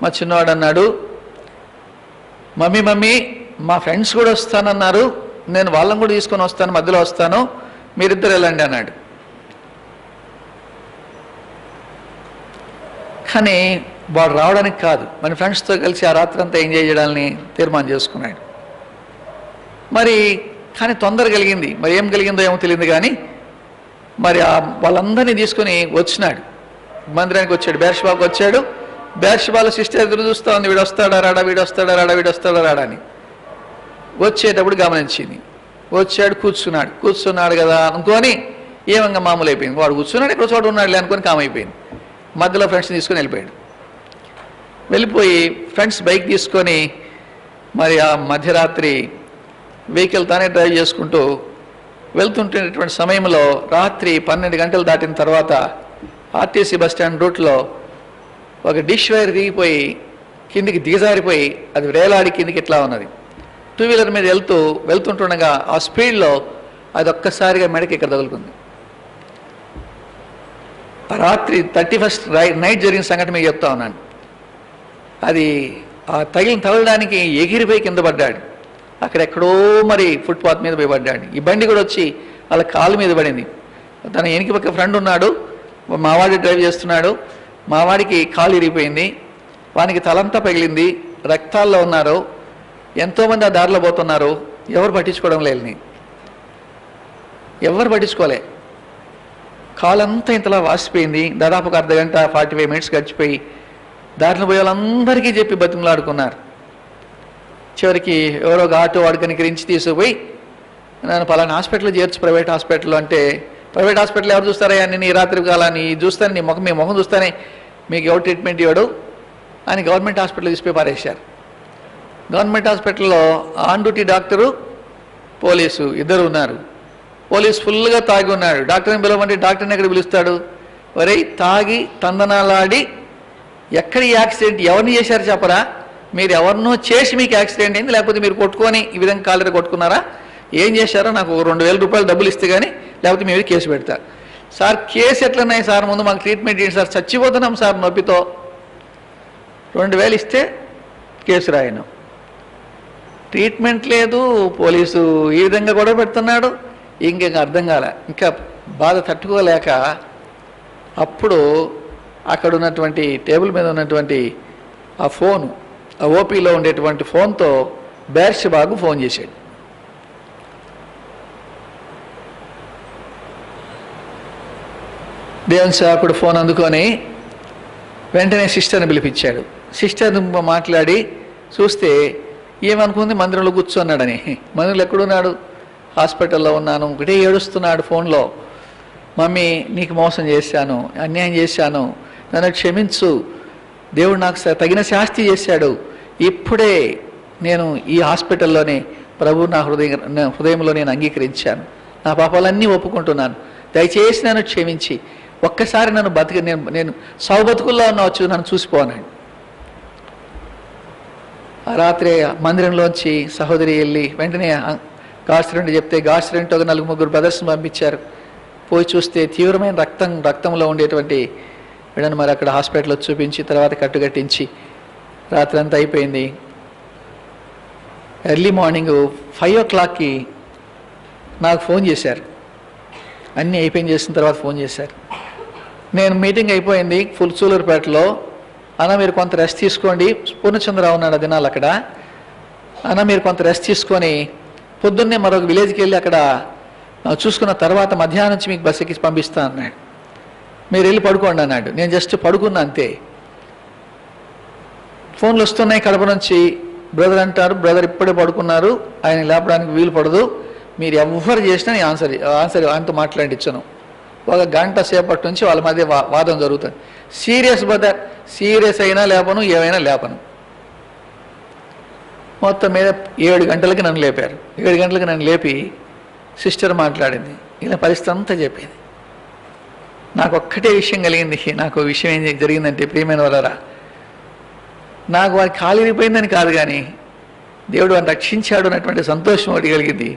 మా చిన్నవాడు అన్నాడు, మమ్మీ మా ఫ్రెండ్స్ కూడా వస్తానన్నారు, నేను వాళ్ళని కూడా తీసుకొని వస్తాను, మధ్యలో వస్తాను, మీరిద్దరు వెళ్ళండి అన్నాడు. కానీ వాడు రావడానికి కాదు, మన ఫ్రెండ్స్తో కలిసి ఆ రాత్రి అంతా ఎంజాయ్ చేయడాన్ని తీర్మానం చేసుకున్నాడు. మరి కానీ తొందర కలిగింది, మరి ఏం కలిగిందో ఏమో తెలియదు. కానీ మరి వాళ్ళందరినీ తీసుకొని వచ్చినాడు, మందిరానికి వచ్చాడు, బెర్షబాకు వచ్చాడు. బెర్షబాలో సిస్టర్ ఎదురు చూస్తూ ఉంది, వీడు వస్తాడా రాడా, వీడు వస్తాడా రాడా, వీడు వస్తాడా రాడా అని. వచ్చేటప్పుడు గమనించింది. వచ్చాడు, కూర్చున్నాడు కదా అనుకొని ఏమంగా మామూలు అయిపోయింది. వాడు కూర్చున్నాడు, ఇక్కడ చోట ఉన్నాడులే అనుకొని కామైపోయింది. మధ్యలో ఫ్రెండ్స్ని తీసుకొని వెళ్ళిపోయి ఫ్రెండ్స్ బైక్ తీసుకొని మరి ఆ మధ్యరాత్రి వెహికల్ తానే డ్రైవ్ చేసుకుంటూ వెళ్తుంటున్నటువంటి సమయంలో రాత్రి 12 గంటలు దాటిన తర్వాత ఆర్టీసీ బస్టాండ్ రూట్లో ఒక డిష్ వైర్ దిగిపోయి కిందికి దిగజారిపోయి అది వేలాడి కిందికి ఇట్లా ఉన్నది. 2 వీలర్ మీద వెళ్తుంటుండగా ఆ స్పీడ్లో అది ఒక్కసారిగా మెడకి ఇక్కడ తగులుకుంది. రాత్రి 31st నైట్ జరిగిన సంఘటన మీకు చెప్తా ఉన్నాను. అది ఆ తగలడానికి ఎగిరిపోయి కింద పడ్డాడు. అక్కడెక్కడో మరి ఫుట్పాత్ మీద పోయి పడ్డాడు. ఈ బండి కూడా వచ్చి వాళ్ళ కాలు మీద పడింది. తన వెనక పక్క ఫ్రెండ్ ఉన్నాడు, మావాడి డ్రైవ్ చేస్తున్నాడు. మావాడికి కాలు ఇరిగిపోయింది, వానికి తలంతా పగిలింది, రక్తాల్లో ఉన్నారు. ఎంతోమంది ఆ దారిలో పోతున్నారు, ఎవరు పట్టించుకోవడం లేని, ఎవరు పట్టించుకోలే. కాలంతా ఇంతలా వాసిపోయింది. దాదాపు ఒక అర్ధగంట 45 మినిట్స్ గడిచిపోయి దారిలో పోయే వాళ్ళందరికీ చెప్పి బతిమలాడుకున్నారు. చివరికి ఎవరో ఒక ఆటో వాడు కనికరించి తీసుకుపోయి నన్ను పలానా హాస్పిటల్లో చేర్చు, ప్రైవేట్ హాస్పిటల్ అంటే, ప్రైవేట్ హాస్పిటల్ ఎవరు చూస్తారా నీ రాత్రి కాలాన్ని చూస్తాను, మీ ముఖం చూస్తానే మీకు ఎవరు ట్రీట్మెంట్ ఇవ్వడు అని గవర్నమెంట్ హాస్పిటల్ తీసుకుపోయి పారేశారు. గవర్నమెంట్ హాస్పిటల్లో ఆన్ డ్యూటీ డాక్టరు, పోలీసు ఇద్దరు ఉన్నారు. పోలీసు ఫుల్గా తాగి ఉన్నాడు. డాక్టర్ని పిలవమంటే డాక్టర్ని ఎక్కడ పిలుస్తాడు? ఒరే తాగి తందనాలాడి ఎక్కడ ఈ యాక్సిడెంట్ ఎవరిని చేశారు చెప్పరా, మీరు ఎవరినో చేసి మీకు యాక్సిడెంట్ అయింది, లేకపోతే మీరు కొట్టుకొని ఈ విధంగా కాలరీ కొట్టుకున్నారా, ఏం చేశారో నాకు 2,000 రూపాయలు డబ్బులు ఇస్తే కానీ లేకపోతే మీరు కేసు పెడతారు. సార్ కేసు ఎట్లున్నాయి సార్, ముందు మాకు ట్రీట్మెంట్ ఏంటి సార్, చచ్చిపోతున్నాం సార్ నొప్పితో, 2,000 ఇస్తే కేసు రాయను. ట్రీట్మెంట్ లేదు, పోలీసు ఈ విధంగా గొడవ పెడుతున్నాడు. ఇంకా అర్థం కాలే, ఇంకా బాధ తట్టుకోలేక అప్పుడు అక్కడ ఉన్నటువంటి టేబుల్ మీద ఉన్నటువంటి ఆ ఫోను, ఆ ఓపీలో ఉండేటువంటి ఫోన్తో బెర్షబాకు ఫోన్ చేశాడు. దేవుని సేవకుడు ఫోన్ అందుకొని వెంటనే సిస్టర్ని పిలిపించాడు. సిస్టర్ మాట్లాడి చూస్తే ఏమనుకుంది, మందిరంలో కూర్చున్నాడని. మందిరంలో ఎక్కడున్నాడు? హాస్పిటల్లో ఉన్నాను. ఒకటే ఏడుస్తున్నాడు ఫోన్లో, మమ్మీ నీకు మోసం చేశాను, అన్యాయం చేశాను, నన్ను క్షమించు, దేవుడు నాకు తగిన శాస్తి చేశాడు, ఇప్పుడే నేను ఈ హాస్పిటల్లోనే ప్రభు నా హృదయంలో నేను అంగీకరించాను, నా పాపాలన్నీ ఒప్పుకుంటున్నాను, దయచేసి నన్ను క్షమించి ఒక్కసారి నన్ను నేను సావు బతుకుల్లో ఉన్న వచ్చి నన్ను చూసిపోనాడు. ఆ రాత్రి మందిరంలోంచి సహోదరి వెళ్ళి వెంటనే గాడ్స్రెంట్ చెప్తే గాడ్స్రెంట్ ఒక 4-3 బ్రదర్స్ని పంపించారు. పోయి చూస్తే తీవ్రమైన రక్తంలో ఉండేటువంటి వీళ్ళని మరి అక్కడ హాస్పిటల్లో చూపించి తర్వాత కట్టుకట్టించి రాత్రి అంతా అయిపోయింది. ఎర్లీ మార్నింగ్ 5 o'clockకి నాకు ఫోన్ చేశారు. అన్నీ అయిపోయింది చేసిన తర్వాత ఫోన్ చేశారు. నేను మీటింగ్ అయిపోయింది సూలూరుపేటలో. అన్న మీరు కొంత రెస్ట్ తీసుకోండి, పూర్ణచంద్రరావు ఉన్నాడు దినాలు అక్కడ. అన్న మీరు కొంత రెస్ట్ తీసుకొని పొద్దున్నే మరొక విలేజ్కి వెళ్ళి అక్కడ చూసుకున్న తర్వాత మధ్యాహ్నం నుంచి మీకు బస్ ఎక్కి పంపిస్తాను అన్నాడు. మీరు వెళ్ళి పడుకోండి అన్నాడు. నేను జస్ట్ పడుకున్నా అంతే. ఫోన్లు వస్తున్నాయి కడప నుంచి. బ్రదర్ అంటారు, బ్రదర్ ఇప్పుడే పడుకున్నారు, ఆయన లేపడానికి వీలు పడదు, మీరు ఎవరు చేసినా నేను ఆన్సర్ ఆయనతో మాట్లాడించను. 1 గంట సేపటి నుంచి వాళ్ళ మధ్య వాదం జరుగుతుంది. సీరియస్ బ్రదర్, సీరియస్ అయినా లేపను, ఏమైనా లేపను. మొత్తం మీద 7 గంటలకి నన్ను లేపారు. 7 గంటలకి నన్ను లేపి సిస్టర్ మాట్లాడింది, ఇలా పరిస్థితి అంతా చెప్పింది. నాకు ఒక్కటే విషయం కలిగింది. నాకు విషయం ఏం జరిగిందంటే, ప్రియమైన వారా, నాకు వారి కాలు విరిగిపోయిందని కాదు కానీ దేవుడు వారిని రక్షించాడు అన్నటువంటి సంతోషం ఒకటి కలిగింది.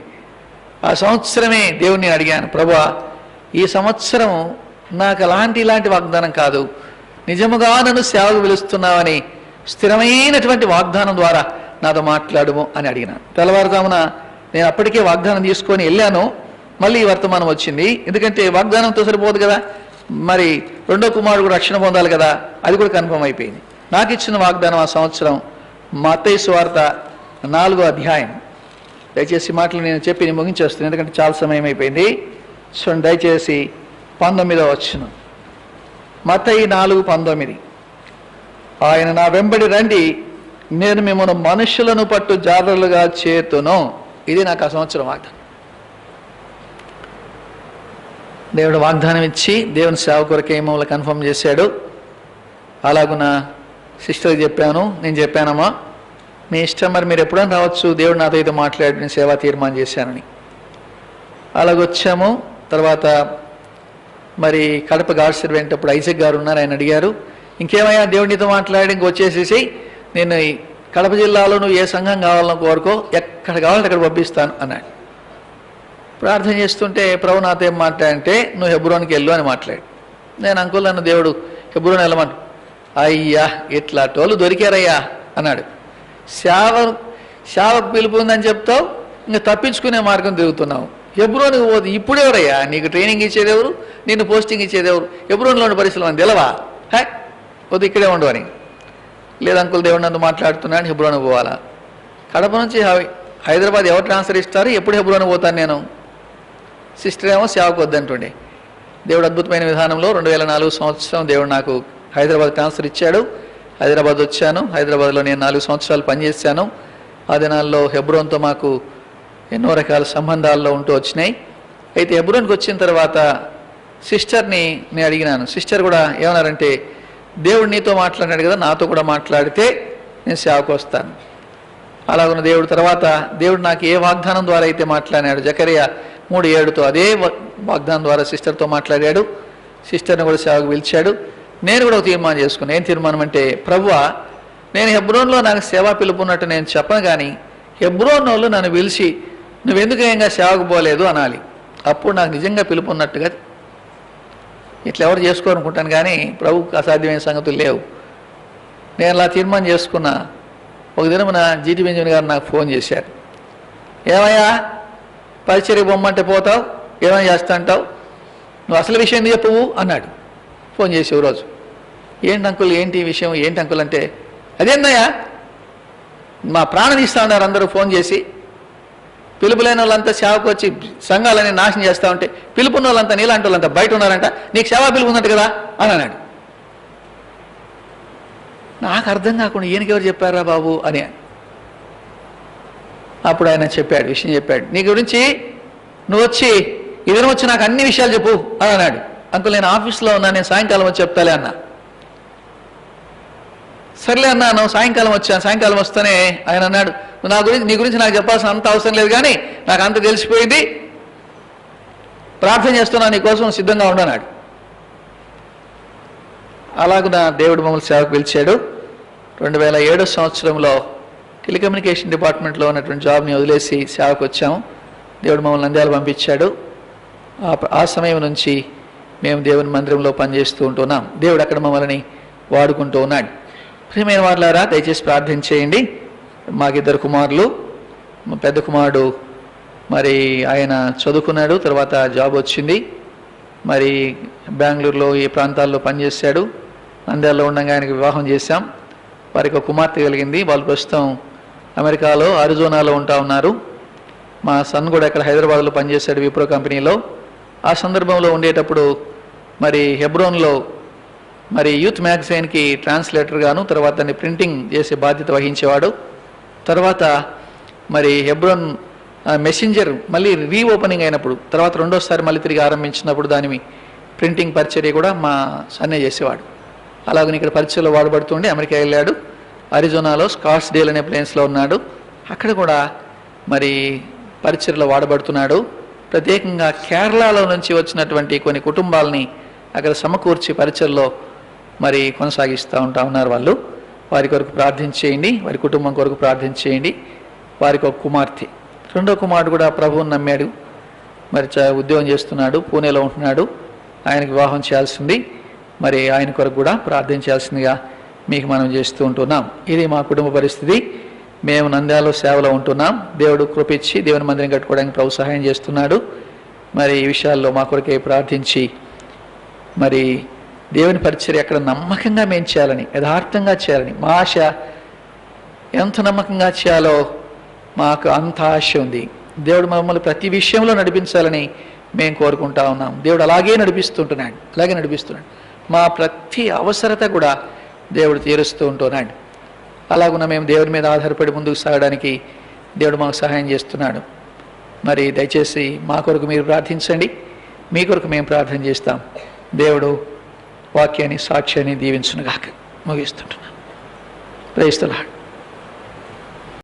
ఆ సంవత్సరమే దేవుడిని అడిగాను, ప్రభువా ఈ సంవత్సరం నాకు ఇలాంటి వాగ్దానం కాదు, నిజముగా నన్ను సేవకు పిలుస్తున్నావని స్థిరమైనటువంటి వాగ్దానం ద్వారా నాతో మాట్లాడుము అని అడిగినాను. తెల్లవారుజామున నేను అప్పటికే వాగ్దానం తీసుకొని వెళ్ళాను. మళ్ళీ ఈ వర్తమానం వచ్చింది. ఎందుకంటే వాగ్దానంతో సరిపోదు కదా, మరి 2వ కుమారుడు రక్షణ పొందాలి కదా, అది కూడా కన్ఫర్మ్ అయిపోయింది. నాకు ఇచ్చిన వాగ్దానం ఆ సంవత్సరం మత్తయి సువార్త 4వ అధ్యాయం. దయచేసి మాటలు నేను చెప్పి ముగించేస్తున్నాను ఎందుకంటే చాలా సమయం అయిపోయింది. చూడండి దయచేసి 19వ వచనం. మత్తయి 4:19. ఆయన నా వెంబడి రండి, నేను మిమ్మల్ని మనుషులను పట్టు జాగ్రత్తలుగా చేతును. ఇది నాకు ఆ సంవత్సరం వాగ్దానం. దేవుడు వాగ్దానం ఇచ్చి దేవుని సేవ కొరకే మమ్మల్ని కన్ఫర్మ్ చేశాడు. అలాగున సిస్టర్కి చెప్పాను, నేను చెప్పానమ్మా మీ ఇష్టం, మరి మీరు ఎప్పుడైనా రావచ్చు, దేవుడు నాతో అయితే మాట్లాడి నేను సేవా తీర్మానం చేశానని. అలాగొచ్చాము. తర్వాత మరి కడప గాడ్స్ సర్వెంట్ అప్పుడు ఐజక్ గారు ఉన్నారు, ఆయన అడిగారు, ఇంకేమయ్యా దేవుడితో మాట్లాడి ఇంకొచ్చేసేసి నేను కడప జిల్లాలో నువ్వు ఏ సంఘం కావాలనో కోరుకో, ఎక్కడ కావాలంటే అక్కడ పంపిస్తాను అన్నాడు. ప్రార్థన చేస్తుంటే ప్రభు నాతో ఏం మాట్లాడంటే, నువ్వు హెబ్రోన్కి వెళ్ళు అని మాట్లాడు. నేను అంకుల్ నన్ను దేవుడు హెబ్రోన్ వెళ్ళమని. అయ్యా ఇట్లాంటి దొరికారయ్యా అన్నాడు. సేవకు పిలుపు ఉందని చెప్తావు, ఇంకా తప్పించుకునే మార్గం తిరుగుతున్నావు. హెబ్రోన్కి పోదు ఇప్పుడు ఎవరయ్యా నీకు ట్రైనింగ్ ఇచ్చేది ఎవరు, నిన్ను పోస్టింగ్ ఇచ్చేది ఎవరు? హెబ్రోన్లోని పరిస్థితులు అని తెలవా? వద్దు ఇక్కడే ఉండు అని. లేదు అంకుల్ దేవుడు నన్ను మాట్లాడుతున్నాను, హెబ్రోన్కి పోవాలా? కడప నుంచి హైదరాబాద్ ఎవరు ట్రాన్స్ఫర్ ఇస్తారు, ఎప్పుడు హెబ్రోన్కి పోతాను నేను? సిస్టర్ ఏమో సేవకు వద్దంటుండే. దేవుడు అద్భుతమైన విధానంలో 2004 సంవత్సరం దేవుడు నాకు హైదరాబాద్ ట్రాన్స్ఫర్ ఇచ్చాడు. హైదరాబాద్ వచ్చాను. హైదరాబాద్లో నేను 4 సంవత్సరాలు పనిచేశాను. ఆ దినాల్లో హెబ్రోన్తో మాకు ఎన్నో రకాల సంబంధాల్లో ఉంటూ వచ్చినాయి. అయితే హెబ్రోన్కి వచ్చిన తర్వాత సిస్టర్ని నేను అడిగినాను. సిస్టర్ కూడా ఏమన్నారంటే, దేవుడు నీతో మాట్లాడాడు కదా, నాతో కూడా మాట్లాడితే నేను సేవకు వస్తాను. అలాగున్న దేవుడు తర్వాత దేవుడు నాకు ఏ వాగ్దానం ద్వారా అయితే మాట్లాడాడు, జకరియా 3:7తో అదే వాగ్దానం ద్వారా సిస్టర్తో మాట్లాడాడు. సిస్టర్ని కూడా సేవకు పిలిచాడు. నేను కూడా ఒక తీర్మానం చేసుకున్నాను. ఏం తీర్మానం అంటే, ప్రభువా నేను హెబ్రోన్లో నాకు సేవా పిలుపున్నట్టు నేను చెప్పను, కానీ హెబ్రోన్ వాళ్ళు నన్ను పిలిచి నువ్వెందుకు ఏంగా సేవకు పోలేదు అనాలి. అప్పుడు నాకు నిజంగా పిలుపున్నట్టుగా. ఇట్లా ఎవరు చేసుకోవాలనుకుంటాను, కానీ ప్రభువుకు అసాధ్యమైన సంగతులు లేవు. నేను అలా తీర్మానం చేసుకున్నా. ఒక దినమున జీటీ బెంజమిన్ గారు నాకు ఫోన్ చేశారు. ఏమయ్యా పరిచర్య బొమ్మంటే పోతావు, ఏమైనా చేస్తా అంటావు, నువ్వు అసలు విషయం చెప్పవు అన్నాడు. ఫోన్ చేసి ఓ రోజు, ఏంటి అంకుల్ ఏంటి విషయం, ఏంటి అంకుల్ అంటే, అదేందయ్యా మా ప్రాణం ఇస్తా ఉన్నారు అందరూ ఫోన్ చేసి, పిలుపులేని వాళ్ళంతా సేవకు వచ్చి సంఘాలని నాశనం చేస్తూ ఉంటే పిలుపున్న వాళ్ళంతా నీలాంటి వాళ్ళంతా బయట ఉన్నారంట, నీకు సేవా పిలుపు ఉందంట కదా అని అన్నాడు. నాకు అర్థం కాకుండా ఈయనకెవరు చెప్పారా బాబు అని. అప్పుడు ఆయన చెప్పాడు, విషయం చెప్పాడు. నీ గురించి నువ్వు వచ్చి ఇద్దరు వచ్చి నాకు అన్ని విషయాలు చెప్పు అని అన్నాడు. అంకుల్ నేను ఆఫీస్లో ఉన్నా, నేను సాయంకాలం వచ్చి చెప్తాలే అన్నా. సర్లే అన్నాను. సాయంకాలం వచ్చాను. సాయంకాలం వస్తేనే ఆయన అన్నాడు, నీ గురించి నాకు చెప్పాల్సిన అంత అవసరం లేదు, కానీ నాకు అంత తెలిసిపోయింది, ప్రార్థన చేస్తున్నా నీ కోసం సిద్ధంగా ఉండన్నాడు. అలాగున దేవుడు మమ్మల్ని సేవకు పిలిచాడు. 2007 సంవత్సరంలో టెలికమ్యూనికేషన్ డిపార్ట్మెంట్లో ఉన్నటువంటి జాబ్ని వదిలేసి సేవకు వచ్చాము. దేవుడు మమ్మల్ని నంద్యాల పంపించాడు. ఆ సమయం నుంచి మేము దేవుని మందిరంలో పనిచేస్తూ ఉంటున్నాం. దేవుడు అక్కడ మమ్మల్ని వాడుకుంటూ ఉన్నాడు. ప్రియమైన వాళ్ళారా, దయచేసి ప్రార్థన చేయండి. మాకిద్దరు కుమారులు, మా పెద్ద కుమారుడు మరి ఆయన చదువుకున్నాడు, తర్వాత జాబ్ వచ్చింది. మరి బెంగళూరులో ఈ ప్రాంతాల్లో పనిచేశాడు. నంద్యాలలో ఉండగా ఆయనకు వివాహం చేశాం. వారికి ఒక కుమార్తె కలిగింది. వాళ్ళు ప్రస్తుతం అమెరికాలో అరిజోనాలో ఉంటా ఉన్నారు. మా సన్ కూడా ఇక్కడ హైదరాబాద్లో పనిచేశాడు విప్రో కంపెనీలో. ఆ సందర్భంలో ఉండేటప్పుడు మరి హెబ్రోన్లో మరి యూత్ మ్యాగజైన్కి ట్రాన్స్లేటర్గాను, తర్వాత దాన్ని ప్రింటింగ్ చేసే బాధ్యత వహించేవాడు. తర్వాత మరి హెబ్రోన్ మెసెంజర్ మళ్ళీ రీఓపెనింగ్ అయినప్పుడు, తర్వాత రెండోసారి మళ్ళీ తిరిగి ఆరంభించినప్పుడు దాని ప్రింటింగ్ పరిచర్య కూడా మా సన్నే చేసేవాడు. అలాగని ఇక్కడ పరిచయలో వాడబడుతుండే అమెరికా వెళ్ళాడు. అరిజోనాలో స్కాట్స్ డేల్ అనే ప్లేన్స్లో ఉన్నాడు. అక్కడ కూడా మరి పరిచర్లో వాడబడుతున్నాడు. ప్రత్యేకంగా కేరళలో నుంచి వచ్చినటువంటి కొన్ని కుటుంబాలని అక్కడ సమకూర్చి పరిచర్లో మరి కొనసాగిస్తూ ఉన్నారు వాళ్ళు. వారి కొరకు ప్రార్థన చేయండి, వారి కుటుంబం కొరకు ప్రార్థన చేయండి. వారికి ఒక కుమార్తె, రెండో కుమారుడు కూడా ప్రభువుని నమ్మాడు. మరి ఉద్యోగం చేస్తున్నాడు, పూణేలో ఉంటున్నాడు. ఆయనకు వివాహం చేయాల్సింది. మరి ఆయన కొరకు కూడా ప్రార్థన చేయాల్సిందిగా మీకు మనం చేస్తూ ఉంటున్నాం. ఇది మా కుటుంబ పరిస్థితి. మేము నంద్యాలలో సేవలో ఉంటున్నాం. దేవుడు కృపించి దేవుని మందిరం కట్టుకోవడానికి ప్రభు సహాయం చేస్తున్నాడు. మరి ఈ విషయాల్లో మా కొరకే ప్రార్థించి మరి దేవుని పరిచర్య అక్కడ నమ్మకంగా మేము చేయాలని, యథార్థంగా చేయాలని మా ఆశ. ఎంత నమ్మకంగా చేయాలో మాకు అంత ఆశ ఉంది. దేవుడు మమ్మల్ని ప్రతి విషయంలో నడిపించాలని మేము కోరుకుంటా ఉన్నాం. దేవుడు అలాగే నడిపిస్తున్నాడు. మా ప్రతి అవసరత కూడా దేవుడు తీరుస్తూ ఉంటున్నాడు. అలాగున్న మేము దేవుడి మీద ఆధారపడి ముందుకు సాగడానికి దేవుడు మాకు సహాయం చేస్తున్నాడు. మరి దయచేసి మా కొరకు మీరు ప్రార్థించండి, మీ కొరకు మేము ప్రార్థన చేస్తాం. దేవుడు వాక్యాన్ని, సాక్ష్యాన్ని దీవించునుగాక. ముగిస్తుంటున్నాను. Praise the lord.